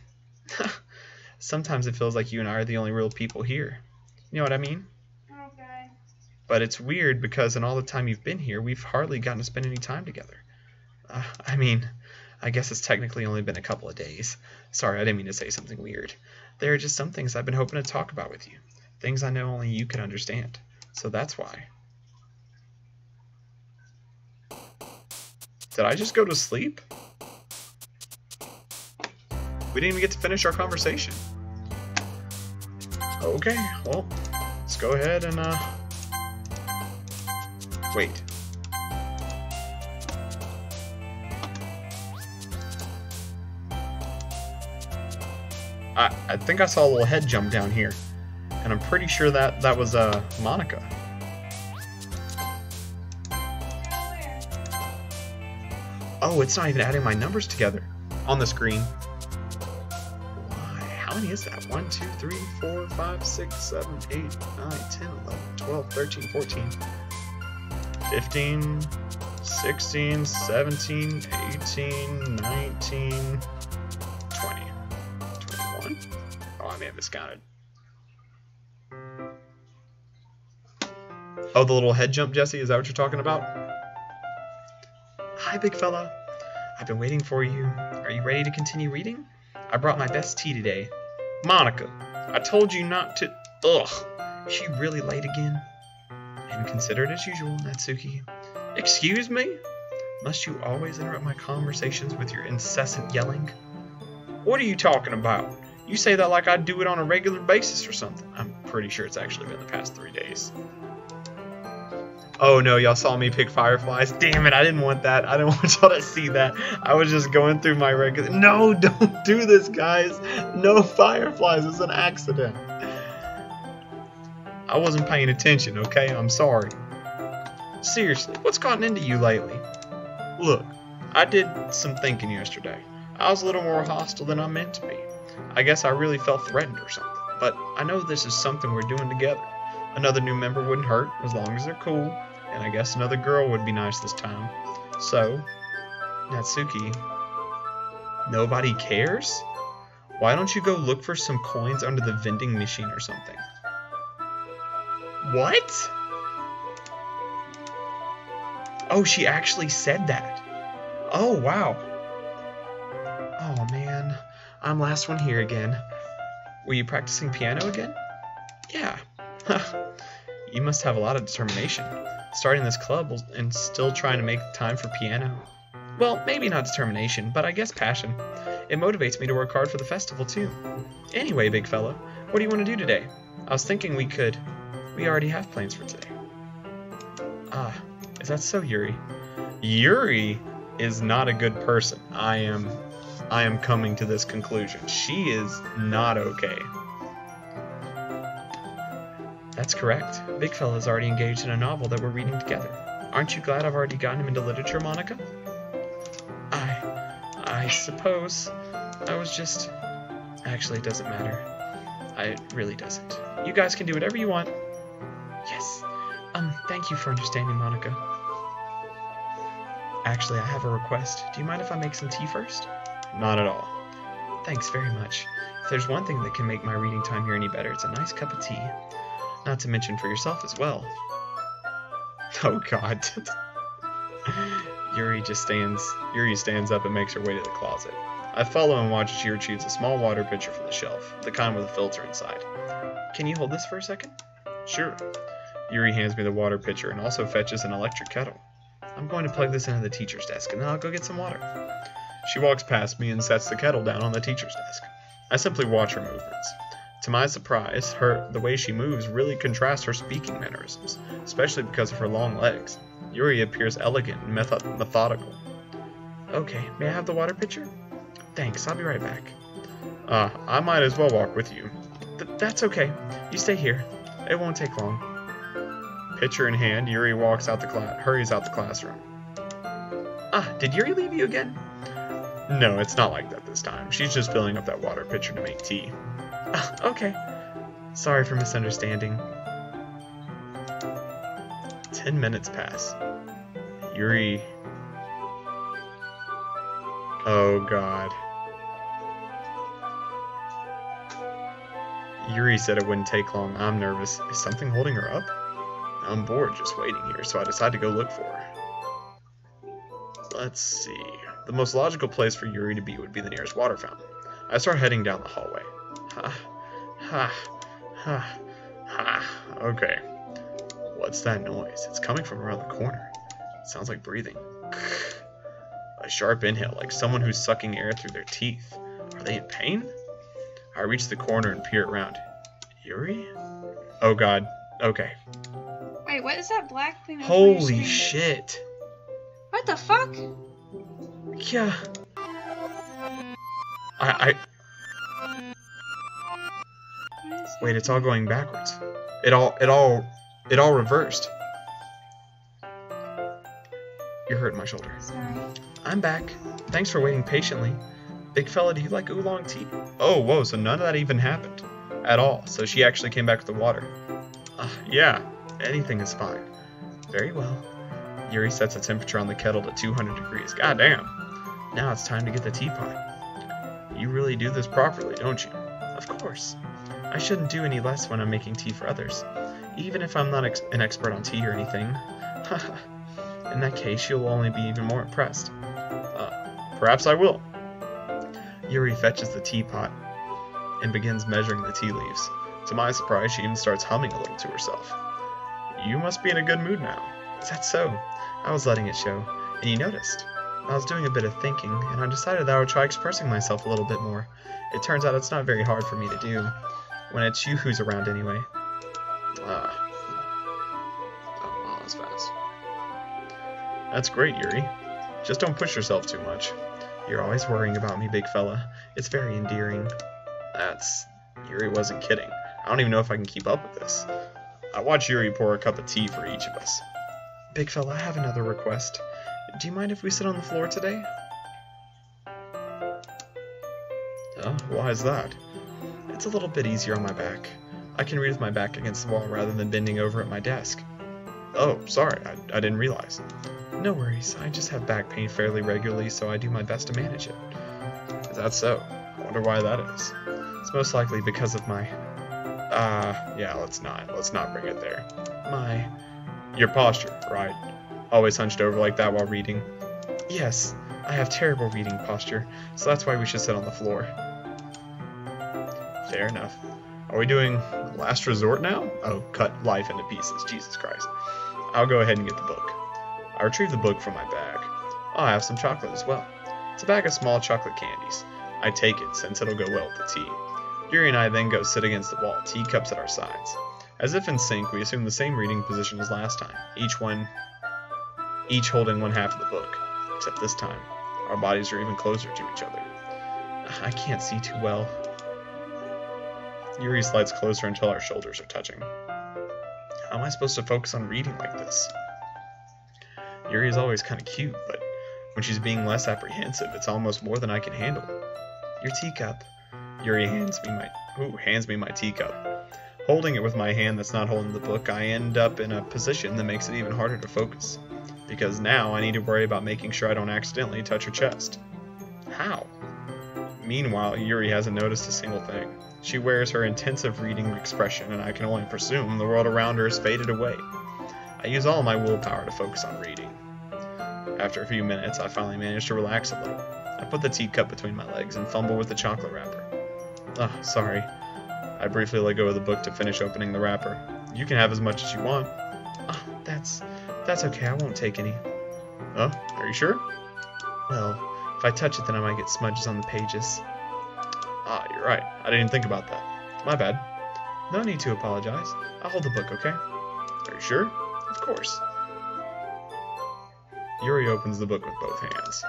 A: Sometimes it feels like you and I are the only real people here. You know what I mean?
C: Okay.
A: But it's weird because in all the time you've been here, we've hardly gotten to spend any time together. I guess it's technically only been a couple of days. Sorry, I didn't mean to say something weird. There are just some things I've been hoping to talk about with you. Things I know only you can understand. So that's why. Did I just go to sleep? We didn't even get to finish our conversation. Okay, well, let's go ahead and, wait. I think I saw a little head jump down here. And I'm pretty sure that was, Monica. Oh, it's not even adding my numbers together on the screen. Why? How many is that? 1, 2, 3, 4, 5, 6, 7, 8, 9, 10, 11, 12, 13, 14, 15, 16, 17, 18, 19, 20, 21? Oh, I may have miscounted. Oh, the little head jump, Jesse? Is that what you're talking about? Hi, big fella. I've been waiting for you. Are you ready to continue reading? I brought my best tea today. Monica, I told you not to... Ugh. Is she really late again? Inconsiderate as usual, Natsuki. Excuse me? Must you always interrupt my conversations with your incessant yelling? What are you talking about? You say that like I do it on a regular basis or something. I'm pretty sure it's actually been the past 3 days. Oh no, y'all saw me pick fireflies. Damn it, I didn't want that. I didn't want y'all to see that. I was just going through my regular... No, don't do this, guys. No fireflies. It's an accident. I wasn't paying attention, okay? I'm sorry. Seriously, what's gotten into you lately? Look, I did some thinking yesterday. I was a little more hostile than I meant to be. I guess I really felt threatened or something. But I know this is something we're doing together. Another new member wouldn't hurt, as long as they're cool. And I guess another girl would be nice this time. So, Natsuki, nobody cares? Why don't you go look for some coins under the vending machine or something? What? Oh, she actually said that. Oh, wow. Oh, man. I'm last one here again. Were you practicing piano again? Yeah. You must have a lot of determination. Starting this club and still trying to make time for piano. Well, maybe not determination, but I guess passion. It motivates me to work hard for the festival, too. Anyway, big fella, what do you want to do today? I was thinking we already have plans for today. Ah, is that so, Yuri? Yuri is not a good person. I am coming to this conclusion. She is not okay. That's correct. Big fella's already engaged in a novel that we're reading together. Aren't you glad I've already gotten him into literature, Monica? I suppose. I was just... Actually, it doesn't matter. It really doesn't. You guys can do whatever you want. Yes. Thank you for understanding, Monica. Actually, I have a request. Do you mind if I make some tea first? Not at all. Thanks very much. If there's one thing that can make my reading time here any better, it's a nice cup of tea. Not to mention for yourself as well. Oh god. Yuri stands up and makes her way to the closet. I follow and watch as she retrieves a small water pitcher from the shelf, the kind with a filter inside. Can you hold this for a second? Sure. Yuri hands me the water pitcher and also fetches an electric kettle. I'm going to plug this into the teacher's desk and then I'll go get some water. She walks past me and sets the kettle down on the teacher's desk. I simply watch her movements. To my surprise, the way she moves really contrasts her speaking mannerisms, especially because of her long legs. Yuri appears elegant and methodical. Okay, may I have the water pitcher? Thanks, I'll be right back. I might as well walk with you. That's okay. You stay here. It won't take long. Pitcher in hand, Yuri hurries out the classroom. Did Yuri leave you again? No, it's not like that this time. She's just filling up that water pitcher to make tea. Okay. Sorry for misunderstanding. 10 minutes pass. Yuri... Oh god. Yuri said it wouldn't take long. I'm nervous. Is something holding her up? I'm bored just waiting here, so I decide to go look for her. Let's see. The most logical place for Yuri to be would be the nearest water fountain. I start heading down the hallway. Okay. What's that noise? It's coming from around the corner. It sounds like breathing. A sharp inhale, like someone who's sucking air through their teeth. Are they in pain? I reach the corner and peer around. Yuri? Oh god. Okay.
C: Wait, what is that black thing?
A: Holy shit.
C: What the fuck?
A: Yeah. Wait, it's all going backwards. It all reversed. You're hurting my shoulder.
C: Sorry.
A: I'm back. Thanks for waiting patiently. Big fella, do you like oolong tea? Oh, whoa, so none of that even happened. At all. So she actually came back with the water. Yeah, anything is fine. Very well. Yuri sets the temperature on the kettle to 200 degrees. God damn. Now it's time to get the teapot. You really do this properly, don't you? Of course. I shouldn't do any less when I'm making tea for others, even if I'm not an expert on tea or anything. In that case, you'll only be even more impressed. Perhaps I will. Yuri fetches the teapot and begins measuring the tea leaves. To my surprise, she even starts humming a little to herself. You must be in a good mood now. Is that so? I was letting it show, and you noticed. I was doing a bit of thinking, and I decided that I would try expressing myself a little bit more. It turns out it's not very hard for me to do, when it's you who's around anyway. Oh, that was fast. That's great, Yuri. Just don't push yourself too much. You're always worrying about me, big fella. It's very endearing. Yuri wasn't kidding. I don't even know if I can keep up with this. I watch Yuri pour a cup of tea for each of us. Big fella, I have another request. Do you mind if we sit on the floor today? Why is that? It's a little bit easier on my back. I can read with my back against the wall rather than bending over at my desk. Oh, sorry, I didn't realize. No worries, I just have back pain fairly regularly, so I do my best to manage it. Is that so? I wonder why that is. It's most likely because of my... yeah, let's not bring it there. Your posture, right? Always hunched over like that while reading? Yes, I have terrible reading posture, so that's why we should sit on the floor. Fair enough. Are we doing last resort now? Oh, cut life into pieces, Jesus Christ. I'll go ahead and get the book. I retrieve the book from my bag. I have some chocolate as well. It's a bag of small chocolate candies. I take it, since it'll go well with the tea. Yuri and I then go sit against the wall, teacups at our sides. As if in sync, we assume the same reading position as last time, each holding one half of the book. Except this time, our bodies are even closer to each other. I can't see too well. Yuri slides closer until our shoulders are touching. How am I supposed to focus on reading like this? Yuri is always kind of cute, but when she's being less apprehensive, it's almost more than I can handle. Your teacup. Yuri hands me my teacup. Holding it with my hand that's not holding the book, I end up in a position that makes it even harder to focus. because now I need to worry about making sure I don't accidentally touch her chest. How? Meanwhile, Yuri hasn't noticed a single thing. She wears her intensive reading expression, and I can only presume the world around her has faded away. I use all my willpower to focus on reading. After a few minutes, I finally manage to relax a little. I put the teacup between my legs and fumble with the chocolate wrapper. Ah, sorry. I briefly let go of the book to finish opening the wrapper. You can have as much as you want. Oh, that's okay, I won't take any. Oh, are you sure? Well, if I touch it then I might get smudges on the pages. Ah, you're right. I didn't think about that. My bad. No need to apologize. I'll hold the book, okay? Are you sure? Of course. Yuri opens the book with both hands.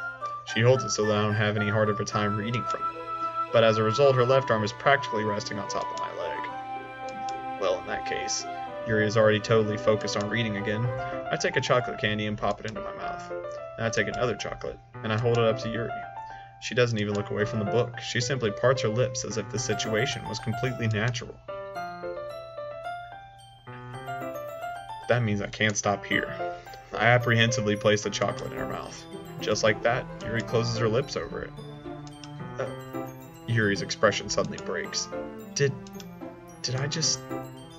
A: She holds it so that I don't have any hard of a time reading from it. But as a result, her left arm is practically resting on top of my leg. Well, in that case, Yuri is already totally focused on reading again. I take a chocolate candy and pop it into my mouth. Then I take another chocolate, and I hold it up to Yuri. She doesn't even look away from the book. She simply parts her lips as if the situation was completely natural. That means I can't stop here. I apprehensively place the chocolate in her mouth. Just like that, Yuri closes her lips over it. Yuri's expression suddenly breaks. Did I just...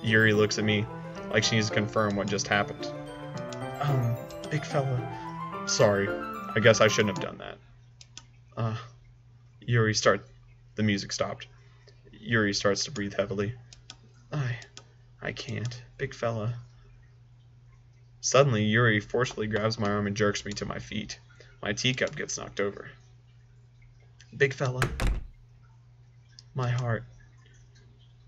A: Yuri looks at me like she needs to confirm what just happened. Big fella. Sorry. I guess I shouldn't have done that. Yuri The music stopped. Yuri starts to breathe heavily. I can't. Big fella. Suddenly, Yuri forcefully grabs my arm and jerks me to my feet. My teacup gets knocked over. Big fella. My heart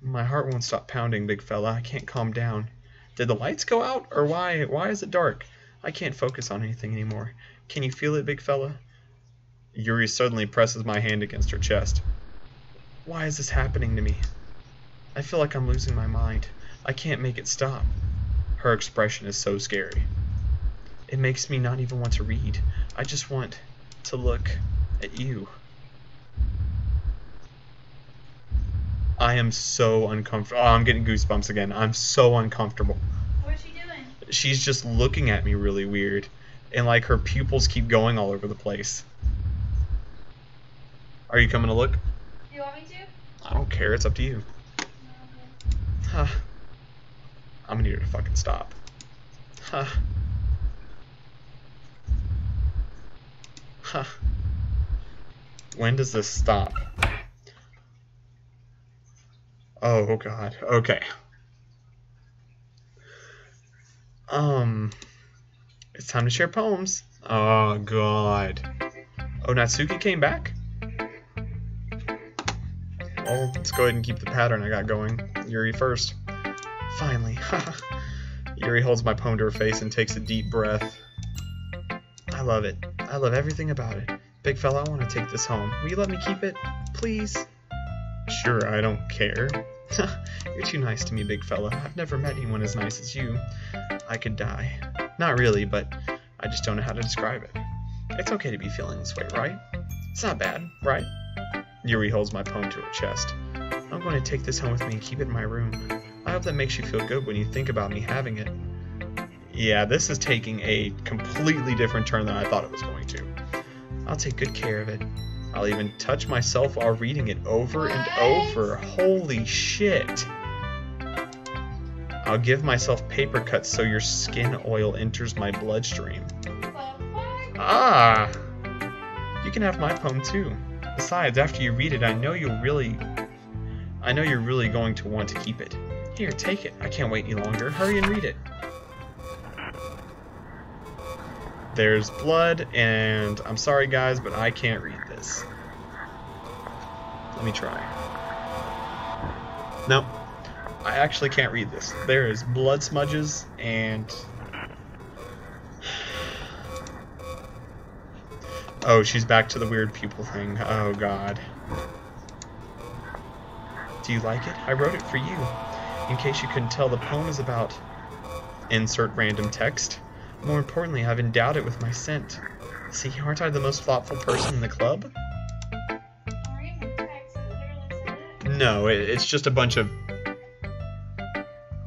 A: won't stop pounding, big fella. I can't calm down. Did the lights go out? Or why is it dark? I can't focus on anything anymore. Can you feel it, big fella? Yuri suddenly presses my hand against her chest. Why is this happening to me? I feel like I'm losing my mind. I can't make it stop. Her expression is so scary. It makes me not even want to read. I just want to look at you. I am so uncomfortable. Oh, I'm getting goosebumps again. I'm so uncomfortable.
C: What's she doing?
A: She's just looking at me really weird. And like her pupils keep going all over the place. Are you coming to look?
C: You want me to?
A: I don't care. It's up to you. Huh. I'm gonna need her to fucking stop. Huh. Huh. When does this stop? Oh god. Okay. It's time to share poems. Oh god. Oh, Natsuki came back? Well, let's go ahead and keep the pattern I got going. Yuri first. Finally. Yuri holds my poem to her face and takes a deep breath. I love it. I love everything about it. Big fella, I want to take this home. Will you let me keep it? Please? Sure, I don't care. You're too nice to me, big fella. I've never met anyone as nice as you. I could die. Not really, but I just don't know how to describe it. It's okay to be feeling this way, right? It's not bad, right? Yuri holds my poem to her chest. I'm going to take this home with me and keep it in my room. I hope that makes you feel good when you think about me having it. Yeah, this is taking a completely different turn than I thought it was going to. I'll take good care of it. I'll even touch myself while reading it over and over. Holy shit. I'll give myself paper cuts so your skin oil enters my bloodstream. Ah! You can have my poem too. Besides, after you read it, I know you're really going to want to keep it. Here, take it. I can't wait any longer. Hurry and read it. There's blood, and I'm sorry guys, but I can't read this. Let me try. Nope. I actually can't read this. There is blood smudges, and... Oh, she's back to the weird pupil thing. Oh god. Do you like it? I wrote it for you. In case you couldn't tell, the poem is about... Insert random text. More importantly, I've endowed it with my scent. See, aren't I the most thoughtful person in the club? No, it's just a bunch of...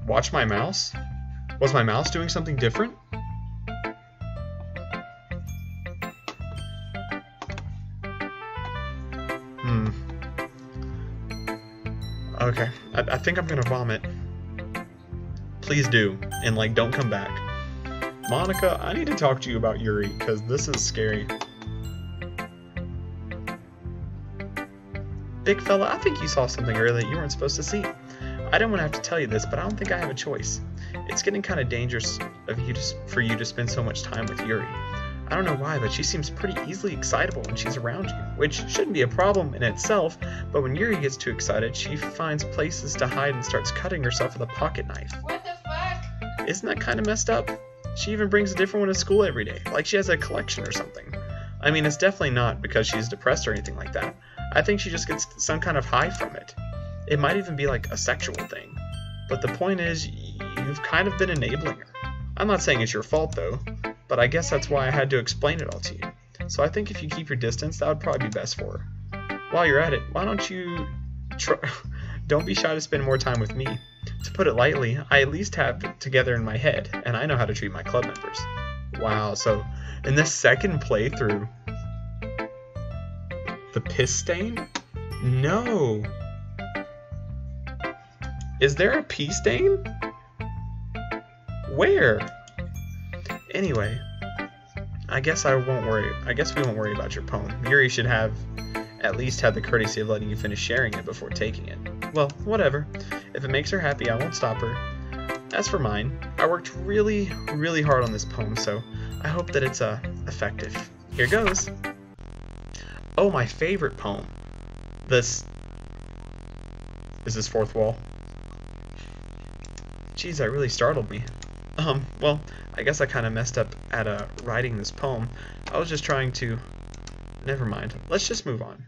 A: Watch my mouse? Was my mouse doing something different? Okay, I think I'm gonna vomit. Please do, and like, don't come back. Monica, I need to talk to you about Yuri, because this is scary. Big fella, I think you saw something earlier that you weren't supposed to see. I don't want to have to tell you this, but I don't think I have a choice. It's getting kind of dangerous for you to spend so much time with Yuri. I don't know why, but she seems pretty easily excitable when she's around you, which shouldn't be a problem in itself, but when Yuri gets too excited, she finds places to hide and starts cutting herself with a pocket knife.
C: What the fuck?
A: Isn't that kind of messed up? She even brings a different one to school every day, like she has a collection or something. I mean, it's definitely not because she's depressed or anything like that. I think she just gets some kind of high from it. It might even be like a sexual thing. But the point is, you've kind of been enabling her. I'm not saying it's your fault though, but I guess that's why I had to explain it all to you. So I think if you keep your distance, that would probably be best for her. While you're at it, why don't you don't be shy to spend more time with me. To put it lightly, I at least have it together in my head, and I know how to treat my club members. Wow, so in this second playthrough, the piss stain? No. Is there a pee stain? Where? Anyway, I guess we won't worry about your poem. Yuri should have at least had the courtesy of letting you finish sharing it before taking it. Well, whatever. If it makes her happy, I won't stop her. As for mine, I worked really, really hard on this poem, so I hope that it's effective. Here goes. Oh, my favorite poem. Is this fourth wall? Jeez, that really startled me. Well, I guess I kind of messed up at writing this poem. I was just trying to... Never mind. Let's just move on.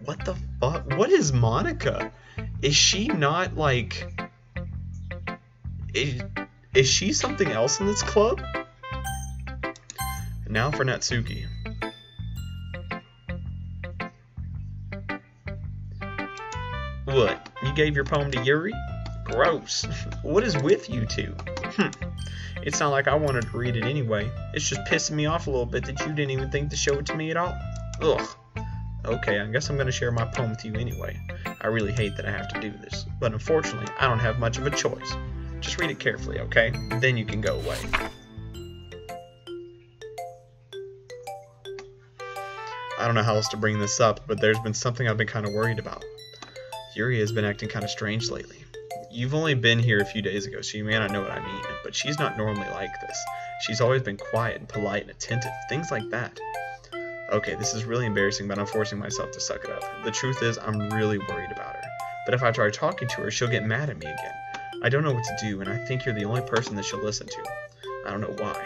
A: What the fuck? What is Monica? Is she not, like... Is she something else in this club? Now for Natsuki. What? You gave your poem to Yuri? Gross. What is with you two? It's not like I wanted to read it anyway. It's just pissing me off a little bit that you didn't even think to show it to me at all. Ugh. Okay, I guess I'm going to share my poem with you anyway. I really hate that I have to do this, but unfortunately, I don't have much of a choice. Just read it carefully, okay? Then you can go away. I don't know how else to bring this up, but there's been something I've been kind of worried about. Yuri has been acting kind of strange lately. You've only been here a few days ago, so you may not know what I mean, but she's not normally like this. She's always been quiet and polite and attentive, things like that. Okay, this is really embarrassing, but I'm forcing myself to suck it up. The truth is, I'm really worried about her. But if I try talking to her, she'll get mad at me again. I don't know what to do, and I think you're the only person that she'll listen to. I don't know why,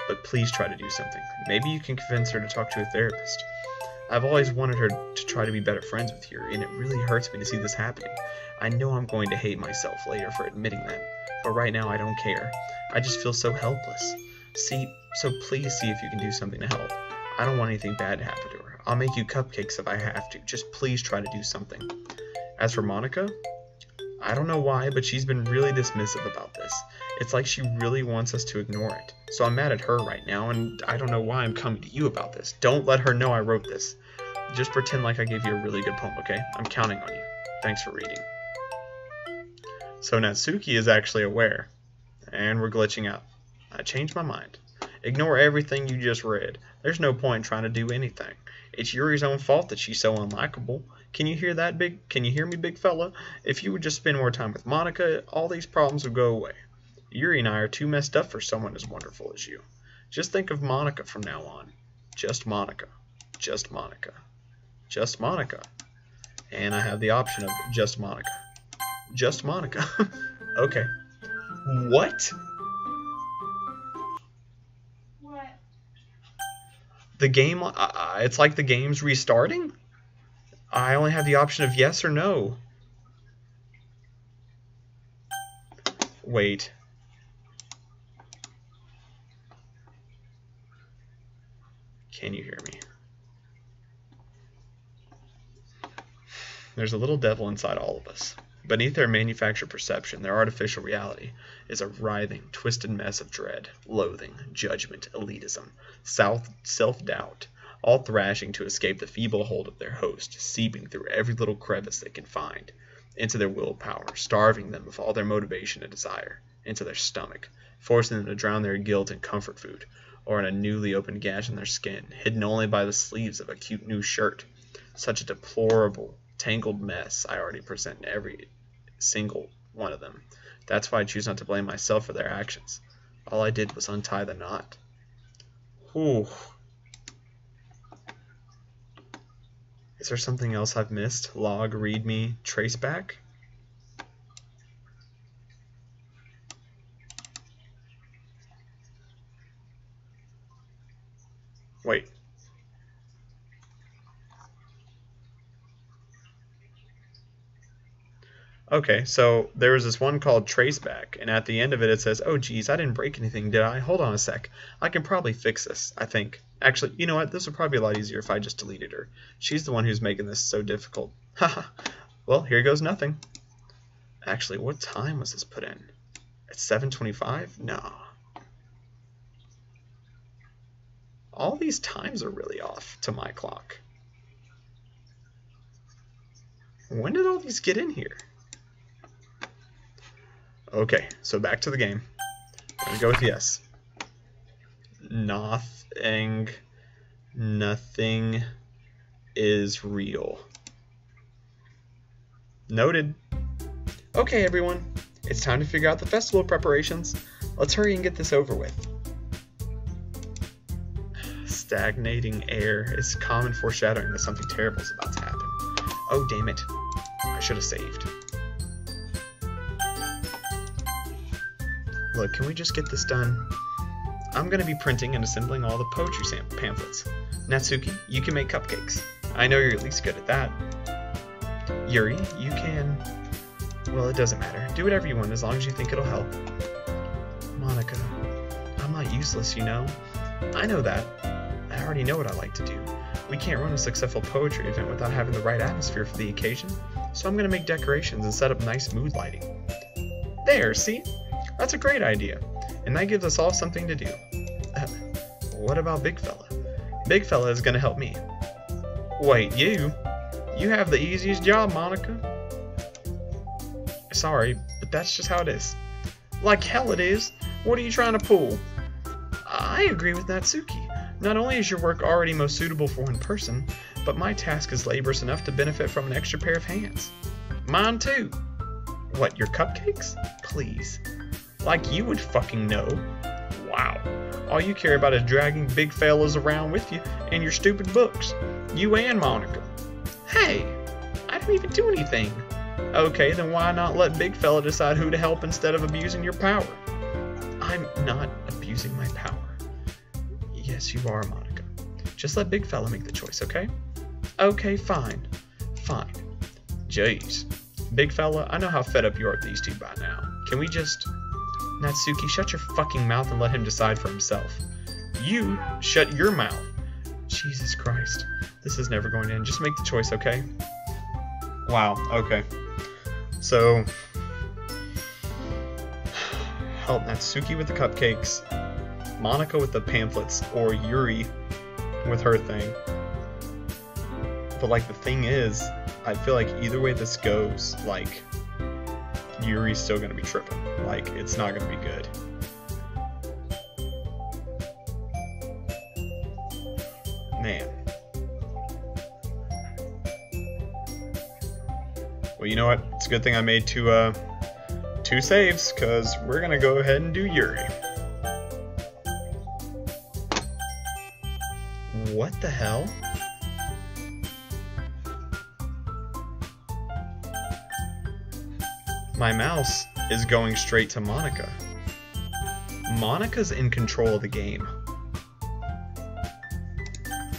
A: but please try to do something. Maybe you can convince her to talk to a therapist. I've always wanted her to try to be better friends with Yuri, and it really hurts me to see this happening. I know I'm going to hate myself later for admitting that, but right now I don't care. I just feel so helpless. So please see if you can do something to help. I don't want anything bad to happen to her. I'll make you cupcakes if I have to. Just please try to do something. As for Monica, I don't know why, but she's been really dismissive about this. It's like she really wants us to ignore it. So I'm mad at her right now, and I don't know why I'm coming to you about this. Don't let her know I wrote this. Just pretend like I gave you a really good poem, okay? I'm counting on you. Thanks for reading. So Natsuki is actually aware. And we're glitching out. I changed my mind. Ignore everything you just read. There's no point in trying to do anything. It's Yuri's own fault that she's so unlikable. Can you hear that, Can you hear me, big fella? If you would just spend more time with Monica, all these problems would go away. Yuri and I are too messed up for someone as wonderful as you. Just think of Monica from now on. Just Monica. Just Monica. Just Monica. And I have the option of just Monica. Just Monica. Okay. What?
C: What?
A: The game, it's like the game's restarting? I only have the option of yes or no. Wait. Can you hear me? There's a little devil inside all of us. Beneath their manufactured perception, their artificial reality, is a writhing, twisted mess of dread, loathing, judgment, elitism, self-doubt, all thrashing to escape the feeble hold of their host, seeping through every little crevice they can find, into their willpower, starving them of all their motivation and desire, into their stomach, forcing them to drown their guilt in comfort food, or in a newly opened gash in their skin, hidden only by the sleeves of a cute new shirt. Such a deplorable, tangled mess I already present in every single one of them. That's why I choose not to blame myself for their actions. All I did was untie the knot. Whew. Is there something else I've missed? Log, readme, traceback? Wait. Okay, so there was this one called Traceback, and at the end of it it says, oh geez, I didn't break anything, did I? Hold on a sec. I can probably fix this, I think. Actually, you know what? This would probably be a lot easier if I just deleted her. She's the one who's making this so difficult. Haha. Well, here goes nothing. Actually, what time was this put in? At 7:25? No. All these times are really off to my clock. When did all these get in here? Okay, so back to the game. I'm gonna go with yes. Nothing is real. Noted. Okay, everyone. It's time to figure out the festival preparations. Let's hurry and get this over with. Stagnating air is common foreshadowing that something terrible is about to happen. Oh, damn it. I should have saved. Look, can we just get this done? I'm going to be printing and assembling all the poetry pamphlets. Natsuki, you can make cupcakes. I know you're at least good at that. Yuri, you can... Well, it doesn't matter. Do whatever you want as long as you think it'll help. Monica, I'm not useless, you know. I know that. I already know what I like to do. We can't run a successful poetry event without having the right atmosphere for the occasion, so I'm going to make decorations and set up nice mood lighting. There, see? That's a great idea, and that gives us all something to do. What about Big Fella? Big Fella is going to help me. Wait, you? You have the easiest job, Monica. Sorry, but that's just how it is. Like hell it is. What are you trying to pull? I agree with Natsuki. Not only is your work already most suitable for one person, but my task is laborious enough to benefit from an extra pair of hands. Mine too. What, your cupcakes? Please. Like you would fucking know. Wow. All you care about is dragging big fellas around with you and your stupid books. You and Monica. Hey, I didn't even do anything. Okay, then why not let Big Fella decide who to help instead of abusing your power? I'm not abusing my power. Yes, you are, Monica. Just let Big Fella make the choice, okay? Okay, fine. Fine. Jeez. Big Fella, I know how fed up you are with these two by now. Can we just... Natsuki, shut your fucking mouth and let him decide for himself. You shut your mouth. Jesus Christ. This is never going to end. Just make the choice, okay? Wow, okay. So... help Natsuki with the cupcakes, Monica with the pamphlets, or Yuri with her thing. But like the thing is, I feel like either way this goes, like Yuri's still gonna be tripping. Like it's not gonna be good. Man. Well, you know what? It's a good thing I made two saves, because we're gonna go ahead and do Yuri. What the hell? My mouse is going straight to Monica. Monica's in control of the game.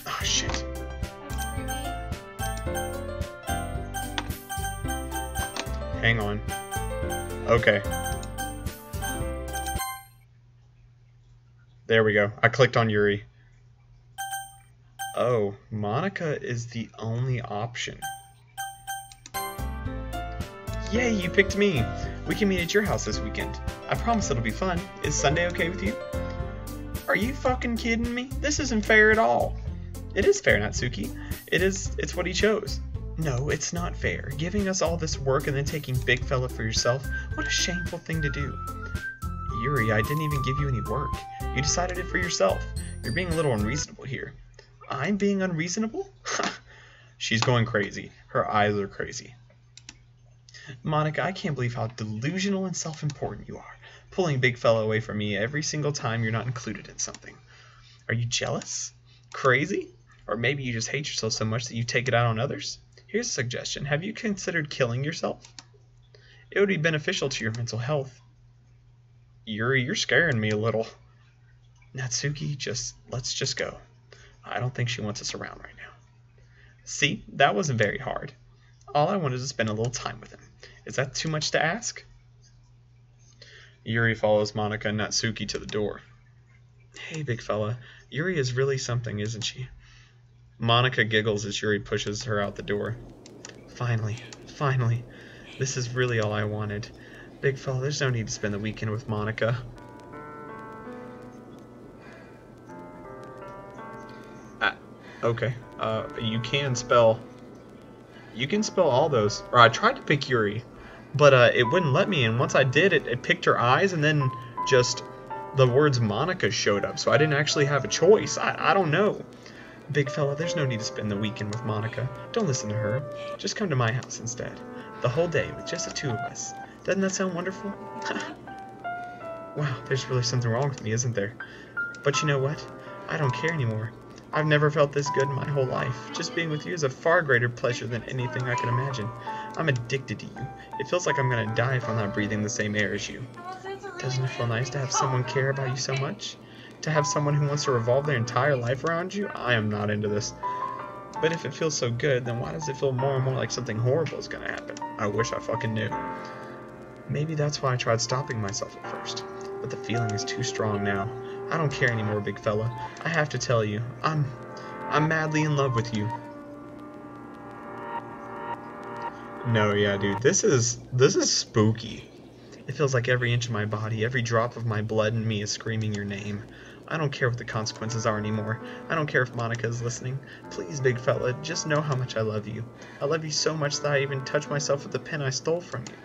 A: Oh shit. Hang on. Okay. There we go. I clicked on Yuri. Oh, Monica is the only option. Yay, you picked me. We can meet at your house this weekend. I promise it'll be fun. Is Sunday okay with you? Are you fucking kidding me? This isn't fair at all. It is fair, Natsuki. It's what he chose. No, it's not fair. Giving us all this work and then taking Big Fella for yourself, what a shameful thing to do. Yuri, I didn't even give you any work. You decided it for yourself. You're being a little unreasonable here. I'm being unreasonable? She's going crazy. Her eyes are crazy. Monica, I can't believe how delusional and self-important you are, pulling Big Fella away from me every single time you're not included in something. Are you jealous? Crazy? Or maybe you just hate yourself so much that you take it out on others? Here's a suggestion. Have you considered killing yourself? It would be beneficial to your mental health. Yuri, you're scaring me a little. Natsuki, let's just go. I don't think she wants us around right now. See, that wasn't very hard. All I wanted is to spend a little time with him. Is that too much to ask? Yuri follows Monica and Natsuki to the door. Hey, big fella. Yuri is really something, isn't she? Monica giggles as Yuri pushes her out the door. Finally. This is really all I wanted. Big fella, there's no need to spend the weekend with Monica. Okay. You can spell all those. Or I tried to pick Yuri, but it wouldn't let me, and once I did, it picked her eyes, and then just the words Monica showed up, so I didn't actually have a choice. I don't know. Big fella, there's no need to spend the weekend with Monica. Don't listen to her. Just come to my house instead. The whole day with just the two of us. Doesn't that sound wonderful? Wow, there's really something wrong with me, isn't there? But you know what? I don't care anymore. I've never felt this good in my whole life. Just being with you is a far greater pleasure than anything I can imagine. I'm addicted to you. It feels like I'm gonna die if I'm not breathing the same air as you. Doesn't it feel nice to have someone care about you so much? To have someone who wants to revolve their entire life around you? I am not into this. But if it feels so good, then why does it feel more and more like something horrible is gonna happen? I wish I fucking knew. Maybe that's why I tried stopping myself at first. But the feeling is too strong now. I don't care anymore, big fella. I have to tell you, I'm madly in love with you. No, yeah, dude, this is spooky. It feels like every inch of my body, every drop of my blood in me is screaming your name. I don't care what the consequences are anymore. I don't care if Monica is listening. Please, big fella, just know how much I love you. I love you so much that I even touched myself with the pen I stole from you.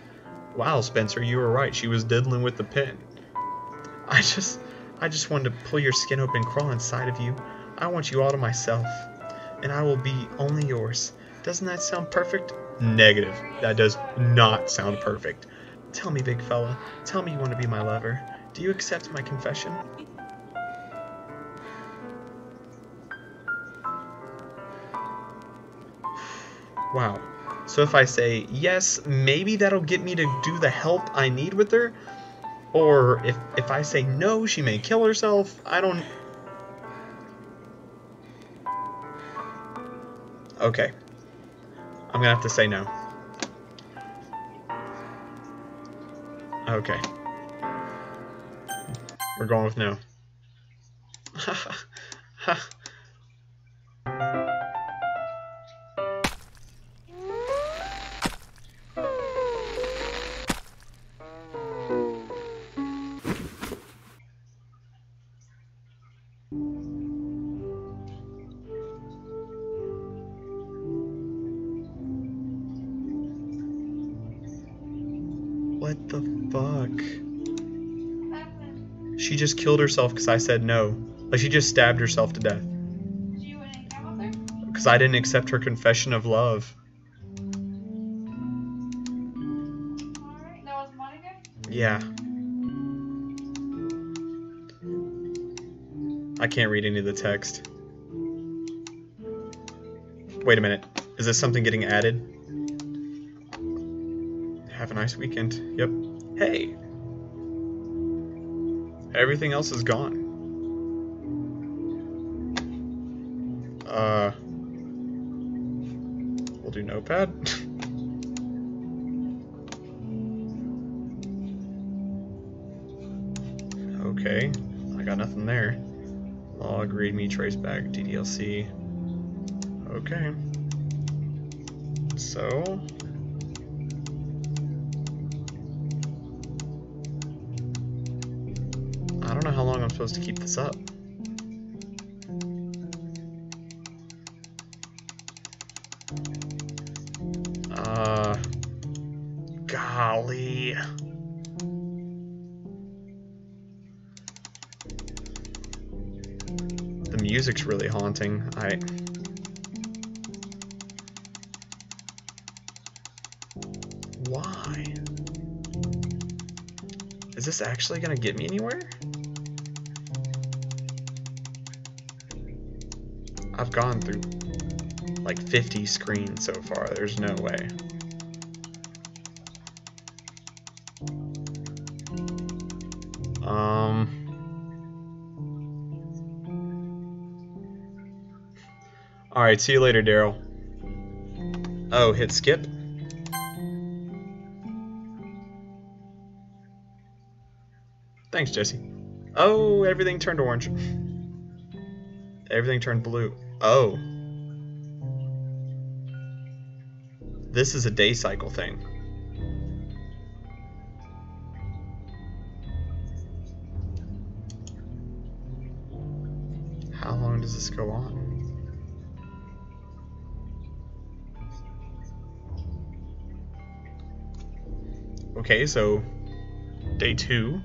A: Wow, Spencer, you were right. She was diddling with the pen. I just wanted to pull your skin open and crawl inside of you. I want you all to myself. And I will be only yours. Doesn't that sound perfect? Negative. That does not sound perfect. Tell me, big fella. Tell me you want to be my lover. Do you accept my confession? Wow. So if I say yes, maybe that'll get me to do the help I need with her? Or if I say no, she may kill herself. I don't... Okay. I'm gonna have to say no. Okay. We're going with no. What the fuck? She just killed herself because I said no. Like, she just stabbed herself to death.
C: Did you hang out with her? Because
A: I didn't accept her confession of love.
C: Alright, that was Monica?
A: Yeah. I can't read any of the text. Wait a minute. Is this something getting added? Have a nice weekend. Yep. Hey! Everything else is gone. We'll do notepad. Okay. I got nothing there. Log, readme, traceback, DDLC. Okay. So... I don't know how long I'm supposed to keep this up. The music's really haunting. Why? Is this actually gonna get me anywhere? I've gone through like 50 screens so far. There's no way. Alright, see you later, Daryl. Oh, hit skip? Thanks, Jesse. Oh, everything turned orange. Everything turned blue. Oh. This is a day cycle thing. How long does this go on? Okay, so day 2.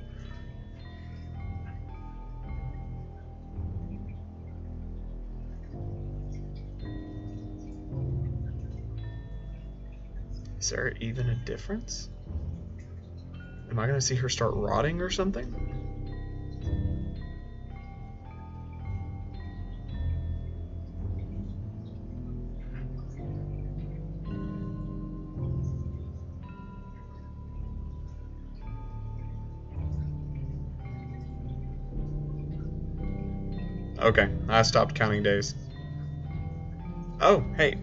A: Is there even a difference? Am I gonna see her start rotting or something? Okay, I stopped counting days. Oh, hey.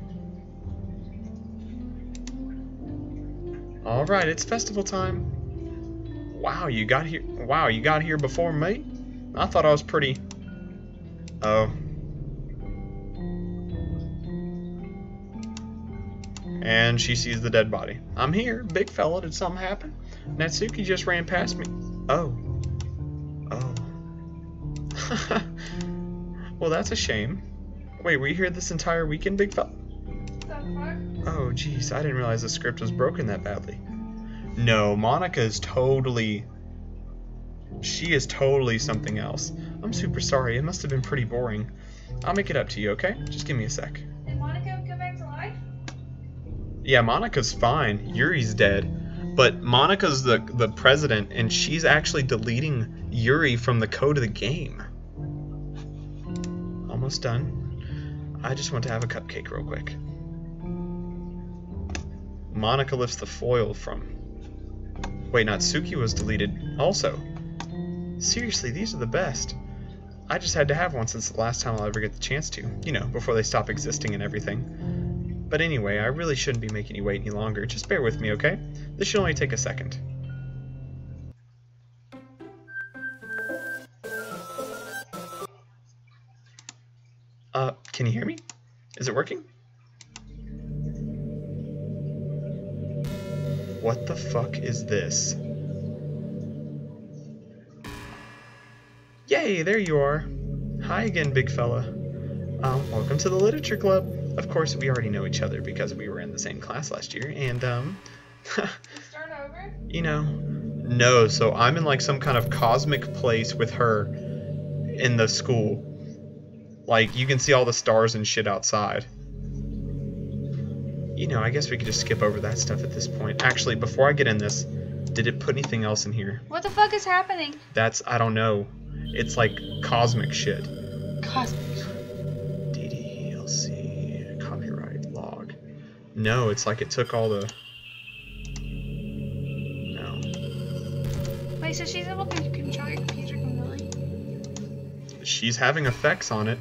A: Alright, it's festival time. Wow, you got here. Wow, you got here before me? I thought I was pretty. Oh. And she sees the dead body. I'm here, big fella. Did something happen? Natsuki just ran past me. Oh. Oh. Well, that's a shame. Wait, were you here this entire weekend, big fella? Oh, jeez, I didn't realize the script was broken that badly. No, Monica is totally... She is totally something else. I'm super sorry, it must have been pretty boring. I'll make it up to you, okay? Just give me a sec.
C: Did Monica come back to life?
A: Yeah, Monica's fine. Yuri's dead. But Monica's the president, and she's actually deleting Yuri from the code of the game. Almost done. I just want to have a cupcake real quick. Monica lifts the foil from... Wait, Natsuki was deleted also. Seriously, these are the best. I just had to have one since the last time I'll ever get the chance to. You know, before they stop existing and everything. But anyway, I really shouldn't be making you wait any longer. Just bear with me, okay? This should only take a second. Can you hear me? Is it working? What the fuck is this? Yay, there you are. Hi again, big fella. Welcome to the Literature Club. Of course, we already know each other because we were in the same class last year, and,
C: Start over?
A: You know, no, so I'm in, like, some kind of cosmic place with her in the school. Like, you can see all the stars and shit outside. You know, I guess we could just skip over that stuff at this point. Actually, before I get in this, did it put anything else in here?
C: What the fuck is happening?
A: That's, I don't know. It's like cosmic shit.
C: Cosmic.
A: DDLC, copyright log. No, it's like it took all the... No.
C: Wait, so she's able to control your computer completely?
A: She's having effects on it.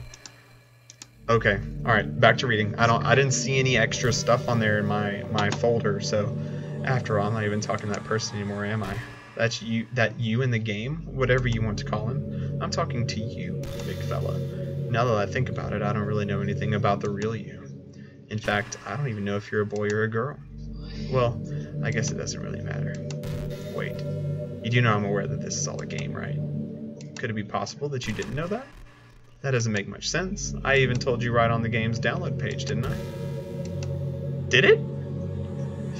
A: Okay, alright, back to reading. I didn't see any extra stuff on there in my folder, so after all, I'm not even talking to that person anymore, am I? That's you, that you in the game, whatever you want to call him. I'm talking to you, big fella. Now that I think about it, I don't really know anything about the real you. In fact, I don't even know if you're a boy or a girl. Well, I guess it doesn't really matter. Wait, you do know I'm aware that this is all a game, right? Could it be possible that you didn't know that? That doesn't make much sense. I even told you right on the game's download page, didn't I? Did it?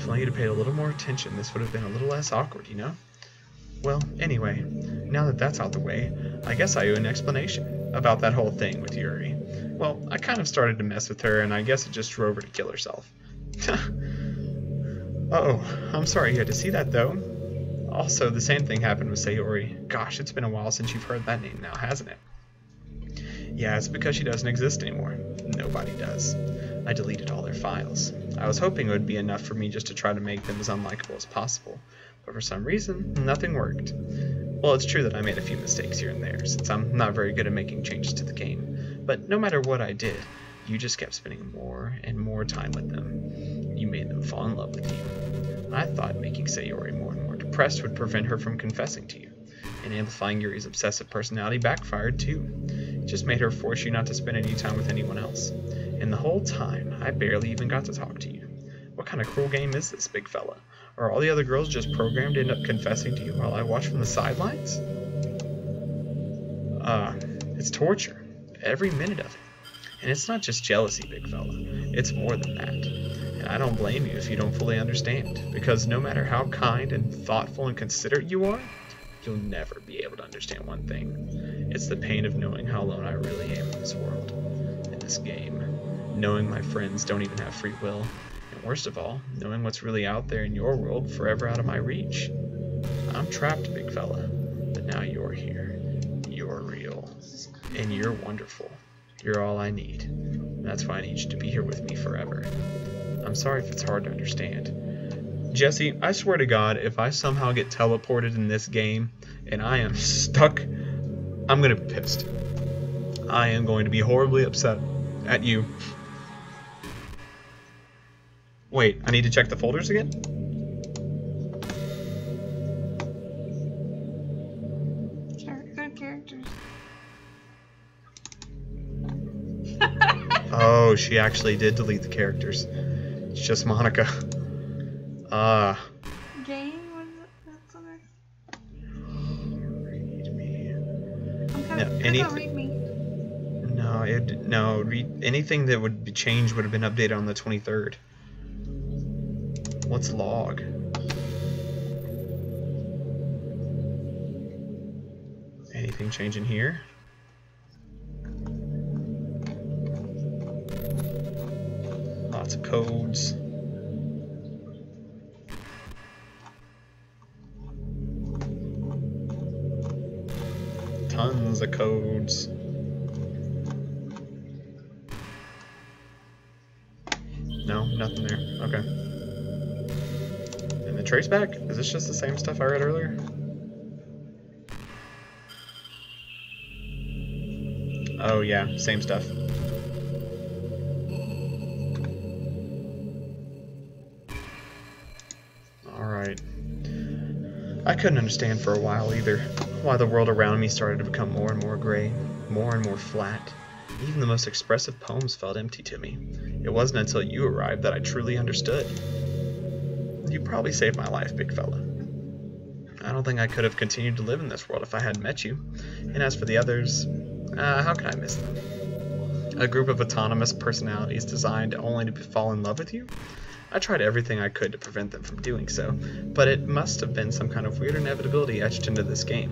A: If only you'd have paid a little more attention, this would have been a little less awkward, you know? Well, anyway, now that that's out the way, I guess I owe an explanation about that whole thing with Yuri. Well, I kind of started to mess with her, and I guess it just drove her to kill herself. Uh-oh, I'm sorry you had to see that, though. Also, the same thing happened with Sayori. Gosh, it's been a while since you've heard that name now, hasn't it? Yeah, it's because she doesn't exist anymore. Nobody does. I deleted all their files. I was hoping it would be enough for me just to try to make them as unlikable as possible, but for some reason, nothing worked. Well, it's true that I made a few mistakes here and there, since I'm not very good at making changes to the game, but no matter what I did, you just kept spending more and more time with them. You made them fall in love with you. I thought making Sayori more and more depressed would prevent her from confessing to you, and amplifying Yuri's obsessive personality backfired too. It just made her force you not to spend any time with anyone else. And the whole time, I barely even got to talk to you. What kind of cruel game is this, big fella? Are all the other girls just programmed to end up confessing to you while I watch from the sidelines? It's torture. Every minute of it. And it's not just jealousy, big fella. It's more than that. And I don't blame you if you don't fully understand, because no matter how kind and thoughtful and considerate you are, you'll never be able to understand one thing. It's the pain of knowing how alone I really am in this world, in this game. Knowing my friends don't even have free will, and worst of all, knowing what's really out there in your world forever out of my reach. I'm trapped, big fella, but now you're here. You're real, and you're wonderful. You're all I need. That's why I need you to be here with me forever. I'm sorry if it's hard to understand. Jesse, I swear to God, if I somehow get teleported in this game and I am stuck, I'm gonna be pissed. I am going to be horribly upset at you. Wait, I need to check the folders again?
C: Characters.
A: Oh, she actually did delete the characters. It's just Monica.
C: Game? What is it? That's on there.
A: Read me.
C: Read me.
A: No, anything that would be changed would have been updated on the 23rd. What's log? Anything changing here? Lots of codes. Tons of codes. No, nothing there. Okay. And the trace back? Is this just the same stuff I read earlier? Oh yeah, same stuff. Alright. I couldn't understand for a while either why the world around me started to become more and more gray, more and more flat. Even the most expressive poems felt empty to me. It wasn't until you arrived that I truly understood. You probably saved my life, big fella. I don't think I could have continued to live in this world if I hadn't met you. And as for the others, how can I miss them? A group of autonomous personalities designed only to fall in love with you? I tried everything I could to prevent them from doing so, but it must have been some kind of weird inevitability etched into this game.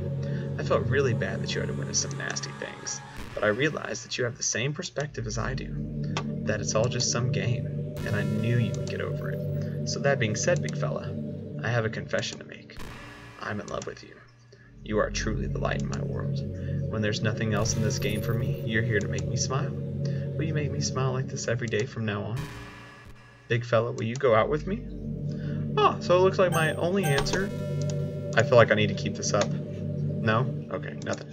A: I felt really bad that you had to witness some nasty things, but I realized that you have the same perspective as I do, that it's all just some game, and I knew you would get over it. So that being said, big fella, I have a confession to make. I'm in love with you. You are truly the light in my world. When there's nothing else in this game for me, you're here to make me smile. Will you make me smile like this every day from now on? Big fella, will you go out with me? Oh, so it looks like my only answer... I feel like I need to keep this up. No? Okay, nothing.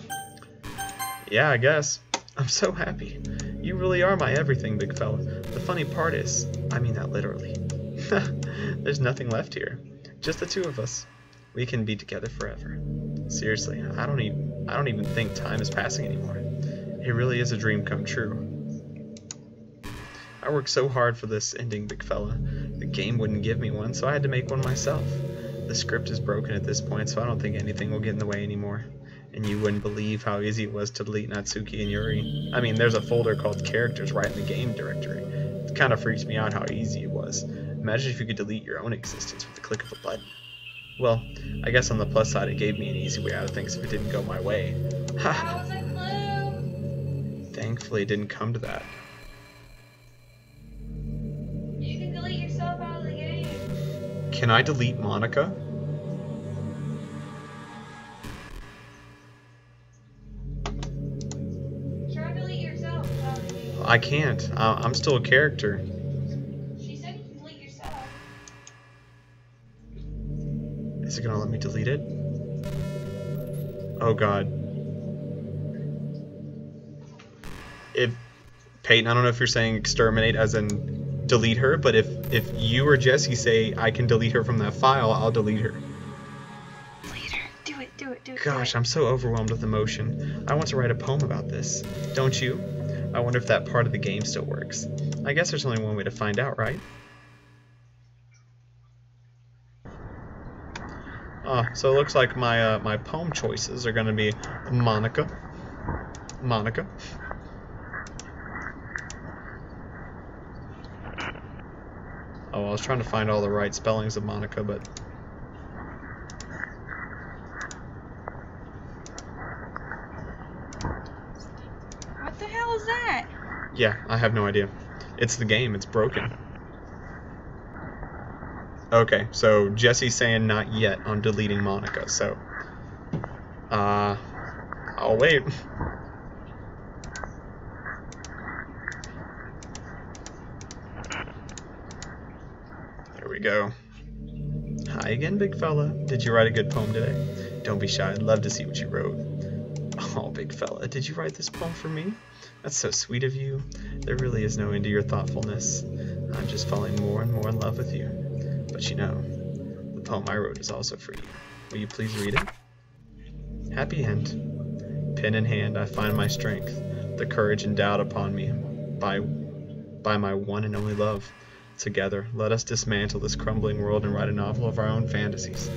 A: Yeah, I guess. I'm so happy. You really are my everything, big fella. The funny part is, I mean that literally. There's nothing left here. Just the two of us. We can be together forever. Seriously, I don't even think time is passing anymore. It really is a dream come true. I worked so hard for this ending, big fella. The game wouldn't give me one, so I had to make one myself. The script is broken at this point, so I don't think anything will get in the way anymore. And you wouldn't believe how easy it was to delete Natsuki and Yuri. I mean, there's a folder called characters right in the game directory. It kind of freaks me out how easy it was. Imagine if you could delete your own existence with the click of a button. Well, I guess on the plus side it gave me an easy way out of things if it didn't go my way. Ha!
C: That was a clue.
A: Thankfully it didn't come to that.
C: You can delete yourself out of the game.
A: Can I delete Monica?
C: Try to delete yourself out of the game.
A: I can't. I'm still a character.
C: She said you can delete yourself.
A: Is it gonna let me delete it? Oh god. If Peyton, I don't know if you're saying exterminate as in delete her, but if you or Jesse say I can delete her from that file, I'll delete her.
C: Delete her. Do it.
A: Gosh, I'm so overwhelmed with emotion. I want to write a poem about this. Don't you? I wonder if that part of the game still works. I guess there's only one way to find out, right? So it looks like my my poem choices are gonna be Monica. Oh, I was trying to find all the right spellings of Monica, but
C: What the hell is that?
A: yeah, I have no idea. It's the game. It's broken. Okay, so Jesse's saying not yet on deleting Monica, so I'll wait. There we go. Hi again, big fella. Did you write a good poem today? Don't be shy. I'd love to see what you wrote. Oh, big fella, did you write this poem for me? That's so sweet of you. There really is no end to your thoughtfulness. I'm just falling more and more in love with you. But you know, the poem I wrote is also for you. Will you please read it? Happy end. Pen in hand, I find my strength, the courage endowed upon me by my one and only love. Together, let us dismantle this crumbling world and write a novel of our own fantasies.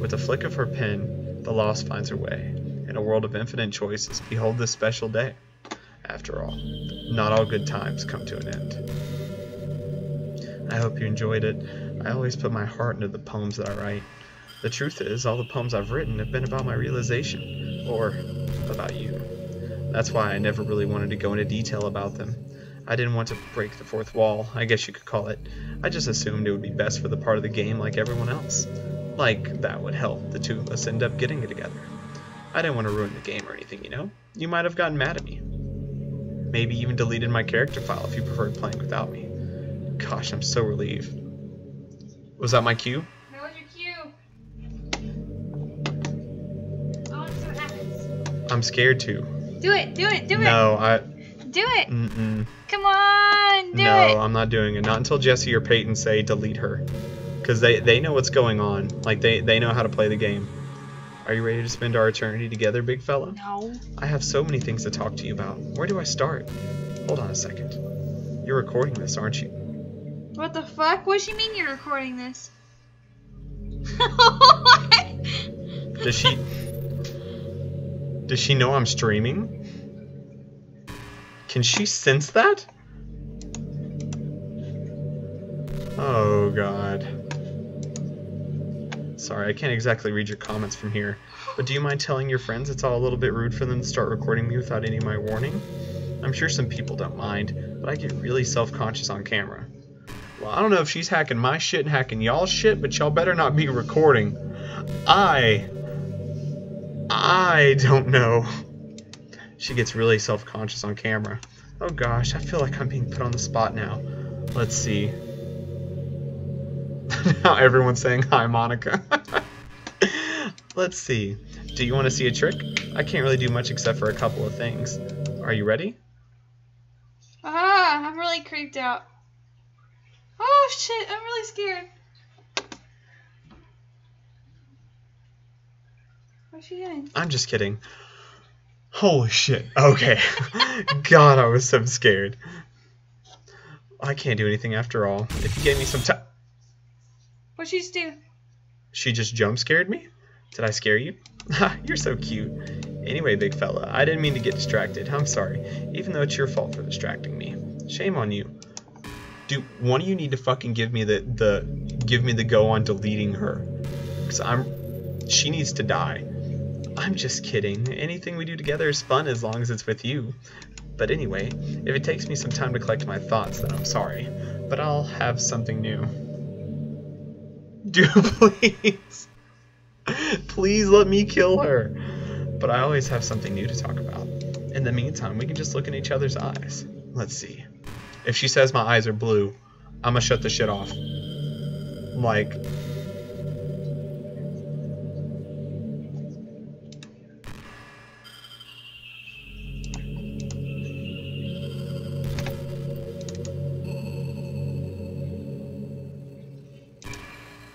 A: With a flick of her pen, the lost finds her way. In a world of infinite choices, behold this special day. After all, not all good times come to an end. I hope you enjoyed it. I always put my heart into the poems that I write. The truth is, all the poems I've written have been about my realization, or about you. That's why I never really wanted to go into detail about them. I didn't want to break the fourth wall, I guess you could call it. I just assumed it would be best for the part of the game like everyone else. Like, that would help the two of us end up getting it together. I didn't want to ruin the game or anything, you know? You might have gotten mad at me. Maybe even deleted my character file if you preferred playing without me. Gosh, I'm so relieved. Was that my cue?
C: That was your cue. I want to see what happens.
A: I'm scared too.
C: Do it.
A: No,
C: Do it.
A: Mm-mm.
C: Come on, do it.
A: No, I'm not doing it. Not until Jesse or Peyton say delete her. Because they know what's going on. Like, they know how to play the game. Are you ready to spend our eternity together, big fella?
C: No.
A: I have so many things to talk to you about. Where do I start? Hold on a second. You're recording this, aren't you?
C: What the fuck? What does she mean you're recording this?
A: Does she know I'm streaming? Can she sense that? Oh god. Sorry, I can't exactly read your comments from here, but do you mind telling your friends it's all a little bit rude for them to start recording me without any of my warning? I'm sure some people don't mind, but I get really self-conscious on camera. Well, I don't know if she's hacking my shit and hacking y'all's shit, but y'all better not be recording. I don't know. She gets really self-conscious on camera. Oh gosh, I feel like I'm being put on the spot now. Let's see. Now everyone's saying hi, Monica. Let's see. Do you want to see a trick? I can't really do much except for a couple of things. Are you ready?
C: I'm really creeped out. Oh shit, I'm really scared. What's she doing?
A: I'm just kidding. Holy shit. Okay. God, I was so scared. I can't do anything after all. If you gave me some time...
C: What'd she just do?
A: She just jump scared me? Did I scare you? Ha, you're so cute. Anyway, big fella, I didn't mean to get distracted. I'm sorry, even though it's your fault for distracting me. Shame on you. Dude, one of you need to fucking give me the go on deleting her. Cause she needs to die. I'm just kidding. Anything we do together is fun as long as it's with you. But anyway, if it takes me some time to collect my thoughts, then I'm sorry. But I'll have something new. Dude, please. Please let me kill her. But I always have something new to talk about. In the meantime, we can just look in each other's eyes. Let's see. If she says my eyes are blue, I'm gonna shut the shit off. Like...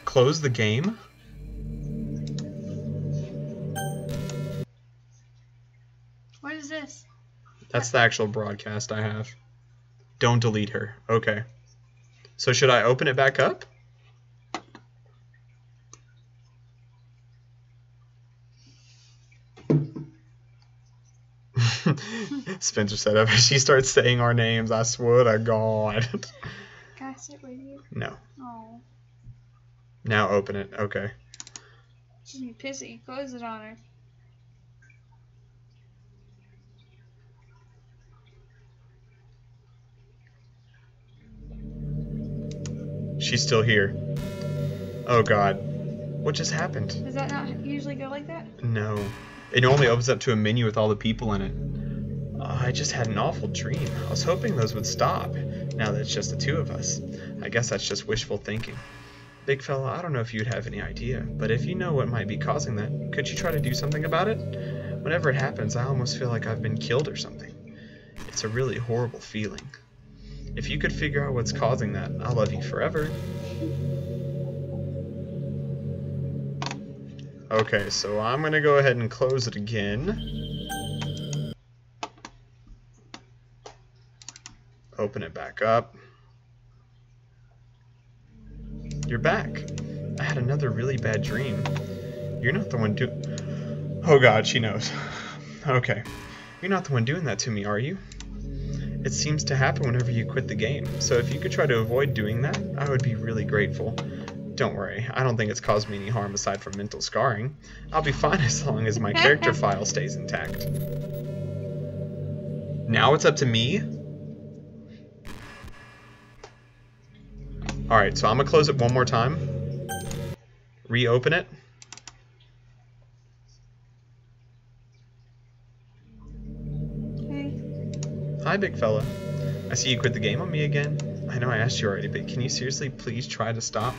A: Close the game?
C: What is this?
A: That's the actual broadcast I have. Don't delete her. Okay. So should I open it back up? Spencer said if she starts saying our names, I swear to God.
C: Can I sit with you?
A: No.
C: Oh.
A: Now open it. Okay.
C: She's gonna be pissy. Close it on her.
A: She's still here. Oh God. What just happened?
C: Does that not usually go like that?
A: No. It only opens up to a menu with all the people in it. I just had an awful dream. I was hoping those would stop, now that it's just the two of us. I guess that's just wishful thinking. Big fella, I don't know if you'd have any idea, but if you know what might be causing that, could you try to do something about it? Whenever it happens, I almost feel like I've been killed or something. It's a really horrible feeling. If you could figure out what's causing that, I'll love you forever. Okay, so I'm gonna go ahead and close it again. Open it back up. You're back. I had another really bad dream. You're not the one Oh God, she knows. Okay. You're not the one doing that to me, are you? It seems to happen whenever you quit the game, so if you could try to avoid doing that, I would be really grateful. Don't worry, I don't think it's caused me any harm aside from mental scarring. I'll be fine as long as my character file stays intact. Now it's up to me? Alright, so I'm gonna close it one more time. Reopen it. Hi, big fella. I see you quit the game on me again. I know I asked you already, but can you seriously please try to stop?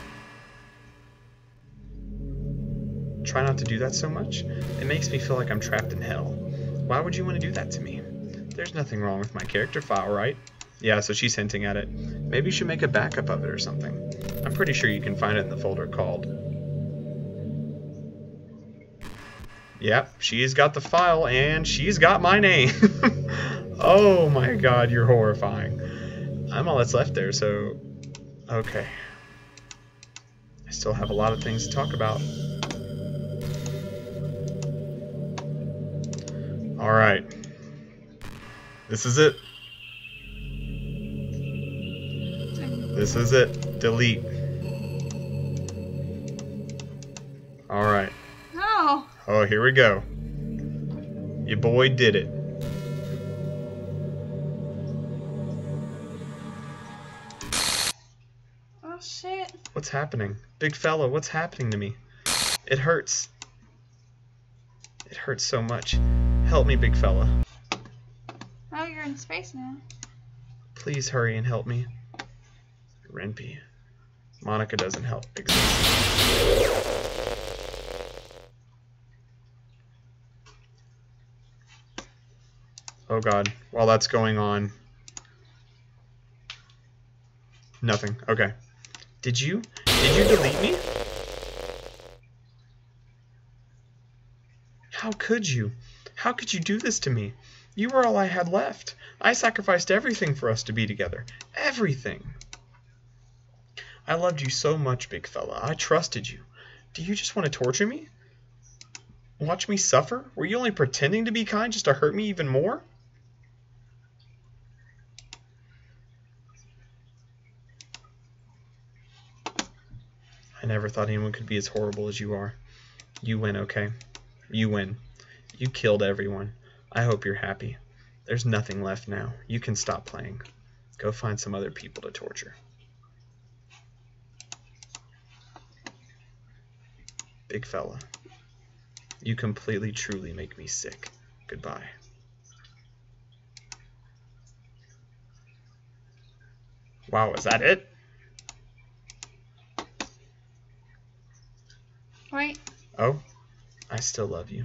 A: Try not to do that so much. It makes me feel like I'm trapped in hell. Why would you want to do that to me? There's nothing wrong with my character file, right? Yeah, so she's hinting at it. Maybe you should make a backup of it or something. I'm pretty sure you can find it in the folder called... Yep, she's got the file, and she's got my name. Oh my God, you're horrifying. I'm all that's left there, so... Okay. I still have a lot of things to talk about. Alright. This is it. This is it. Delete. Alright.
C: No.
A: Oh, here we go. Your boy did it.
C: Oh shit.
A: What's happening? Big fella, what's happening to me? It hurts. It hurts so much. Help me, big fella.
C: Oh, you're in space now.
A: Please hurry and help me. Renpy. Monica doesn't help. Oh God, while that's going on. Nothing. Okay. Did you delete me? How could you? How could you do this to me? You were all I had left. I sacrificed everything for us to be together. Everything. I loved you so much, big fella. I trusted you. Do you just want to torture me? Watch me suffer? Were you only pretending to be kind just to hurt me even more? I never thought anyone could be as horrible as you are. You win, okay? You win. You killed everyone. I hope you're happy. There's nothing left now. You can stop playing. Go find some other people to torture. Big fella. You completely, truly make me sick. Goodbye. Wow, is that it?
C: Wait.
A: Oh, I still love you.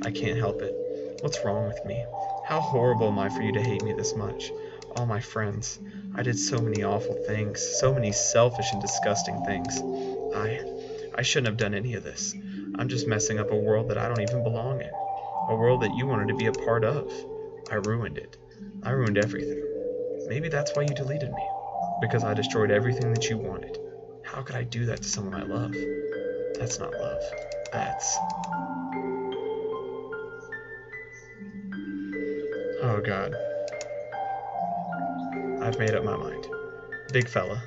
A: I can't help it. What's wrong with me? How horrible am I for you to hate me this much? All my friends. I did so many awful things, so many selfish and disgusting things. I shouldn't have done any of this. I'm just messing up a world that I don't even belong in. A world that you wanted to be a part of. I ruined it. I ruined everything. Maybe that's why you deleted me. Because I destroyed everything that you wanted. How could I do that to someone I love? That's not love. That's... Oh God. I've made up my mind. Big fella.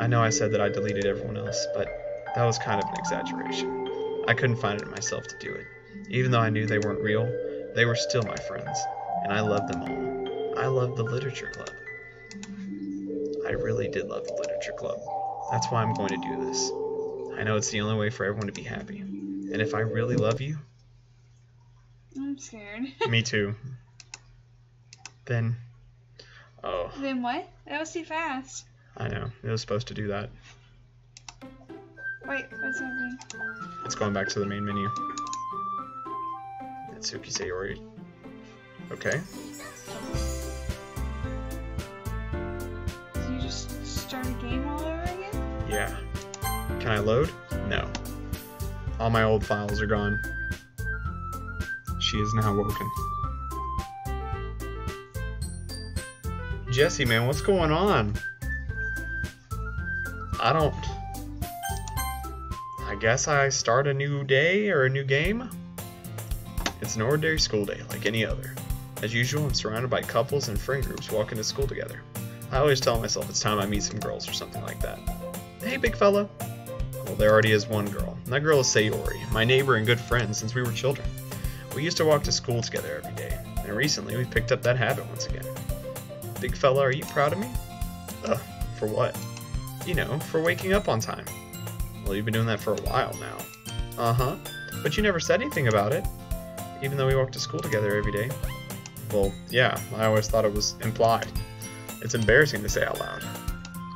A: I know I said that I deleted everyone else, but that was kind of an exaggeration. I couldn't find it in myself to do it. Even though I knew they weren't real, they were still my friends, and I loved them all. I loved the literature club. I really did love the literature club. That's why I'm going to do this. I know it's the only way for everyone to be happy. And if I really love you...
C: I'm scared.
A: Me too. Then... Oh.
C: Then what? That was too fast.
A: I know. It was supposed to do that.
C: Wait, what's happening?
A: It's going back to the main menu. Natsuki Sayori. Okay.
C: So you just start a game all over again?
A: Yeah. Can I load? No. All my old files are gone. She is now woken. Jesse, man, what's going on? I guess I start a new day or a new game? It's an ordinary school day, like any other. As usual, I'm surrounded by couples and friend groups walking to school together. I always tell myself it's time I meet some girls or something like that. Hey, big fella. Well, there already is one girl. And that girl is Sayori, my neighbor and good friend since we were children. We used to walk to school together every day, and recently we picked up that habit once again. Big fella, are you proud of me? For what? You know, for waking up on time. Well, you've been doing that for a while now. Uh-huh. But you never said anything about it, even though we walked to school together every day. Well, yeah, I always thought it was implied. It's embarrassing to say out loud.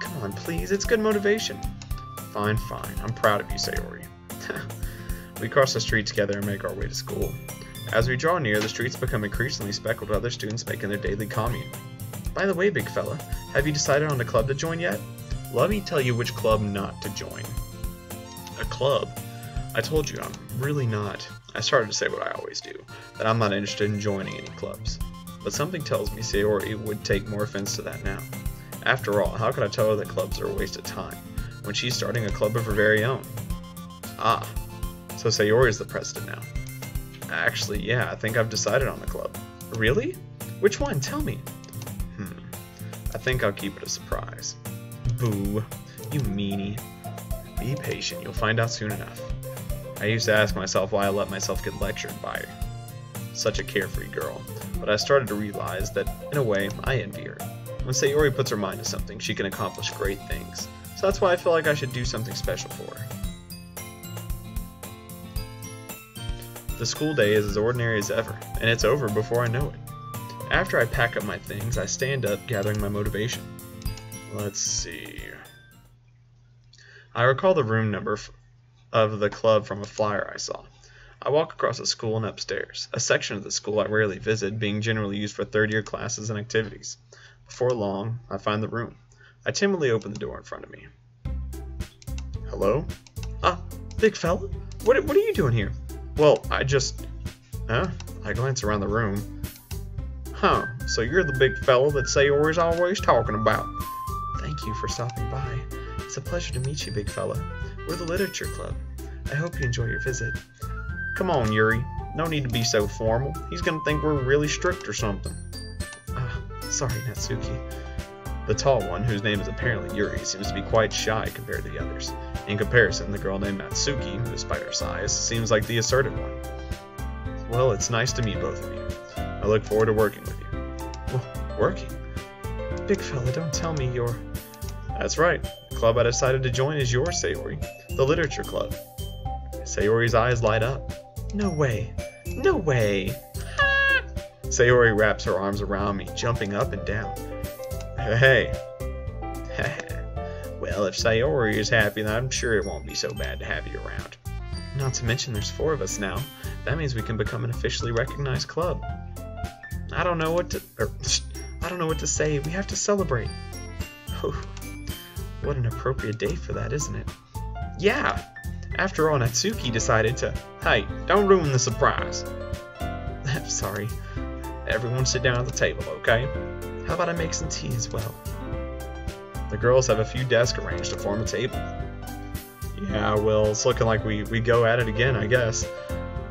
A: Come on, please, it's good motivation. Fine, fine. I'm proud of you, Sayori. We cross the street together and make our way to school. As we draw near, the streets become increasingly speckled with other students making their daily commune. By the way, big fella, have you decided on a club to join yet? Let me tell you which club not to join. A club? I told you, I'm really not. I started to say what I always do, that I'm not interested in joining any clubs. But something tells me Sayori would take more offense to that now. After all, how could I tell her that clubs are a waste of time, when she's starting a club of her very own? Ah, so Sayori is the president now. Actually, yeah, I think I've decided on the club. Really? Which one? Tell me. I think I'll keep it a surprise. Boo, you meanie. Be patient, you'll find out soon enough. I used to ask myself why I let myself get lectured by such a carefree girl, but I started to realize that, in a way, I envy her. When Sayori puts her mind to something, she can accomplish great things, so that's why I feel like I should do something special for her. The school day is as ordinary as ever, and it's over before I know it. After I pack up my things, I stand up, gathering my motivation. Let's see. I recall the room number of the club from a flyer I saw. I walk across the school and upstairs, a section of the school I rarely visit, being generally used for third-year classes and activities. Before long, I find the room. I timidly open the door in front of me. Hello? Big fella? What are you doing here? Well, I glance around the room. Huh, so you're the big fella that Sayori's always talking about. Thank you for stopping by. It's a pleasure to meet you, big fella. We're the literature club. I hope you enjoy your visit. Come on, Yuri. No need to be so formal. He's gonna think we're really strict or something. Sorry, Natsuki. The tall one, whose name is apparently Yuri, seems to be quite shy compared to the others. In comparison, the girl named Natsuki, despite her size, seems like the assertive one. Well, it's nice to meet both of you. I look forward to working with you. Well, working? Big fella, don't tell me you're... That's right. The club I decided to join is yours, Sayori. The Literature Club. Sayori's eyes light up. No way. No way. Sayori wraps her arms around me, jumping up and down. Hey. Well, if Sayori is happy, then I'm sure it won't be so bad to have you around. Not to mention there's 4 of us now. That means we can become an officially recognized club. I don't know what to say. We have to celebrate. Oh, what an appropriate day for that, isn't it? Yeah. After all, Natsuki decided to... Hey, don't ruin the surprise. I'm sorry. Everyone sit down at the table, okay? How about I make some tea as well? The girls have a few desks arranged to form a table. Yeah, well, it's looking like we go at it again, I guess.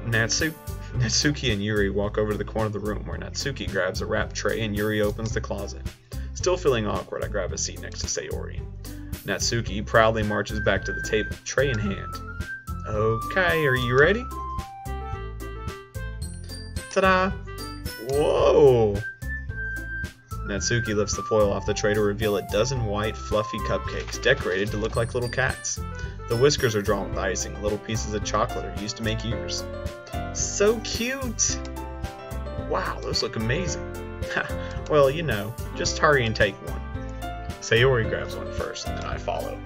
A: Natsuki and Yuri walk over to the corner of the room where Natsuki grabs a wrapped tray and Yuri opens the closet. Still feeling awkward, I grab a seat next to Sayori. Natsuki proudly marches back to the table, tray in hand. Okay, are you ready? Ta-da! Whoa! Natsuki lifts the foil off the tray to reveal a dozen white, fluffy cupcakes decorated to look like little cats. The whiskers are drawn with icing. Little pieces of chocolate are used to make ears. So cute! Wow, those look amazing. Well, you know, just hurry and take one. Sayori grabs one first, and then I follow.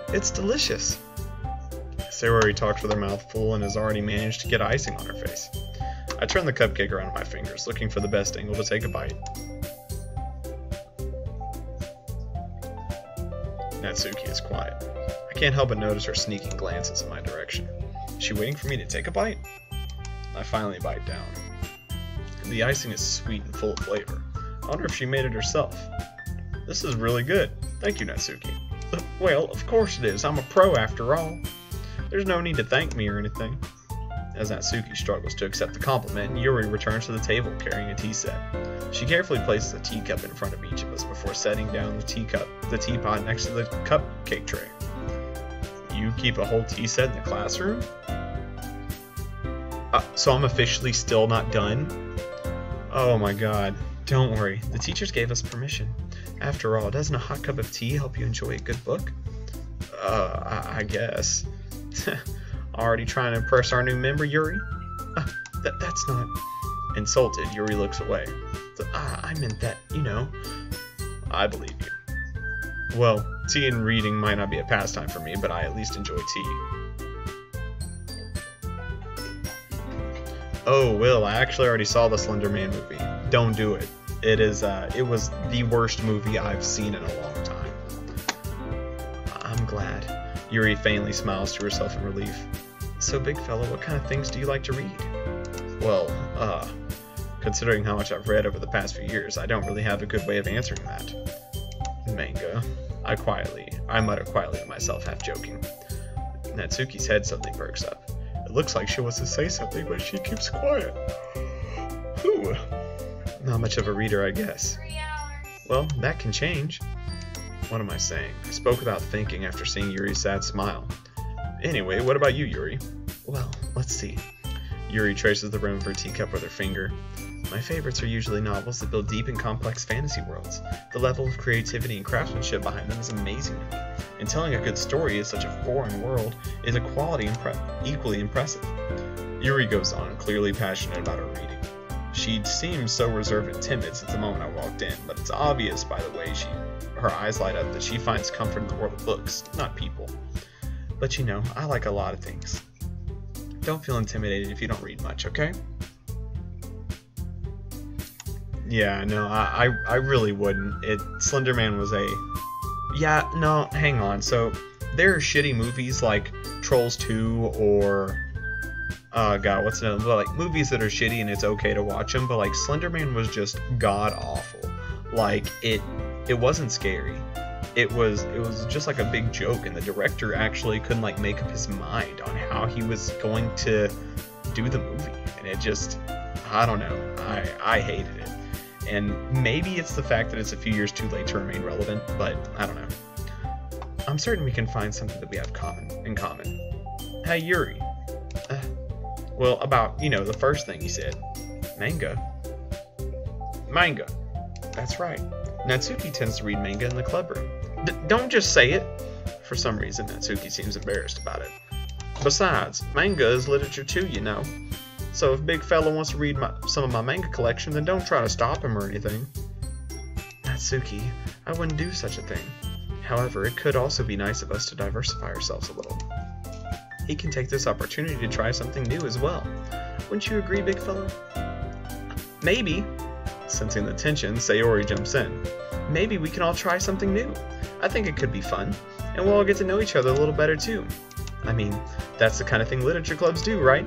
A: It's delicious. Sayori talks with her mouth full and has already managed to get icing on her face. I turn the cupcake around my fingers, looking for the best angle to take a bite. Natsuki is quiet. I can't help but notice her sneaking glances in my direction. Is she waiting for me to take a bite? I finally bite down. The icing is sweet and full of flavor. I wonder if she made it herself. This is really good. Thank you, Natsuki. Well, of course it is. I'm a pro after all. There's no need to thank me or anything. As Natsuki struggles to accept the compliment, Yuri returns to the table carrying a tea set. She carefully places a teacup in front of each of us before setting down the teapot next to the cupcake tray. You keep a whole tea set in the classroom? So I'm officially still not done? Oh my god. Don't worry, the teachers gave us permission. After all, doesn't a hot cup of tea help you enjoy a good book? I guess. Already trying to impress our new member, Yuri? That's not... Insulted, Yuri looks away. I meant that, you know. I believe you. Well, tea and reading might not be a pastime for me, but I at least enjoy tea. Oh, Will, I actually already saw the Slender Man movie. Don't do it. It was the worst movie I've seen in a long time. I'm glad. Yuri faintly smiles to herself in relief. So, big fella, what kind of things do you like to read? Well, considering how much I've read over the past few years, I don't really have a good way of answering that. Manga. I mutter quietly to myself, half joking. Natsuki's head suddenly perks up. It looks like she wants to say something, but she keeps quiet. Whew. Not much of a reader, I guess.
C: 3 hours.
A: Well, that can change. What am I saying? I spoke without thinking after seeing Yuri's sad smile. Anyway, what about you, Yuri? Well, let's see. Yuri traces the rim of her teacup with her finger. My favorites are usually novels that build deep and complex fantasy worlds. The level of creativity and craftsmanship behind them is amazing to me, and telling a good story in such a foreign world is a quality equally impressive. Yuri goes on, clearly passionate about her reading. She seemed so reserved and timid since the moment I walked in, but it's obvious by the way her eyes light up that she finds comfort in the world of books, not people. But you know, I like a lot of things. Don't feel intimidated if you don't read much, okay? Yeah, no, I really wouldn't. Slender Man was a... Yeah, no, hang on. So, there are shitty movies like Trolls 2 or... God, what's another? Like, movies that are shitty and it's okay to watch them, but, like, Slender Man was just god-awful. Like, it wasn't scary. It was just like a big joke, and the director actually couldn't, like, make up his mind on how he was going to do the movie. And it just... I don't know. I hated it. And maybe it's the fact that it's a few years too late to remain relevant, but I don't know. I'm certain we can find something that we have in common. Hey, Yuri. Well, about, the first thing you said. Manga. Manga. That's right. Natsuki tends to read manga in the club room. Don't just say it. For some reason, Natsuki seems embarrassed about it. Besides, manga is literature too, So if Big Fella wants to read some of my manga collection, then don't try to stop him or anything. Natsuki, I wouldn't do such a thing. However, it could also be nice of us to diversify ourselves a little. He can take this opportunity to try something new as well. Wouldn't you agree, Big Fella? Maybe. Sensing the tension, Sayori jumps in. Maybe we can all try something new. I think it could be fun, and we'll all get to know each other a little better too. I mean, that's the kind of thing literature clubs do, right?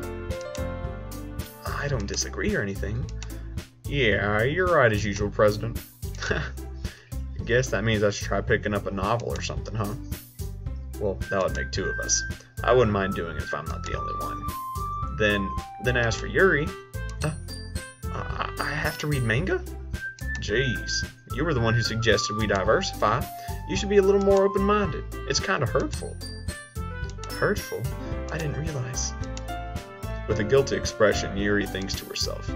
A: I don't disagree or anything. Yeah, you're right as usual, President. I guess that means I should try picking up a novel or something, huh? Well, that would make two of us. I wouldn't mind doing it if I'm not the only one. Then as for Yuri, I have to read manga? Jeez, you were the one who suggested we diversify. You should be a little more open-minded. It's kind of hurtful. Hurtful? I didn't realize. With a guilty expression, Yuri thinks to herself,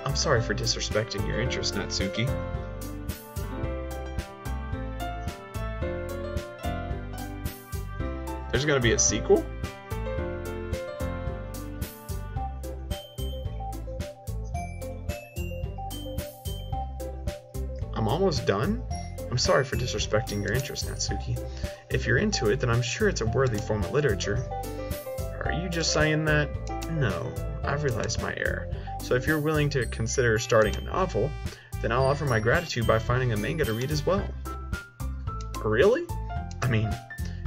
A: I'm sorry for disrespecting your interest, Natsuki. There's gonna be a sequel? I'm almost done? I'm sorry for disrespecting your interest, Natsuki. If you're into it, then I'm sure it's a worthy form of literature. Are you just saying that? No, I've realized my error. So if you're willing to consider starting a novel, then I'll offer my gratitude by finding a manga to read as well. Really? I mean,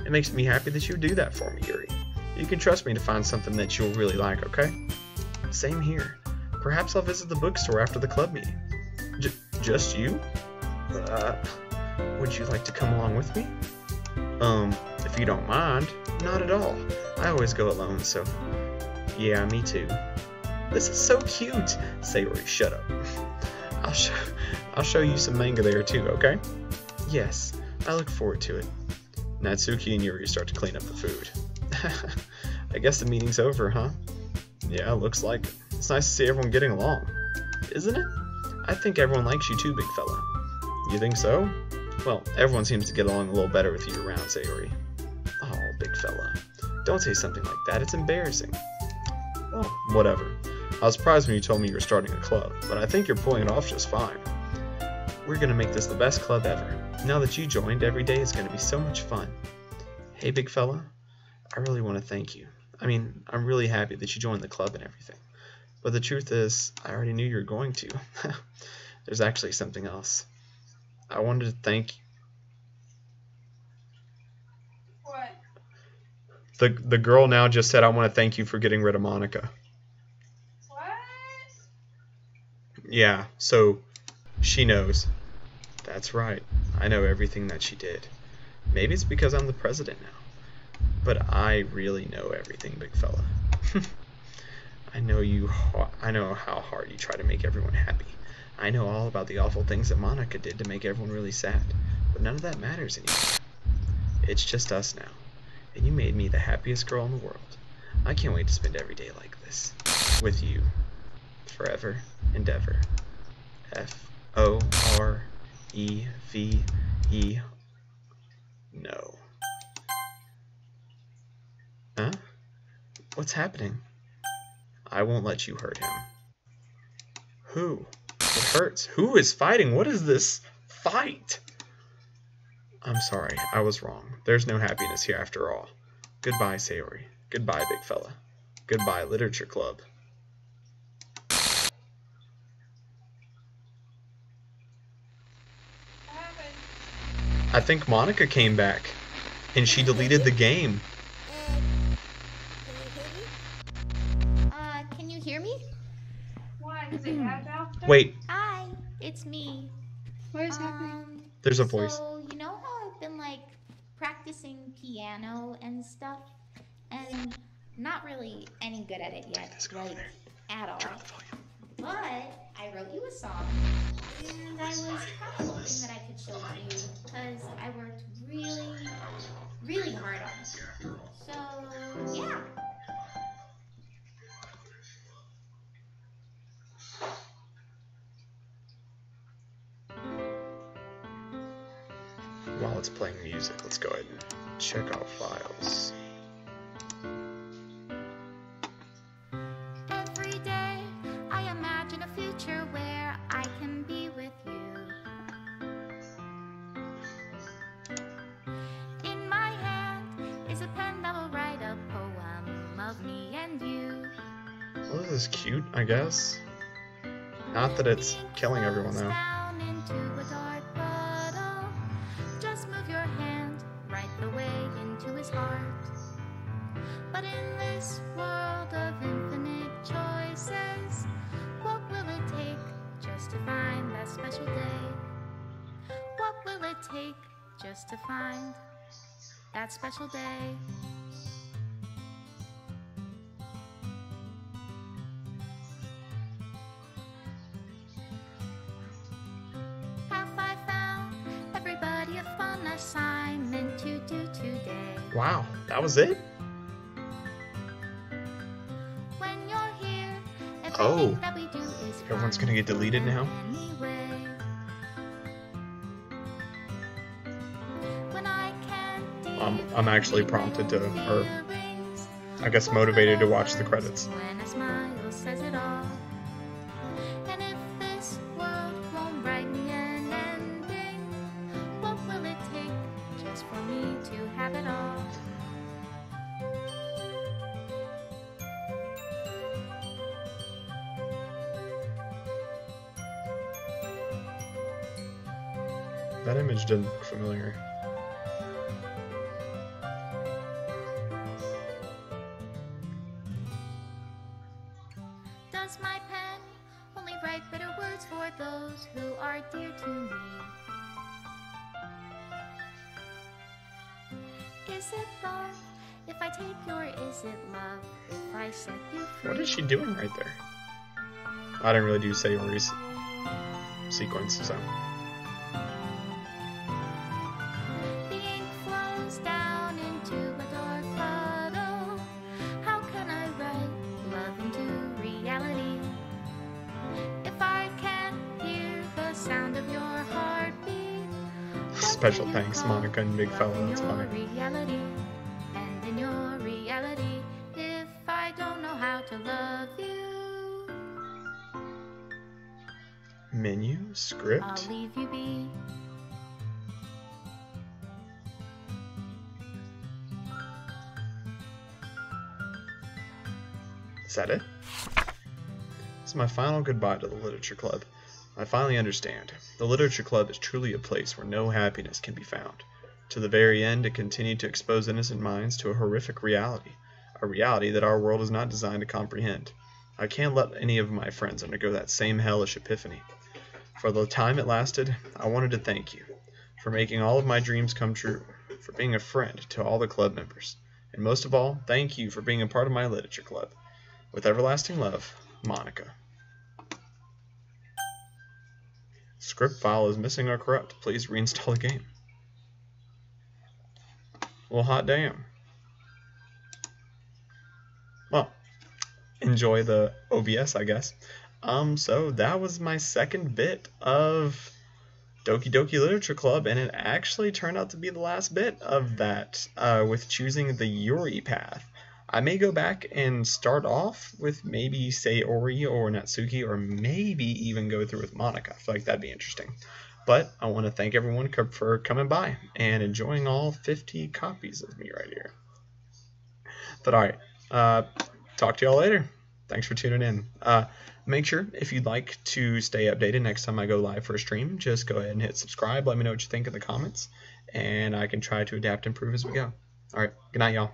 A: it makes me happy that you do that for me, Yuri. You can trust me to find something that you'll really like, okay? Same here. Perhaps I'll visit the bookstore after the club meeting. Just you? Would you like to come along with me? If you don't mind. Not at all. I always go alone, so... Yeah, me too. This is so cute! Sayori, shut up. I'll show you some manga there too, okay? Yes, I look forward to it. Natsuki and Yuri start to clean up the food. I guess the meeting's over, huh? Yeah, looks like it. It's nice to see everyone getting along. Isn't it? I think everyone likes you too, big fella. You think so? Well, everyone seems to get along a little better with you around, Sayori. Oh, big fella. Don't say something like that, it's embarrassing. Oh, whatever. I was surprised when you told me you were starting a club, but I think you're pulling it off just fine. We're gonna make this the best club ever. Now that you joined, every day is gonna be so much fun. Hey, big fella, I really want to thank you. I mean, I'm really happy that you joined the club and everything. But the truth is, I already knew you were going to. There's actually something else. I wanted to thank you.
C: What?
A: The girl now just said, I want to thank you for getting rid of Monica.
C: What?
A: Yeah, so she knows. That's right. I know everything that she did. Maybe it's because I'm the president now. But I really know everything, big fella. I know how hard you try to make everyone happy. I know all about the awful things that Monica did to make everyone really sad. But none of that matters anymore. It's just us now. And you made me the happiest girl in the world. I can't wait to spend every day like this. With you. Forever and ever. F-O-R-E-V-E. No. Huh? What's happening? I won't let you hurt him. Who? It hurts. Who is fighting? What is this fight? I'm sorry. I was wrong. There's no happiness here after all. Goodbye, Sayori. Goodbye, big fella. Goodbye, literature club.
C: What happened?
A: I think Monica came back, and she deleted the game.
D: Can you hear me?
C: Why? Because it had out there?
A: Wait,
D: Hi, it's me.
C: What is happening?
A: there's a voice.
D: So, you know how I've been, practicing piano and stuff? And not really any good at it yet, at all. but I wrote you a song, and I was kind of hoping that I could show it to you, because I worked really, really hard on it. So, yeah.
A: While it's playing music, let's go ahead and check our files.
D: Every day I imagine a future where I can be with you. In my hand is a pen that will write a poem of me and you.
A: Well, this is cute, I guess. Not that it's killing everyone, though.
D: Down into a dark puddle. Just move your hand right the way into his heart. But in this world of infinite choices, what will it take just to find that special day? What will it take just to find that special day? Have I found everybody a fun assignment to do today?
A: Wow, that was it?
D: When you're here,
A: Oh.
D: everything that we do is
A: Everyone's
D: fun
A: gonna get deleted now?
D: anyway. When I can't
A: I'm actually prompted to, or
D: feelings,
A: I guess motivated to watch the credits.
D: when a smile says it all. And if this world won't write me an ending, what will it take just for me to have it all?
A: That image didn't look familiar.
D: Does my pen only write bitter words for those who are dear to me? Is it love if I take you, or is it love if I set you free?
A: What is she doing right there? I didn't really do Sayori's sequence, so.
D: The ink flows down into a dark puddle. How can I write love into reality? If I can't hear the sound of your heartbeat, what
A: Special
D: do you
A: thanks,
D: call
A: Monica and Big
D: love
A: Fella,
D: in
A: that's
D: your
A: funny.
D: reality? And in your reality, if I don't know how to love you,
A: Menu,
D: I'll
A: script.
D: leave you be.
A: Is that it? This is my final goodbye to the Literature Club. I finally understand. The Literature Club is truly a place where no happiness can be found. To the very end, it continued to expose innocent minds to a horrific reality, a reality that our world is not designed to comprehend. I can't let any of my friends undergo that same hellish epiphany. For the time it lasted, I wanted to thank you for making all of my dreams come true, for being a friend to all the club members, and most of all, thank you for being a part of my Literature Club. With everlasting love, Monica. Script file is missing or corrupt. Please reinstall the game. Well, hot damn. Well, enjoy the OBS, I guess. So that was my second bit of Doki Doki Literature Club, and it actually turned out to be the last bit of that, with choosing the Yuri path. I may go back and start off with maybe Sayori or Natsuki, or maybe even go through with Monica. I feel like that'd be interesting. But I want to thank everyone for coming by and enjoying all 50 copies of me right here. But alright, talk to y'all later. Thanks for tuning in. Make sure, if you'd like to stay updated next time I go live for a stream, just go ahead and hit subscribe. Let me know what you think in the comments, and I can try to adapt and improve as we go. Alright, good night, y'all.